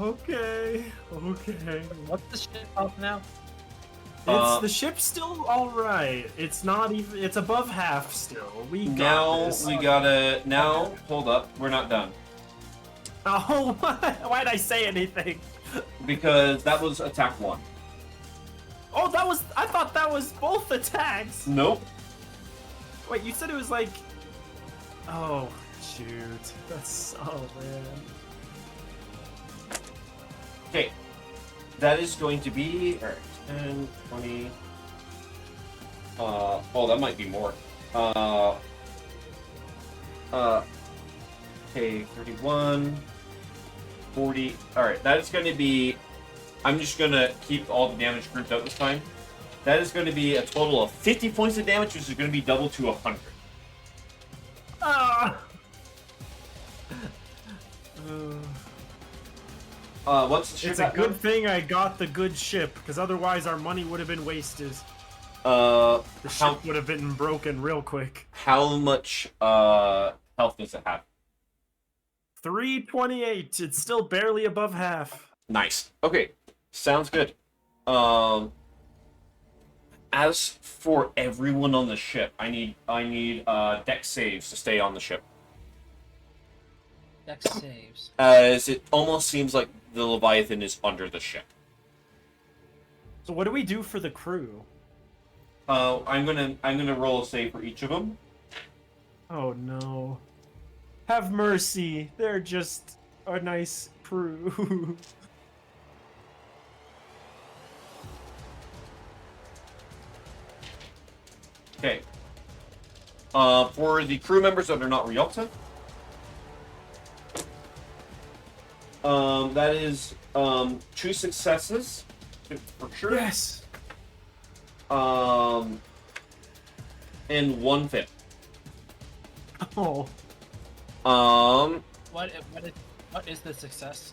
Okay. What's the ship up now? The ship's still all right. It's not even. It's above half still. We got this. Hold up. We're not done. Oh, why'd I say anything? Because that was attack 1. Oh, that was. I thought that was both attacks. Nope. Wait, you said it was like. Oh, shoot. That's. Oh, man. Okay. That is going to be. Alright. 10, 20. Oh, that might be more. Okay, 31. 40. Alright, that is going to be. I'm just going to keep all the damage grouped out this time. That is going to be a total of 50 points of damage, which is going to be double to 100. Ah! What's the ship It's a at good now? thing I got the good ship, because otherwise our money would have been wasted. The The ship would have been broken real quick. how much health does it have? 328. It's still barely above half. Nice. Okay, sounds good. As for everyone on the ship, I need dex saves to stay on the ship. Dex saves. As it almost seems like the Leviathan is under the ship. So what do we do for the crew? I'm gonna roll a save for each of them. Oh no. Have mercy. They're just a nice crew. Okay. For the crew members that are not Rialta, that is 2 successes for sure. Yes. And 1 fail. Oh. What is the success?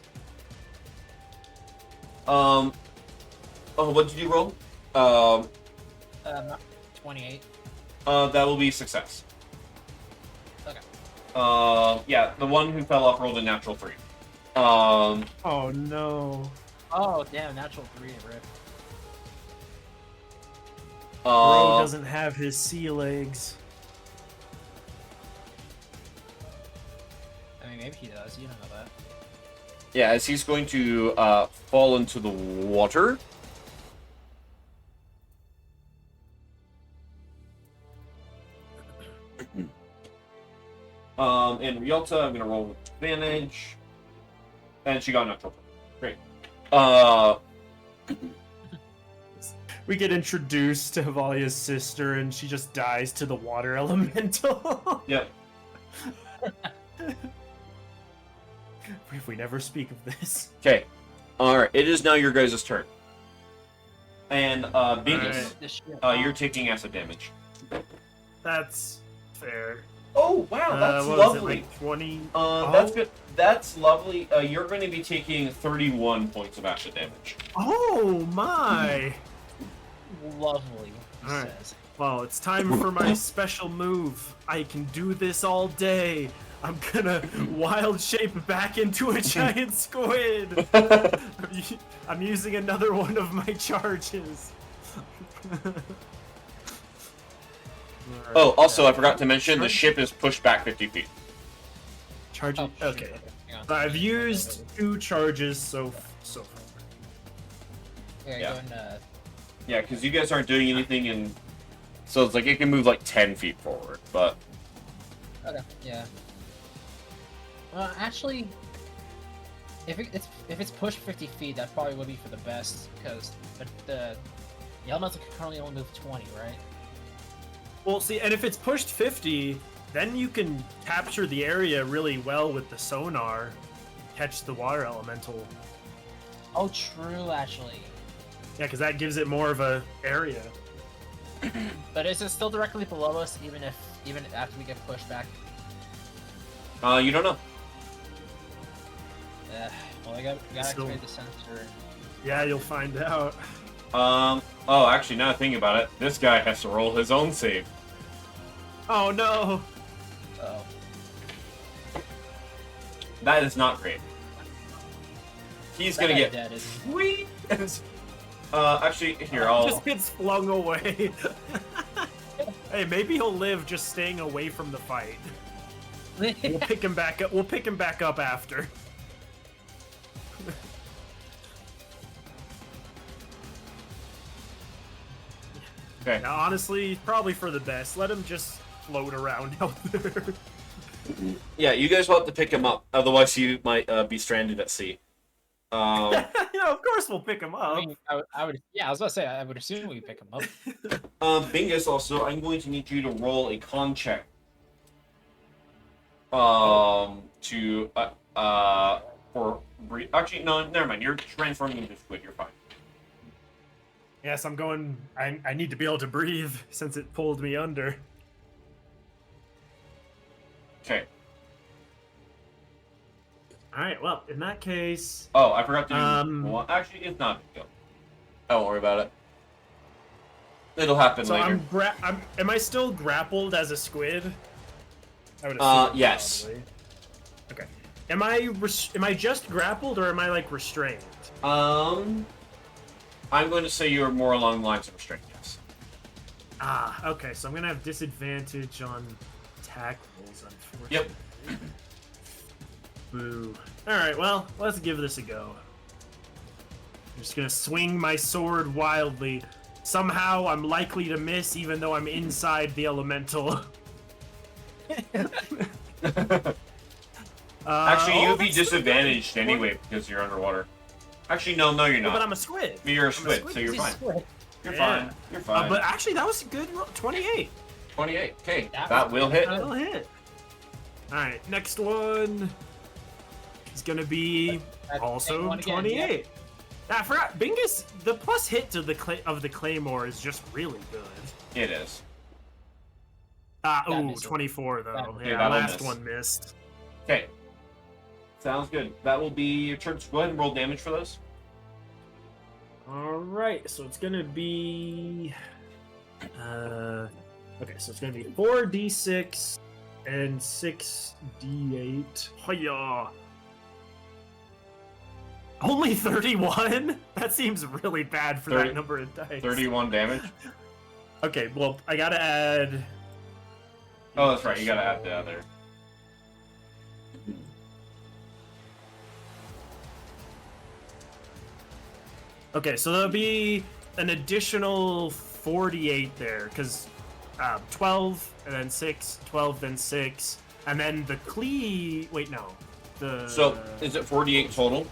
Oh, what did you roll? 28. That will be success. Okay. Yeah, the one who fell off rolled a natural 3. Oh no. Oh damn, natural 3, rip. Bro doesn't have his sea legs. I mean, maybe he does. You don't know that. Yeah, as he's going to fall into the water. And Rialta, I'm gonna roll with advantage. And she got a natural 4. Great. We get introduced to Havalia's sister and she just dies to the water elemental. Yep. If we never speak of this. Okay. Alright, it is now your guys' turn. And Venus, Alright. The ship. you're taking acid damage. That's fair. Oh wow, that's what was it, lovely. like 20? That's good. That's lovely. You're going to be taking 31 points of acid damage. Oh my! Lovely, he Alright. says. Well, it's time for my special move. I can do this all day. I'm gonna wild shape back into a giant squid. I'm using another one of my charges. Oh, also, I forgot to mention, the ship is pushed back 50 feet. Charging. Oh, Okay. Hang on. So I've used 2 charges so far. Yeah, Yeah. Going, Yeah, because you guys aren't doing anything, and so it's like it can move like 10 feet forward, but... okay. Yeah. Well, actually, if it's pushed 50 feet, that probably would be for the best because the elemental can currently only move 20, right? Well, see, and if it's pushed 50, then you can capture the area really well with the sonar, catch the water elemental. Oh, true, actually. Yeah, because that gives it more of a area. But is it still directly below us, even after we get pushed back? You don't know. Well, we gotta Still- activate the sensor. Yeah, you'll find out. Oh, actually, now thinking about it, this guy has to roll his own save. Oh no! Oh, That is not great. He's that gonna guy's get... dead, isn't Sweet! Actually, here, I'll... Just gets flung away. Hey, maybe he'll live just staying away from the fight. he? We'll pick him back up. We'll pick him back up after. Okay. Now, honestly, probably for the best. Let him just float around out there. Yeah, you guys will have to pick him up. Otherwise, you might be stranded at sea. Of course we'll pick him I up. mean, I would. Yeah, I was about to say. I would assume we pick him up. Bingus, also, I'm going to need you to roll a con check. Actually, no, never mind. You're transforming into squid. You're fine. Yes, I'm going. I need to be able to breathe since it pulled me under. Okay. All right. Well, in that case, Oh, I forgot to do. Um, Actually, it's not a big deal. Don't worry about it. It'll happen so later. am I still grappled as a squid? I would yes. probably. Okay. Am I just grappled or am I like restrained? I'm going to say you're more along the lines of restraint. Yes. Ah, okay. So I'm gonna have disadvantage on attack rolls, unfortunately. Yep. Boo. All right. Well, let's give this a go. I'm just gonna swing my sword wildly. Somehow I'm likely to miss, even though I'm inside the elemental. Actually, you'll be that's disadvantaged good. anyway because you're underwater. Actually, no, you're No, not. but I'm a squid. You're a I'm a squid, squid. so you're He's a fine. squid. You're Yeah. fine. You're fine. But actually, that was a good roll. 28. 28. Okay, That that will hit. That'll hit. All right, next one is gonna be That's also same one again, 28. I forgot. Bingus, the plus hit to the claymore is just really good. It is. That Ooh, misses. 24 though. That- Yeah, that'll last miss. one missed. Okay. Sounds good. That will be your turn. So go ahead and roll damage for those. All right, so it's gonna be. Okay, so it's gonna be 4d6 and 6d8. Hiya! Only 31? That seems really bad for 30 that number of dice. 31 damage. Okay, well, I gotta add. Oh, that's right. You gotta add the other. Okay, so there'll be an additional 48 there, because 12, and then 6, 12, then 6, and then the Clee. Wait, no. So, is it 48 total?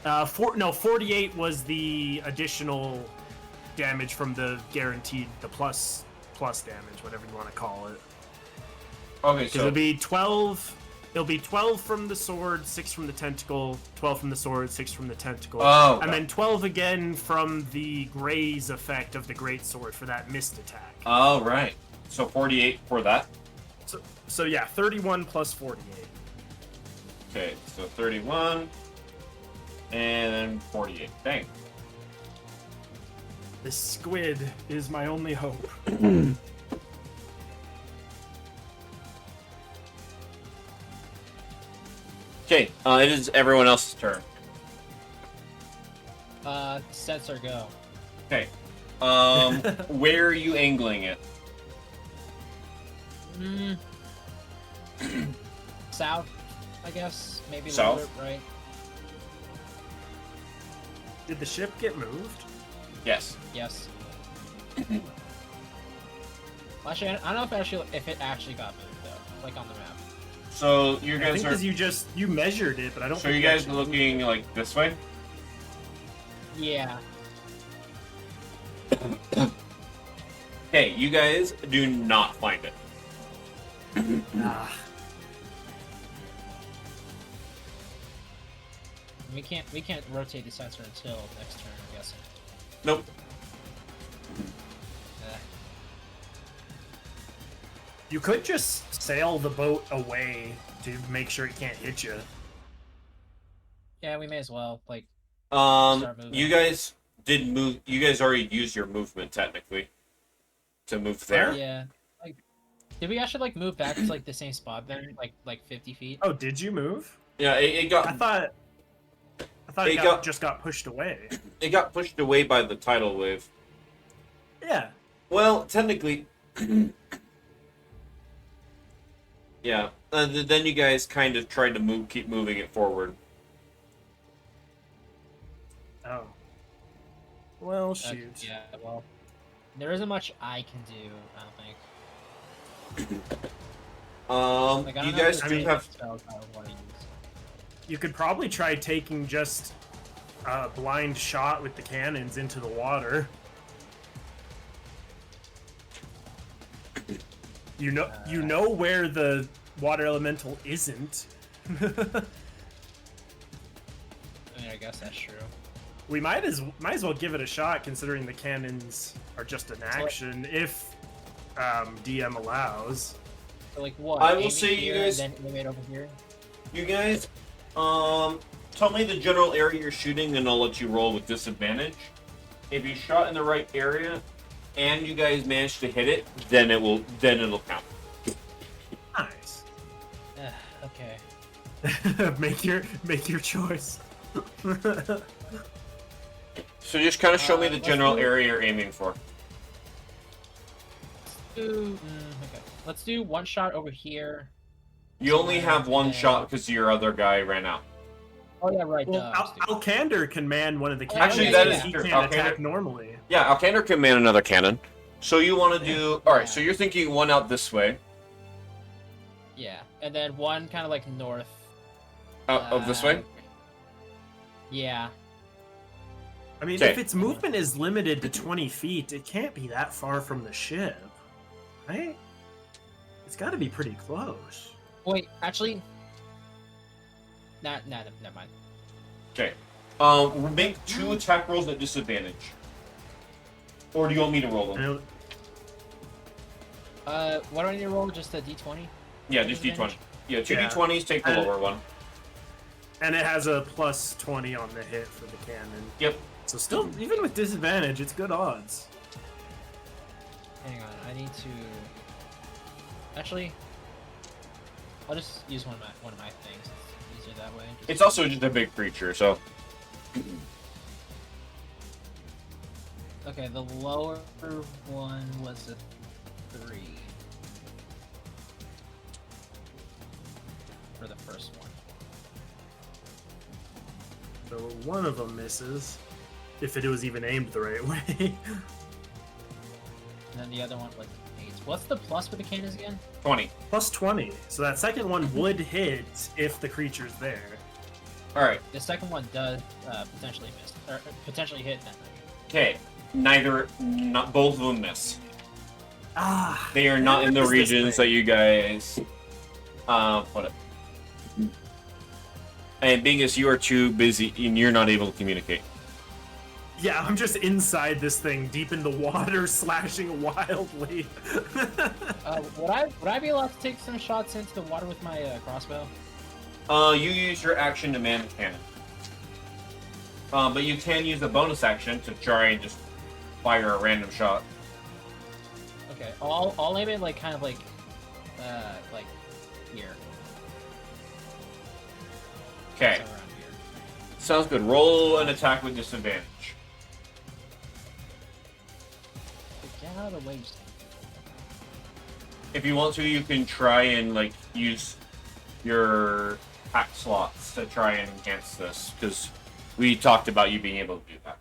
48 was the additional damage from the guaranteed, the plus damage, whatever you want to call it. Okay, Because so it'll be 12. It'll be 12 from the sword, 6 from the tentacle, 12 from the sword, 6 from the tentacle, Oh, and then 12 again from the graze effect of the great sword for that missed attack. oh, right. So 48 for that. So yeah, 31 plus 48. Okay, so 31 and then 48. Dang. This squid is my only hope. Okay, it is everyone else's turn. Sets or go. Okay. Where are you angling it? Mm. South, I guess. Maybe a South? little bit, right? Did the ship get moved? Yes. Yes. Actually, I don't know if it actually got moved though, like on the map. So you I guys think are. because you measured it, but I don't. So think you it guys are actually moved. looking like this way. Yeah. Okay, you guys do not find it. Ah, We can't rotate the sensor until next turn, I'm guessing. Nope. you could just sail the boat away to make sure it can't hit you. Yeah, we may as well like start moving. You guys did move. You guys already used your movement technically to move there. Yeah. Like, did we actually like move back to like the same spot then, like 50 feet? Oh, did you move? Yeah, it got. I thought It it got- just got pushed away. It got pushed away by the tidal wave. Yeah. Well, technically. Yeah. Then you guys kind of tried to keep moving it forward. Oh. Well, shoot. Yeah, well, there isn't much I can do, I don't think. Like, I You don't know if guys there's do any have. spells I would want to use. You could probably try taking just a blind shot with the cannons into the water. You know where the water elemental isn't. I mean, I guess that's true. We might as well give it a shot, considering the cannons are just an action if DM allows. So, like, what? I will aim it say you here guys- and then aim it over here? You guys, tell me the general area you're shooting, and I'll let you roll with disadvantage. If you shot in the right area, and you guys manage to hit it, then it'll count. Nice. Okay. make your choice. So just kind of show me the let's general do- area you're aiming for. Okay. Let's do one shot over here. You only have one Okay. shot because your other guy ran out. Oh yeah, right. Well, duh, I'm stupid. Alcander can man one of the Actually, cannons. that because is he true. can't Alcander- attack normally. Yeah, Alcander can man another cannon. So you want to do... Alright, so you're thinking one out this way. Yeah, and then one kind of like north. Of this way? Yeah. I mean, Okay. if its movement is limited to 20 feet, it can't be that far from the ship, right? It's got to be pretty close. Wait, actually. Nah, never mind. Okay. Make 2 attack rolls at disadvantage. Or do you want me to roll them? What do I need to roll? Just a d20? Yeah, just d20. Yeah, 2 Yeah. d20s, take the lower one. And it has a plus 20 on the hit for the cannon. Yep. So still, even with disadvantage, it's good odds. Hang on, I need to. Actually, I'll just use one of my things. It's easier that way. It's also just a big creature, so... Okay, the lower one was a 3. For the first one. So one of them misses, if it was even aimed the right way. And then the other one was 8. What's the plus for the cannons again? 20. Plus 20. So that second one would hit if the creature's there. Alright. The second one does potentially miss. Or potentially hit then. Okay. Not both of them miss. Ah. They are not in the What is this regions thing? that you guys put it. And being as you are too busy and you're not able to communicate. Yeah, I'm just inside this thing, deep in the water, slashing wildly. Would I be allowed to take some shots into the water with my crossbow? You use your action to man the cannon. But you can use the bonus action to try and just fire a random shot. Okay, I'll aim it like kind of like here. Okay. So around here. Sounds good. Roll an attack with disadvantage. Get out of the way. If you want to, you can try and like use your attack slots to try and enhance this, because we talked about you being able to do that.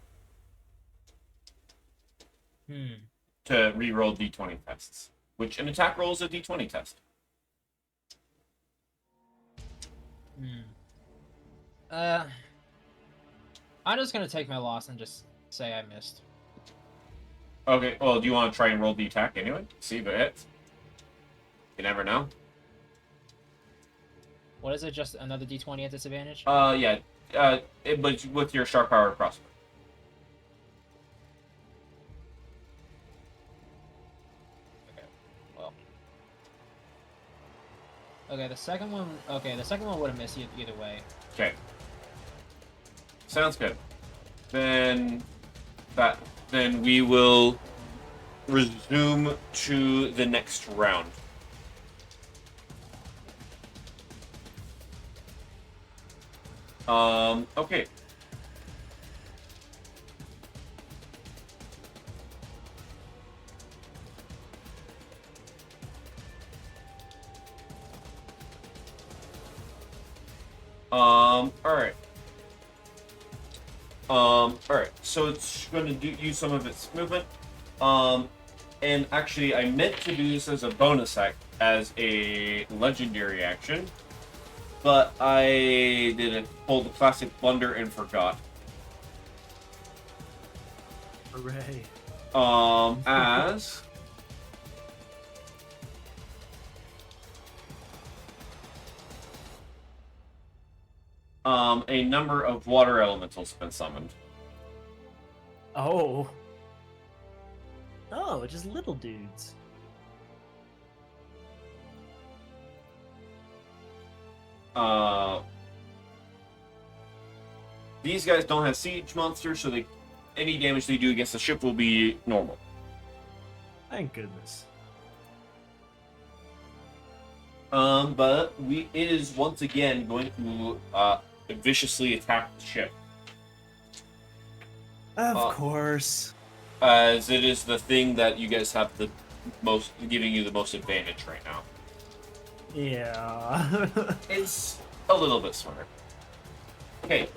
To re-roll d20 tests, which an attack roll is a d20 test. I'm just gonna take my loss and just say I missed. Okay, well, do you want to try and roll the attack anyway? See if it hits. You never know. What is it? Just another d20 at disadvantage? Yeah. But with your sharp power crossbow. Okay. Well. Okay, the second one. Okay, the second one would have missed either way. Okay. Sounds good. Then we will resume to the next round. Okay. Alright. Alright, so it's going to use some of its movement. And actually, I meant to do this as a bonus act, as a legendary action. But I pulled the classic blunder and forgot. Hooray. As... a number of water elementals have been summoned. Oh. Oh, just little dudes. These guys don't have siege monsters, so any damage they do against the ship will be normal. Thank goodness. But it is once again going to viciously attack the ship. Of course. As it is the thing that you guys have the most, giving you the most advantage right now. Yeah. It's a little bit smarter. Okay.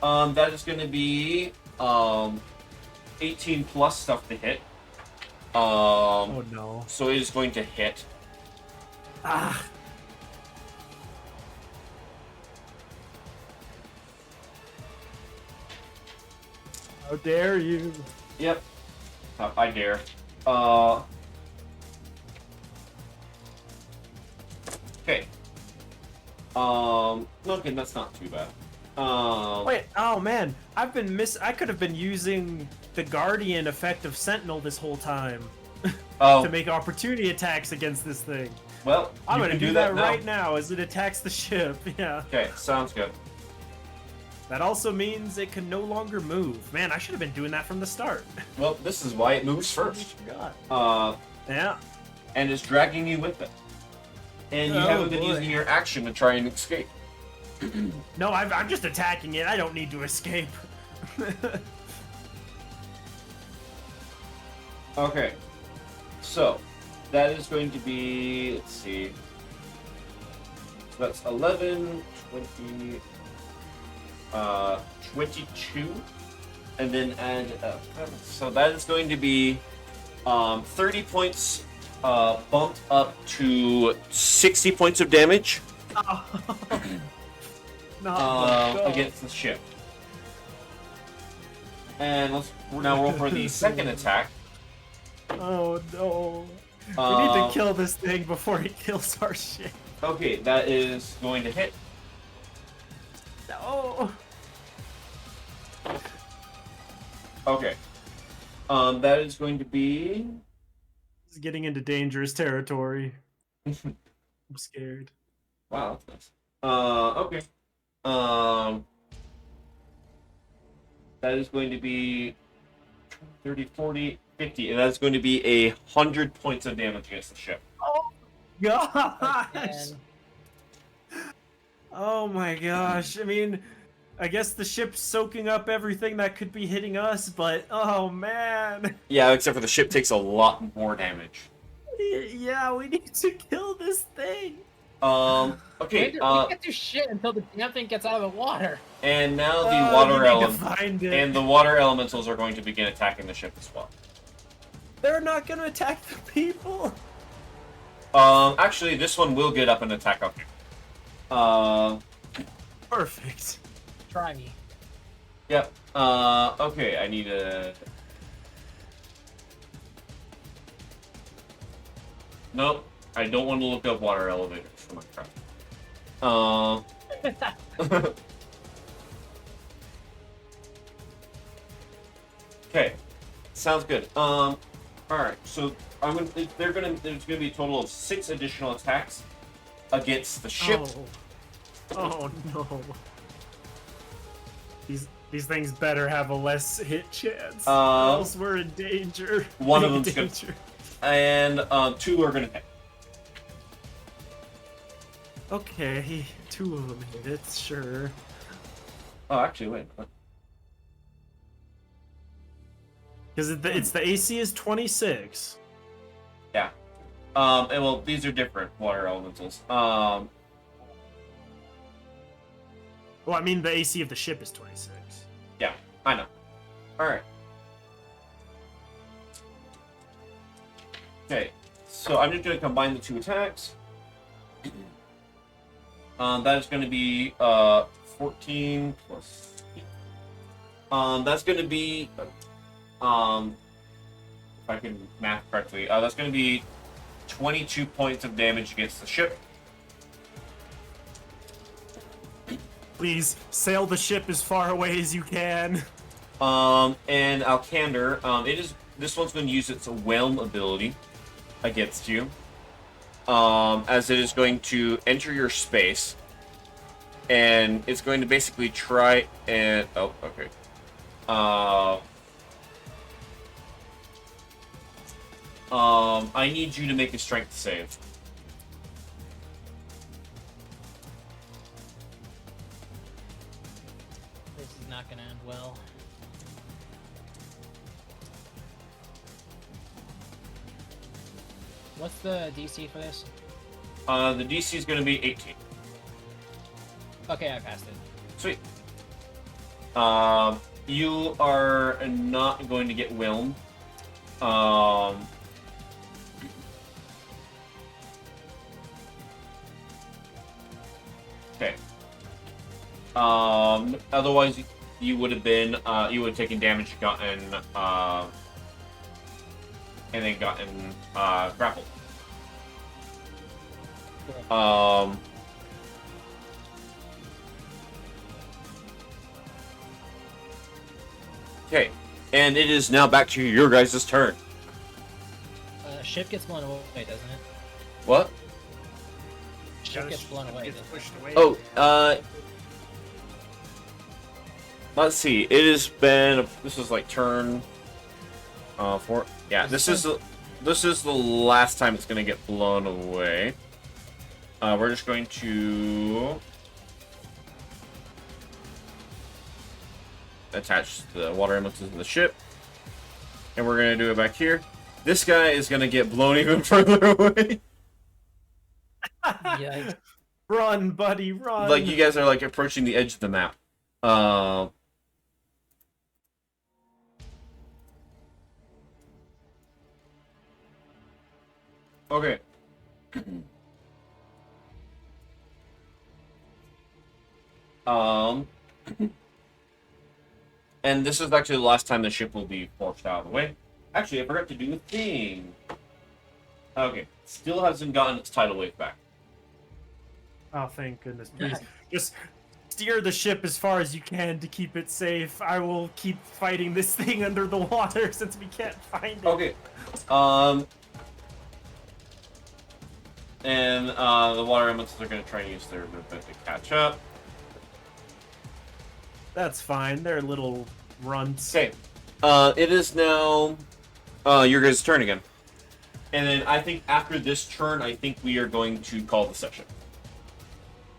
That is going to be 18 plus stuff to hit. Oh no. So it is going to hit. Ah. How dare you? Yep. I dare. Okay. Okay, that's not too bad. Wait, oh man, I could have been using the Guardian effect of Sentinel this whole time Oh, to make opportunity attacks against this thing. well, I'm you gonna can do that that right now as it attacks the ship. Yeah. Okay, sounds good. That also means it can no longer move. Man, I should have been doing that from the start. Well, this is why it moves first. Forgot. Yeah. And is dragging you with it. And you Oh, haven't been boy. using your action to try and escape. No, I'm just attacking it. I don't need to escape. Okay. So, that is going to be, let's see. So that's 11, 20, 22. And then add, so that is going to be 30 points bumped up to 60 points of damage against the ship. And let's now roll for the second attack. Oh no. We need to kill this thing before it kills our ship. Okay, that is going to hit. No. Okay. That is going to be... This is getting into dangerous territory. I'm scared. Wow, that's nice. Okay. That is going to be 30, 40, 50, and that's going to be 100 points of damage against the ship. Oh gosh! And Oh my gosh. I mean, I guess the ship's soaking up everything that could be hitting us, but oh man. Yeah, except for the ship takes a lot more damage. Yeah, we need to kill this thing. Okay, we can't do shit until the damn thing gets out of the water. and now the Oh, water we need to element find it. and the water elementals are going to begin attacking the ship as well. They're not gonna attack the people. Actually, this one will get up and attack up here. Perfect. Try me. Yep. Okay, I need a... Nope, I don't want to look up water elevators for my craft. Okay, sounds good. Alright, so there's gonna be a total of 6 additional attacks against the ship. Oh no. These things better have a less hit chance. Or else we're in danger. One of Big them's gonna- danger. And 2 are gonna hit. Okay, 2 of them hit it, sure. Oh, actually, wait. Because it's the AC is 26. Yeah. And well, these are different water elementals. Well, I mean the AC of the ship is 26. Yeah, I know. Alright. Okay, so I'm just going to combine the 2 attacks. That is going to be 14 plus 8. That's going to be, if I can math correctly, that's going to be 22 points of damage against the ship. Please sail the ship as far away as you can. And Alcander, this one's going to use its Whelm ability against you. As it is going to enter your space. And it's going to basically try and... Oh, okay. I need you to make a strength save. This is not gonna end well. What's the DC for this? The DC is going to be 18. Okay, I passed it. Sweet. You are not going to get whelmed. Okay. Otherwise, you would have been, you would have taken damage, gotten, and then gotten, grappled. Okay, and it is now back to your guys' turn. Ship gets blown away, doesn't it? What? Ship gets blown away. Gets doesn't it? pushed away. Oh, let's see. It has been. This is like turn. 4. Yeah, this is the last time it's gonna get blown away. We're just going to attach the water elementals to the ship, and we're gonna do it back here. This guy is gonna get blown even further away. Yikes. Run, buddy, run! Like you guys are like approaching the edge of the map. Okay. And this is actually the last time the ship will be forced out of the way. Actually, I forgot to do a thing. Okay, still hasn't gotten its tidal wave back. Oh, thank goodness! Please, just steer the ship as far as you can to keep it safe. I will keep fighting this thing under the water since we can't find it. Okay. And the water elementals are going to try and use their movement to catch up. That's fine. They're little runts. Okay. It is now your guys' turn again. And then I think after this turn, I think we are going to call the session.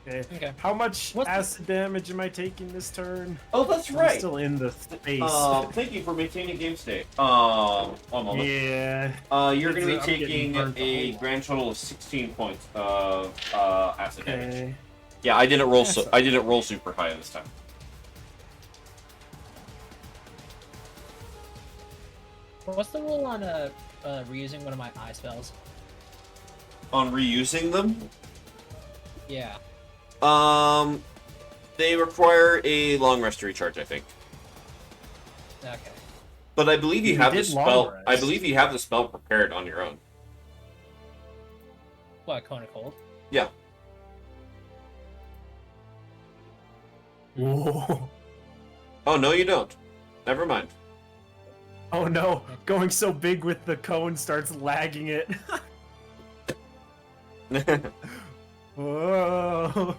Okay. Okay. How much What's the- acid damage am I taking this turn? Oh, that's I'm right. still in the space. Thank you for maintaining game state. One moment. Yeah. You're going to be I'm getting taking burnt a a whole grand total of 16 points of acid damage. Okay. Yeah, I didn't roll That's I didn't roll super high this time. What's the rule on reusing one of my eye spells? On reusing them, Yeah. they require a long rest to recharge, I think. Okay. But I believe you You have the did long spell. I rest. believe you have the spell prepared on your own. What, Cone of Cold? Yeah. Whoa. Oh no, you don't. Never mind. Oh no, going so big with the cone starts lagging it. Whoa.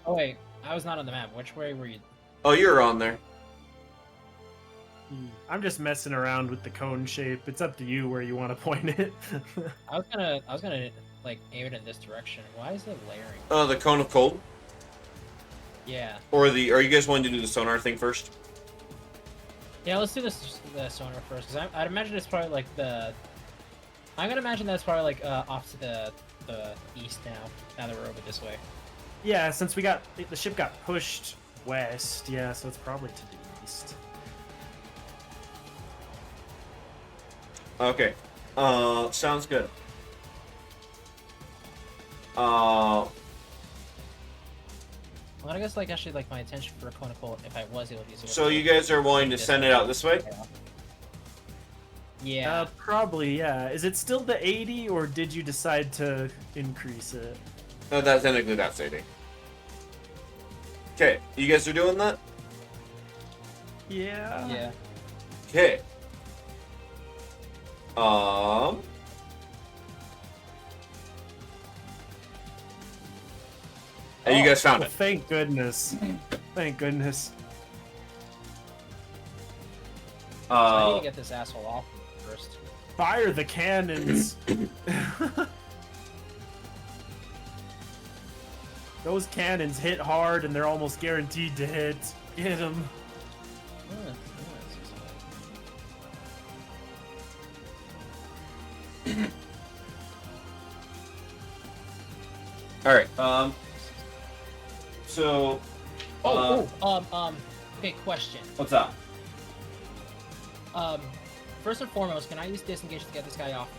Oh wait, I was not on the map. Which way were you? Oh, you're on there. I'm just messing around with the cone shape. It's up to you where you want to point it. I was gonna like aim it in this direction. Why is it layering? The cone of cold, Yeah. or the? Are you guys wanting to do the sonar thing first? Yeah, let's do the sonar first, because I'd imagine it's probably like the. I'm gonna imagine that's probably like off to the east now. Now that we're over this way. Yeah, since the ship got pushed west, yeah, so it's probably to the east. Okay. Sounds good. Well, I guess like actually like my intention for a conical, if I was able to use it. So you guys are willing to send it out this way? Yeah. Probably, yeah. Is it still the 80, or did you decide to increase it? No, that's technically that's 80. Okay, you guys are doing that? Yeah. Yeah. Okay. Hey, you guys found Well, it. thank goodness. Thank goodness. So I need to get this asshole off first. Fire the cannons. Those cannons hit hard and they're almost guaranteed to hit. Get them. All right. So. Okay, question. What's up? First and foremost, can I use disengage to get this guy off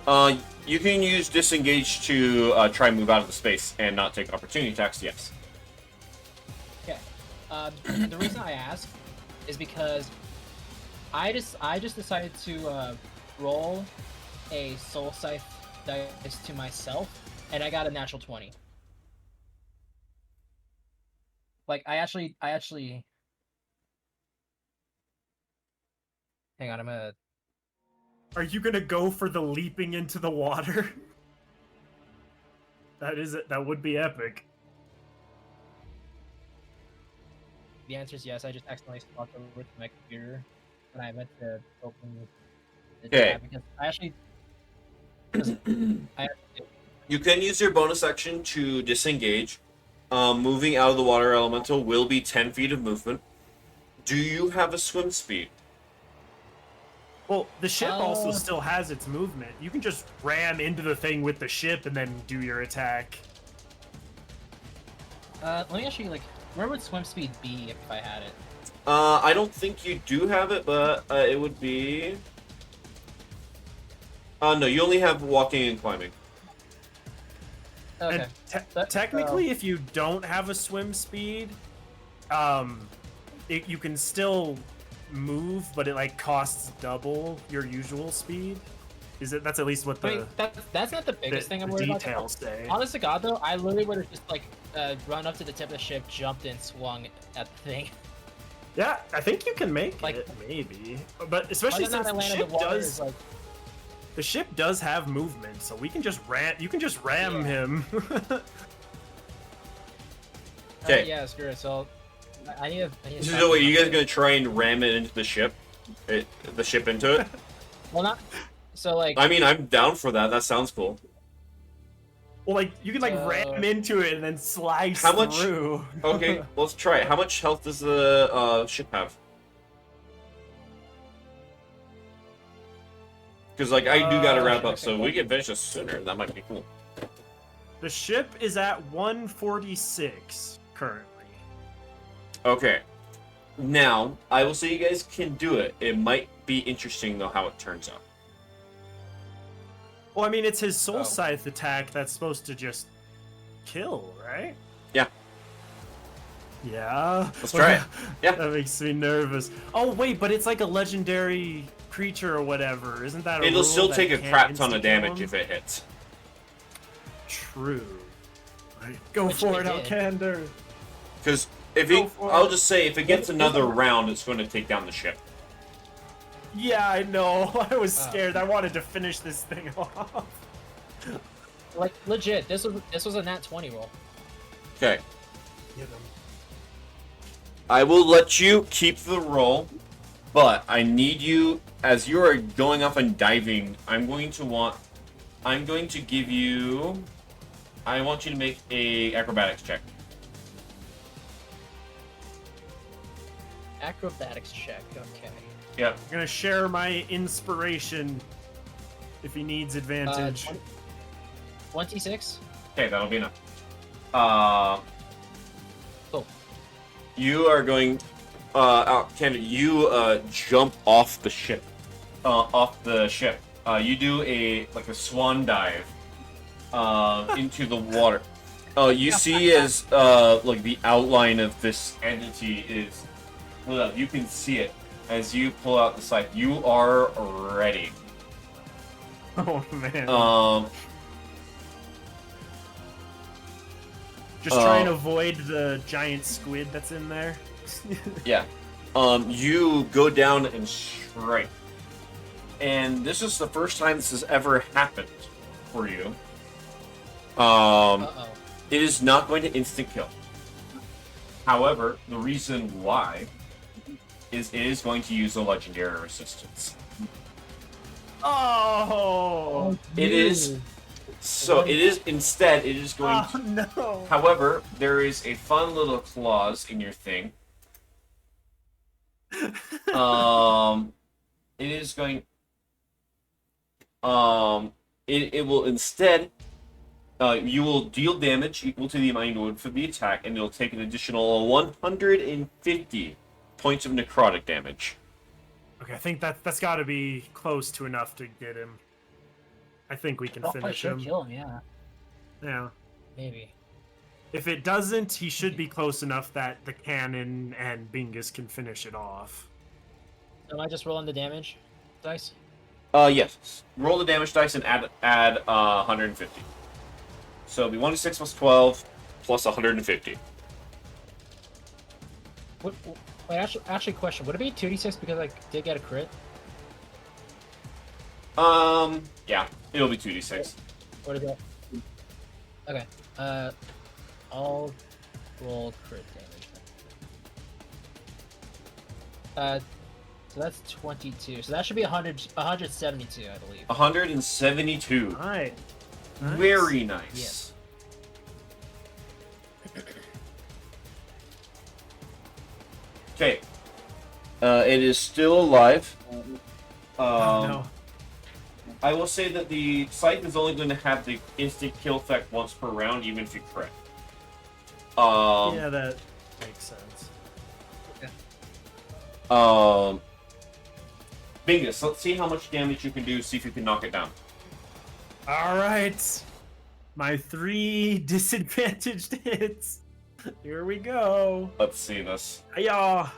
me? You can use disengage to try and move out of the space and not take opportunity attacks. Yes. Okay. The reason I ask is because I just decided to roll a soul scythe dice to myself, and I got a natural 20. Like I actually. Hang on, I'm gonna. Are you gonna go for the leaping into the water? That is it. That would be epic. The answer is yes. I just accidentally swapped over to my computer, and I meant to open the Okay. tab because I actually. You can use your bonus action to disengage. Moving out of the water elemental will be 10 feet of movement. Do you have a swim speed? Well, the ship also still has its movement. You can just ram into the thing with the ship and then do your attack. Let me actually where would swim speed be if I had it? I don't think you do have it, but it would be. No, you only have walking and climbing. Okay. And technically, if you don't have a swim speed, you can still move, but it costs double your usual speed. That's at least what the that's not the biggest thing I'm worried about. details say. Honest to God, though, I literally would have just run up to the tip of the ship, jumped and swung at the thing. Yeah, I think you can make it, maybe. But especially since the ship does have movement, so we can just ram. You can just ram him. Okay. Yeah, screw it. So I need to. So wait, you guys gonna try and ram it into the ship? The ship into it? Well, not. So I mean, I'm down for that. That sounds cool. Well, you can ram into it and then slice How much? through. Okay, let's try it. How much health does the ship have? Because I do gotta wrap up, so we can finish this sooner. That might be cool. The ship is at 146 currently. Okay. Now, I will say you guys can do it. It might be interesting, though, how it turns out. Well, I mean, it's his soul scythe attack that's supposed to just kill, right? Yeah. Yeah. Let's try it. Yeah. That makes me nervous. Oh, wait, but it's like a legendary creature or whatever. Isn't that a It'll rule still that take a can't crap ton of insta-kill damage him? if it hits. True. Right. Go Which for it, they did. Alcander. Because I'll just say, if it gets another round, it's going to take down the ship. Yeah, I know. I was scared. I wanted to finish this thing off. Legit, this was a nat 20 roll. Okay. Get him. I will let you keep the roll, but I need you, as you are going off and diving, I want you to make a acrobatics check. Acrobatics check, okay. Yep. I'm gonna share my inspiration if he needs advantage. 26? Okay, that'll be enough. Cool. You are going, Canada, you jump off the ship. You do a swan dive into the water. You see as the outline of this entity is, you can see it as you pull out the scythe. You are ready. Oh man. Just trying to avoid the giant squid that's in there. Yeah. You go down and strike. And this is the first time this has ever happened for you. It is not going to instant kill. However, the reason why is it is going to use a legendary resistance. Oh! It is. So it is instead. It is going. Oh no! However, there is a fun little clause in your thing. It is going. It will instead. You will deal damage equal to the amount you would for the attack, and it'll take an additional 150 points of necrotic damage. Okay, I think that's got to be close to enough to get him. I think we can finish should him. kill him, yeah. Yeah. Maybe. If it doesn't, he should be close enough that the cannon and Bingus can finish it off. Am I just rolling the damage dice? Yes. Roll the damage dice and add 150. So it'll be 1d6 plus 12 plus 150. Wait, actually, question. Would it be 2d6 because I did get a crit? Yeah, it'll be 2d6. What is that? Okay. I'll roll crit damage. So that's 22. So that should be 172, I believe. 172. Alright. Nice. Very nice. Yes. Okay. It is still alive. Oh, no. I will say that the scythe is only going to have the instant kill effect once per round, even if you crit. Yeah, that makes sense. Bingus, let's see how much damage you can do, see if you can knock it down. Alright. My 3 disadvantaged hits. Here we go. Let's see this. Hiya.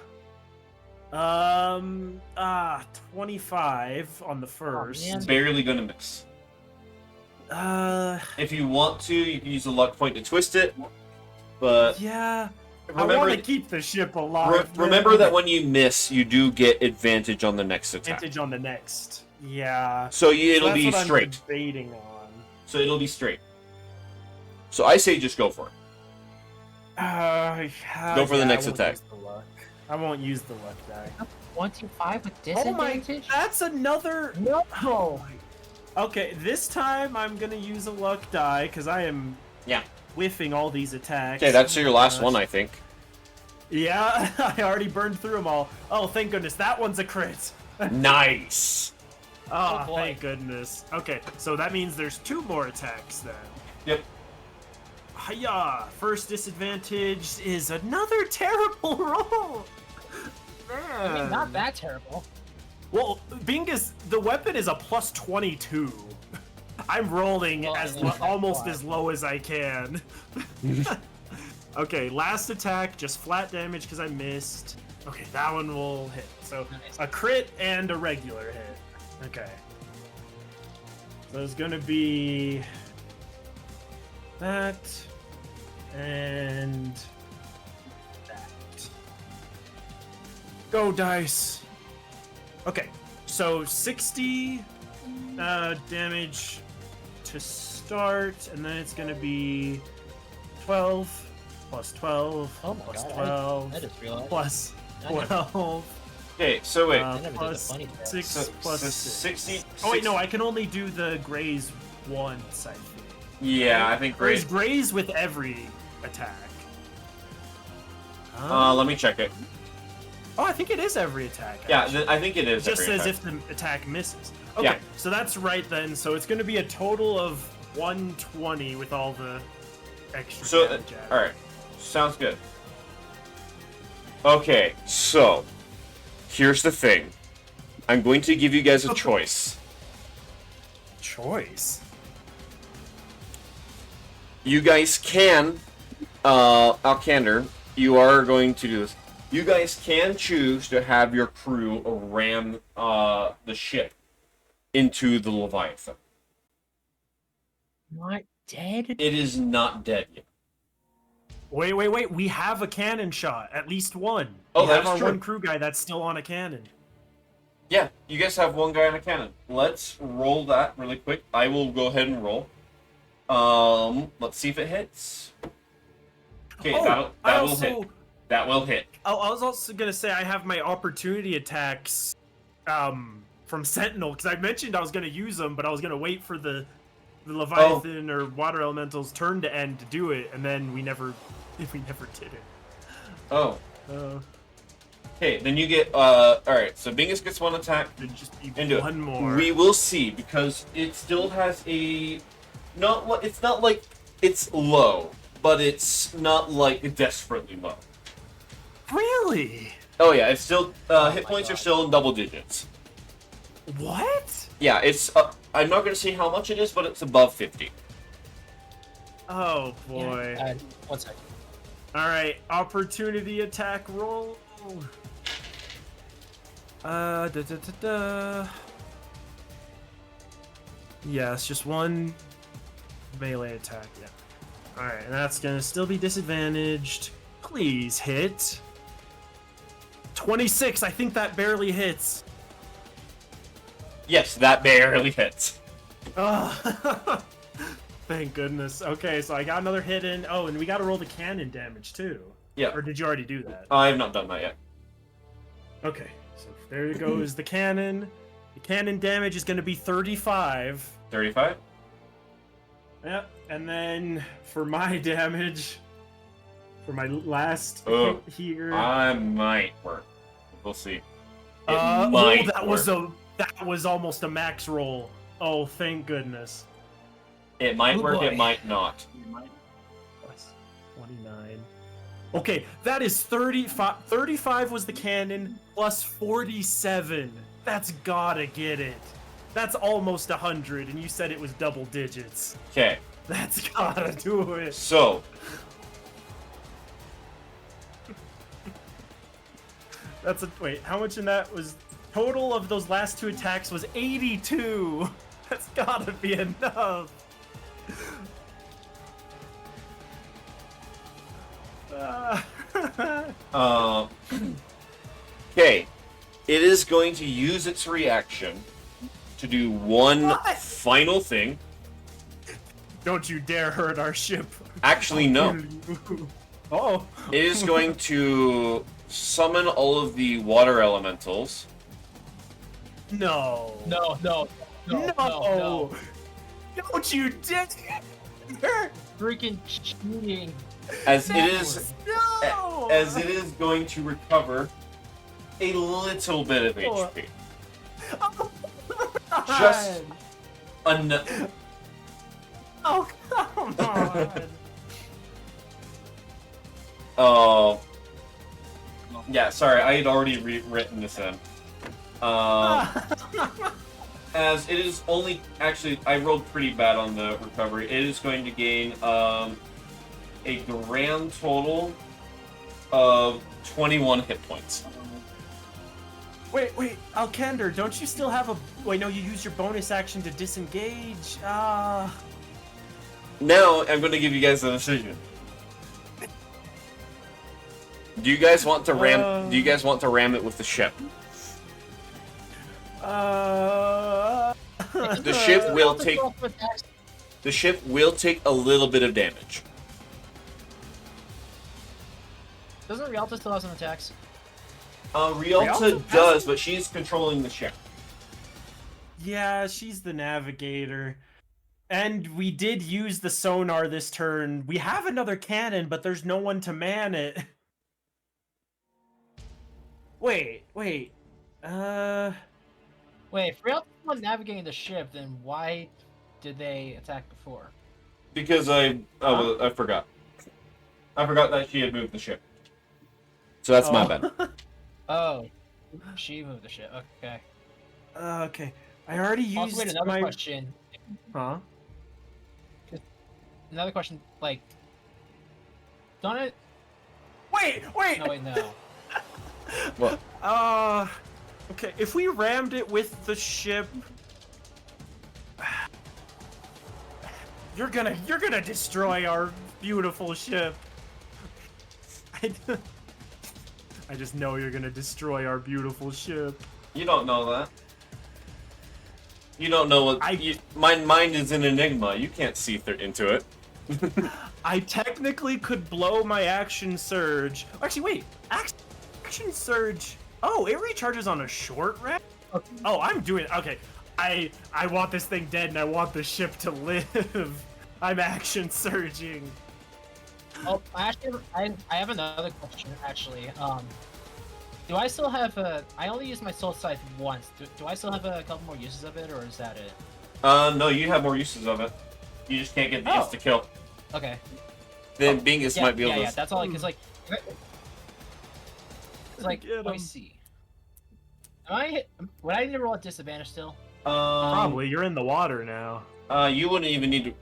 25 on the first. man. Barely gonna miss. If you want to, you can use a luck point to twist it, but yeah. I remember want to keep the ship alive. remember that when you miss, you do get advantage on the next attack. advantage on the next. Yeah. So it'll that's be what I'm straight. debating on. So it'll be straight. So I say just go for it. Go for the next attack. I won't use the luck die. 25 with Oh my! disadvantage? That's another. No. Oh. Okay, this time I'm gonna use a luck die because I am. Yeah. Whiffing all these attacks. Okay, that's your last gosh. one, I think. Yeah, I already burned through them all. Oh, thank goodness, that one's a crit. Nice. Oh, Oh, boy. thank goodness. Okay, so that means there's 2 more attacks then. Yep. Hiya! First disadvantage is another terrible roll. Man. I mean, not that terrible. Well, Bingus, the weapon is a plus 22. I'm rolling Well, as I mean, almost that's as low as I can. Okay, last attack, just flat damage because I missed. Okay, that one will hit. So Nice. a crit and a regular hit. Okay. So it's gonna be that and that. Go dice. Okay, so 60 damage to start, and then it's gonna be 12 plus 12 Oh my plus god, 12 I just realized. plus I never- 12 Okay, so wait. I never did the plus funny part. 6 So, plus so 6. 60. Oh wait, no, I can only do the graze once, I think. Yeah, I think Or is great. graze with every attack? Let me check it. Oh, I think it is every attack. Yeah, actually. I think it is. It just every says attack. if the attack misses. Okay, Yeah. so that's right then. So it's going to be a total of 120 with all the extra So, damage added. all right, sounds good. Okay, so here's the thing. I'm going to give you guys a choice. Choice. You guys can, Alcander, you are going to do this. You guys can choose to have your crew ram the ship into the Leviathan. Not dead? It is not dead yet. Wait. We have a cannon shot. At least one. Oh, we that have is our true. one crew guy that's still on a cannon. Yeah, you guys have one guy on a cannon. Let's roll that really quick. I will go ahead and roll. Let's see if it hits. Okay, that will hit. That will hit. I was also gonna say I have my opportunity attacks from Sentinel, because I mentioned I was gonna use them, but I was gonna wait for the Leviathan or Water Elemental's turn to end to do it, and then we never did it. Oh. Okay, then you get alright, so Bingus gets one attack. It'd just be Into one more. We will see, because it still has a it's not like it's low, but it's not like desperately low. Really? Oh yeah, it's still hit my points are God. still in double digits. What? Yeah, it's I'm not gonna say how much it is, but it's above 50. Oh boy. Yeah, 1 second. All right, opportunity attack roll. Yes, just one melee attack. Yeah. All right, and that's gonna still be disadvantaged. Please hit. 26. I think that barely hits. Yes, that barely hits. Oh, thank goodness. Okay, so I got another hit in. Oh, and we got to roll the cannon damage too. Yeah. Or did you already do that? I have not done that yet. Okay, so there goes the cannon. The cannon damage is going to be 35. 35? Yep, and then for my damage, for my last Oh, hit here. I might work. We'll see. It Oh, might that work. that was almost a max roll. Oh, thank goodness. It might Oh, work, boy. it might not. Plus 29. Okay, that is 35. 35 was the cannon plus 47. That's gotta get it. That's almost 100, and you said it was double digits. Okay, That's gotta do it. so Wait, how much in that was total of those last two attacks was 82. That's gotta be enough. okay. It is going to use its reaction to do one What? final thing. Don't you dare hurt our ship. Actually, no. Oh. It is going to summon all of the water elementals. No. No. Don't you dare. Freaking cheating. As it is No. as it is going to recover a little bit of Oh. HP. Oh, Just God. Oh, come on. Yeah, sorry, I had already written this in. As it is only actually, I rolled pretty bad on the recovery. It is going to gain a grand total of 21 hit points. Wait, Alcander, don't you still have a... Wait, no, you use your bonus action to disengage. Now I'm going to give you guys a decision. Do you guys want to ram? Do you guys want to ram it with the ship? The The ship will take. The ship will take a little bit of damage. Doesn't Rialto still have some attacks? Rialta Rialta does, but she's controlling the ship. Yeah, she's the navigator. And we did use the sonar this turn. We have another cannon, but there's no one to man it. Wait. Wait, if Rialto's not navigating the ship, then why did they attack before? Because I forgot. I forgot that she had moved the ship. So that's my bad. Oh, she moved the ship. Okay. Okay. I already used Also, wait, another my. question. Huh? Another question. Like, don't it? Wait. No, wait, no. What? Okay. If we rammed it with the ship, you're gonna destroy our beautiful ship. I just know you're gonna destroy our beautiful ship. You don't know that. You don't know what. My mind is an enigma. You can't see into it. I technically could blow my action surge. Actually, wait. Action surge. Oh, it recharges on a short rest. Oh, I'm doing. Okay. I want this thing dead, and I want the ship to live. I'm action surging. Oh, actually, I have another question. Actually, do I still have a? I only used my soul scythe once. Do I still have a couple more uses of it, or is that it? No, you have more uses of it. You just can't get the insta kill. Okay. Then Bingus might be able to. Yeah, that's all. Cause like, it's like, let me see. Would I need to roll at disadvantage still? Probably. You're in the water now. You wouldn't even need to.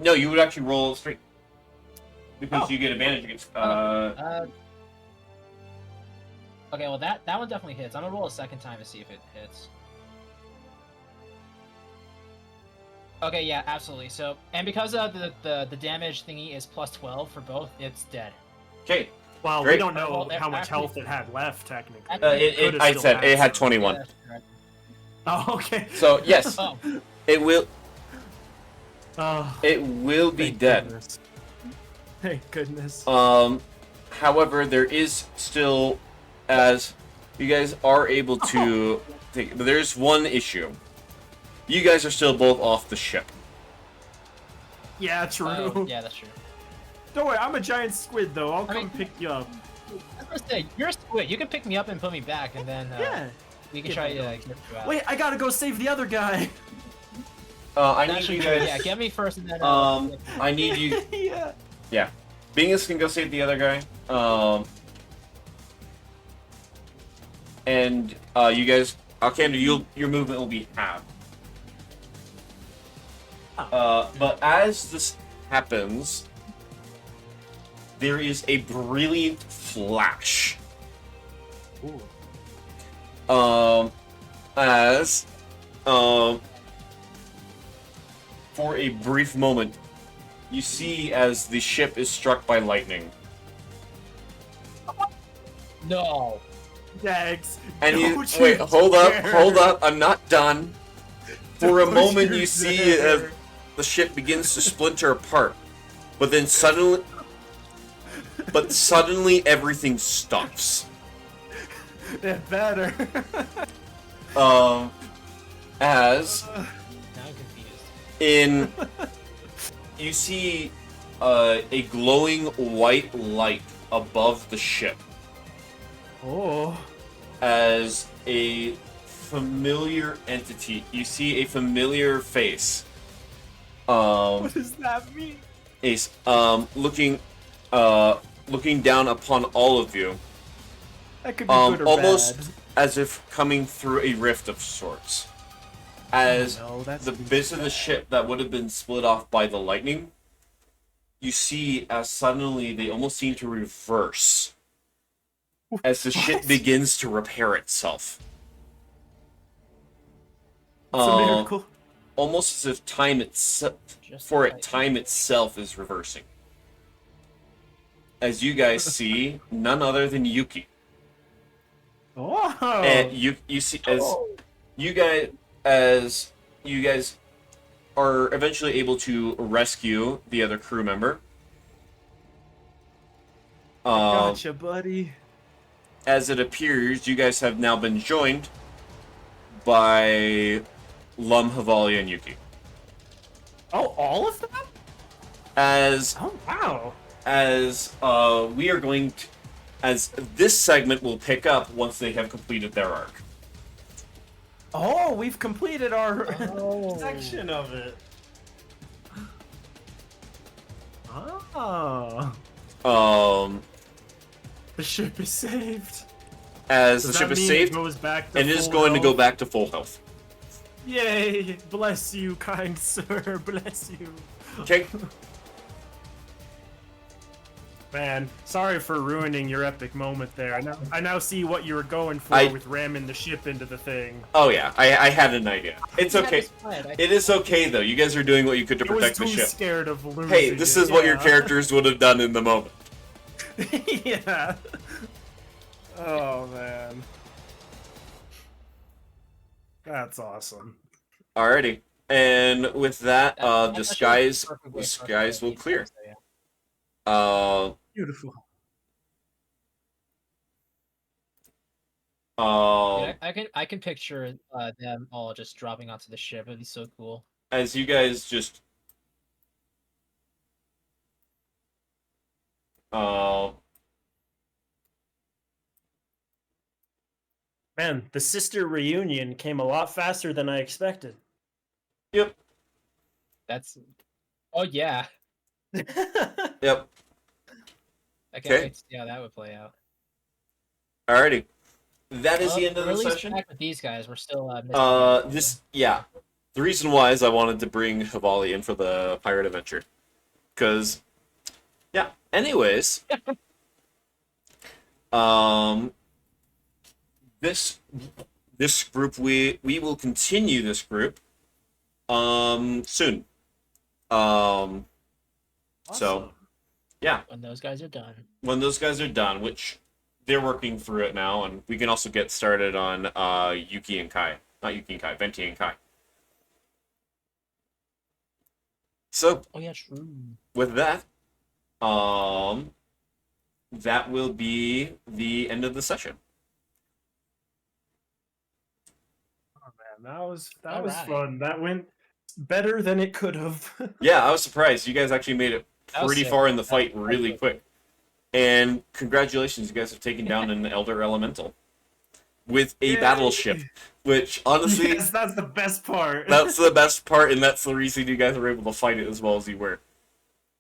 No, you would actually roll straight because you get advantage against. Okay, well that one definitely hits. I'm gonna roll a second time to see if it hits. Okay, yeah, absolutely. So, and because the damage thingy is plus 12 for both, it's dead. Okay. Well, great. we don't know Well, how much actually- health it had left, technically. I said it had 21. Yeah, that's correct. Oh, okay. So yes, Oh, it will. Oh, It will be thank dead. goodness. Thank goodness. However, there is still, as you guys are able to take. But there's one issue. You guys are still both off the ship. Yeah, true. yeah, that's true. Don't worry, I'm a giant squid, though. I'll I come mean- pick you up. I was gonna say, you're a squid. You can pick me up and put me back, and then Yeah. we can Yeah, try no. to get you out. Wait, I gotta go save the other guy. I need Actually, you guys. yeah, get me first, and then. I need you. Yeah. Yeah, Bingus can go save the other guy. And you guys, Alcander, your movement will be halved. But as this happens, there is a brilliant flash. Ooh. As for a brief moment, you see as the ship is struck by lightning. No. Dags. And you don't wait, hold dare. up, I'm not done. For a Don't moment you you see dare. the ship begins to splinter apart. But then suddenly everything stops. Yeah, better. As Now I'm confused. in you see a glowing white light above the ship Oh. as a familiar entity. You see a familiar face. What does that mean? Ace, looking down upon all of you, That could be good or almost bad. as if coming through a rift of sorts. As Oh, no, that's the bits of the ship that would have been split off by the lightning, you see as suddenly they almost seem to reverse as the ship What? begins to repair itself. It's a miracle. Almost as if time itself, time itself is reversing. As you guys see, none other than Yuki. Oh. And you see as you guys are eventually able to rescue the other crew member. Gotcha, buddy. As it appears, you guys have now been joined by Lum, Havalia, and Yuki. Oh, all of them? As Oh, wow. we are going to, as this segment will pick up once they have completed their arc. Oh, we've completed our Oh. section of it. Oh. The ship is saved. As Does the ship that is mean saved it goes back to and it is full going to go health? back to full health. Yay! Bless you, kind sir. Bless you. Okay. Man, sorry for ruining your epic moment there. I now see what you were going for I- with ramming the ship into the thing. Oh yeah, I had an idea. It's I had okay. this plan. It is okay though. You guys are doing what you could to I was protect too the ship. scared of losing. Hey, this is what your yeah. characters would have done in the moment. Yeah. Oh man. That's awesome. Alrighty. And with that, That's disguise actually a perfect way for us to disguise will beat them, clear. so yeah. Beautiful. Dude, I can picture them all just dropping onto the ship. It'd be so cool. as you guys just Man, the sister reunion came a lot faster than I expected. yep. That's. Oh yeah. Yep. I can't Okay. wait to see how that would play out. Alrighty. That is Well, the end of or the at least session. back with these guys, we're still missing out. Yeah. The reason why is I wanted to bring Havali in for the pirate adventure. Cause yeah. Anyways. This group we will continue this group soon. So yeah, When those guys are done. when those guys are done, which they're working through it now, and we can also get started on Yuki and Kai. Not Yuki and Kai, Venti and Kai. So Oh yeah, true. with that, that will be the end of the session. Oh man, that was Alright. fun. That went better than it could have. Yeah, I was surprised. You guys actually made it That was pretty sick. far in the That fight was really sick. quick. And congratulations, you guys have taken down an Elder Elemental with a Yay. battleship, which honestly, Yes, that's the best part. that's the best part, and that's the reason you guys were able to fight it as well as you were.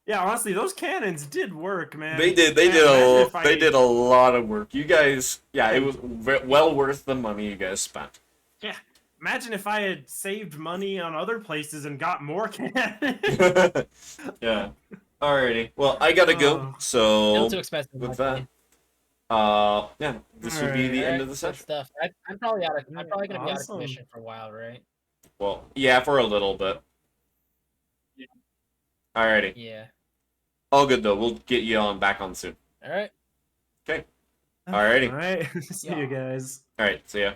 Yeah, honestly, those cannons did work, man. They did. Man, imagine if They did a lot of work. You guys, yeah, it was well worth the money you guys spent. Yeah, imagine if I had saved money on other places and got more cannons. Yeah. Alrighty. Well, I gotta go. Still So too expensive. in my with that, opinion. yeah, this would be the Alright. end of the Good session. stuff. I'm probably out of. I'm probably gonna be out of Awesome. commission for a while, right? Well, yeah, for a little bit. Alrighty. Yeah. All good though. We'll get you on back on soon. All right. Alrighty. All right, see you Yeah. guys. Alright, see ya.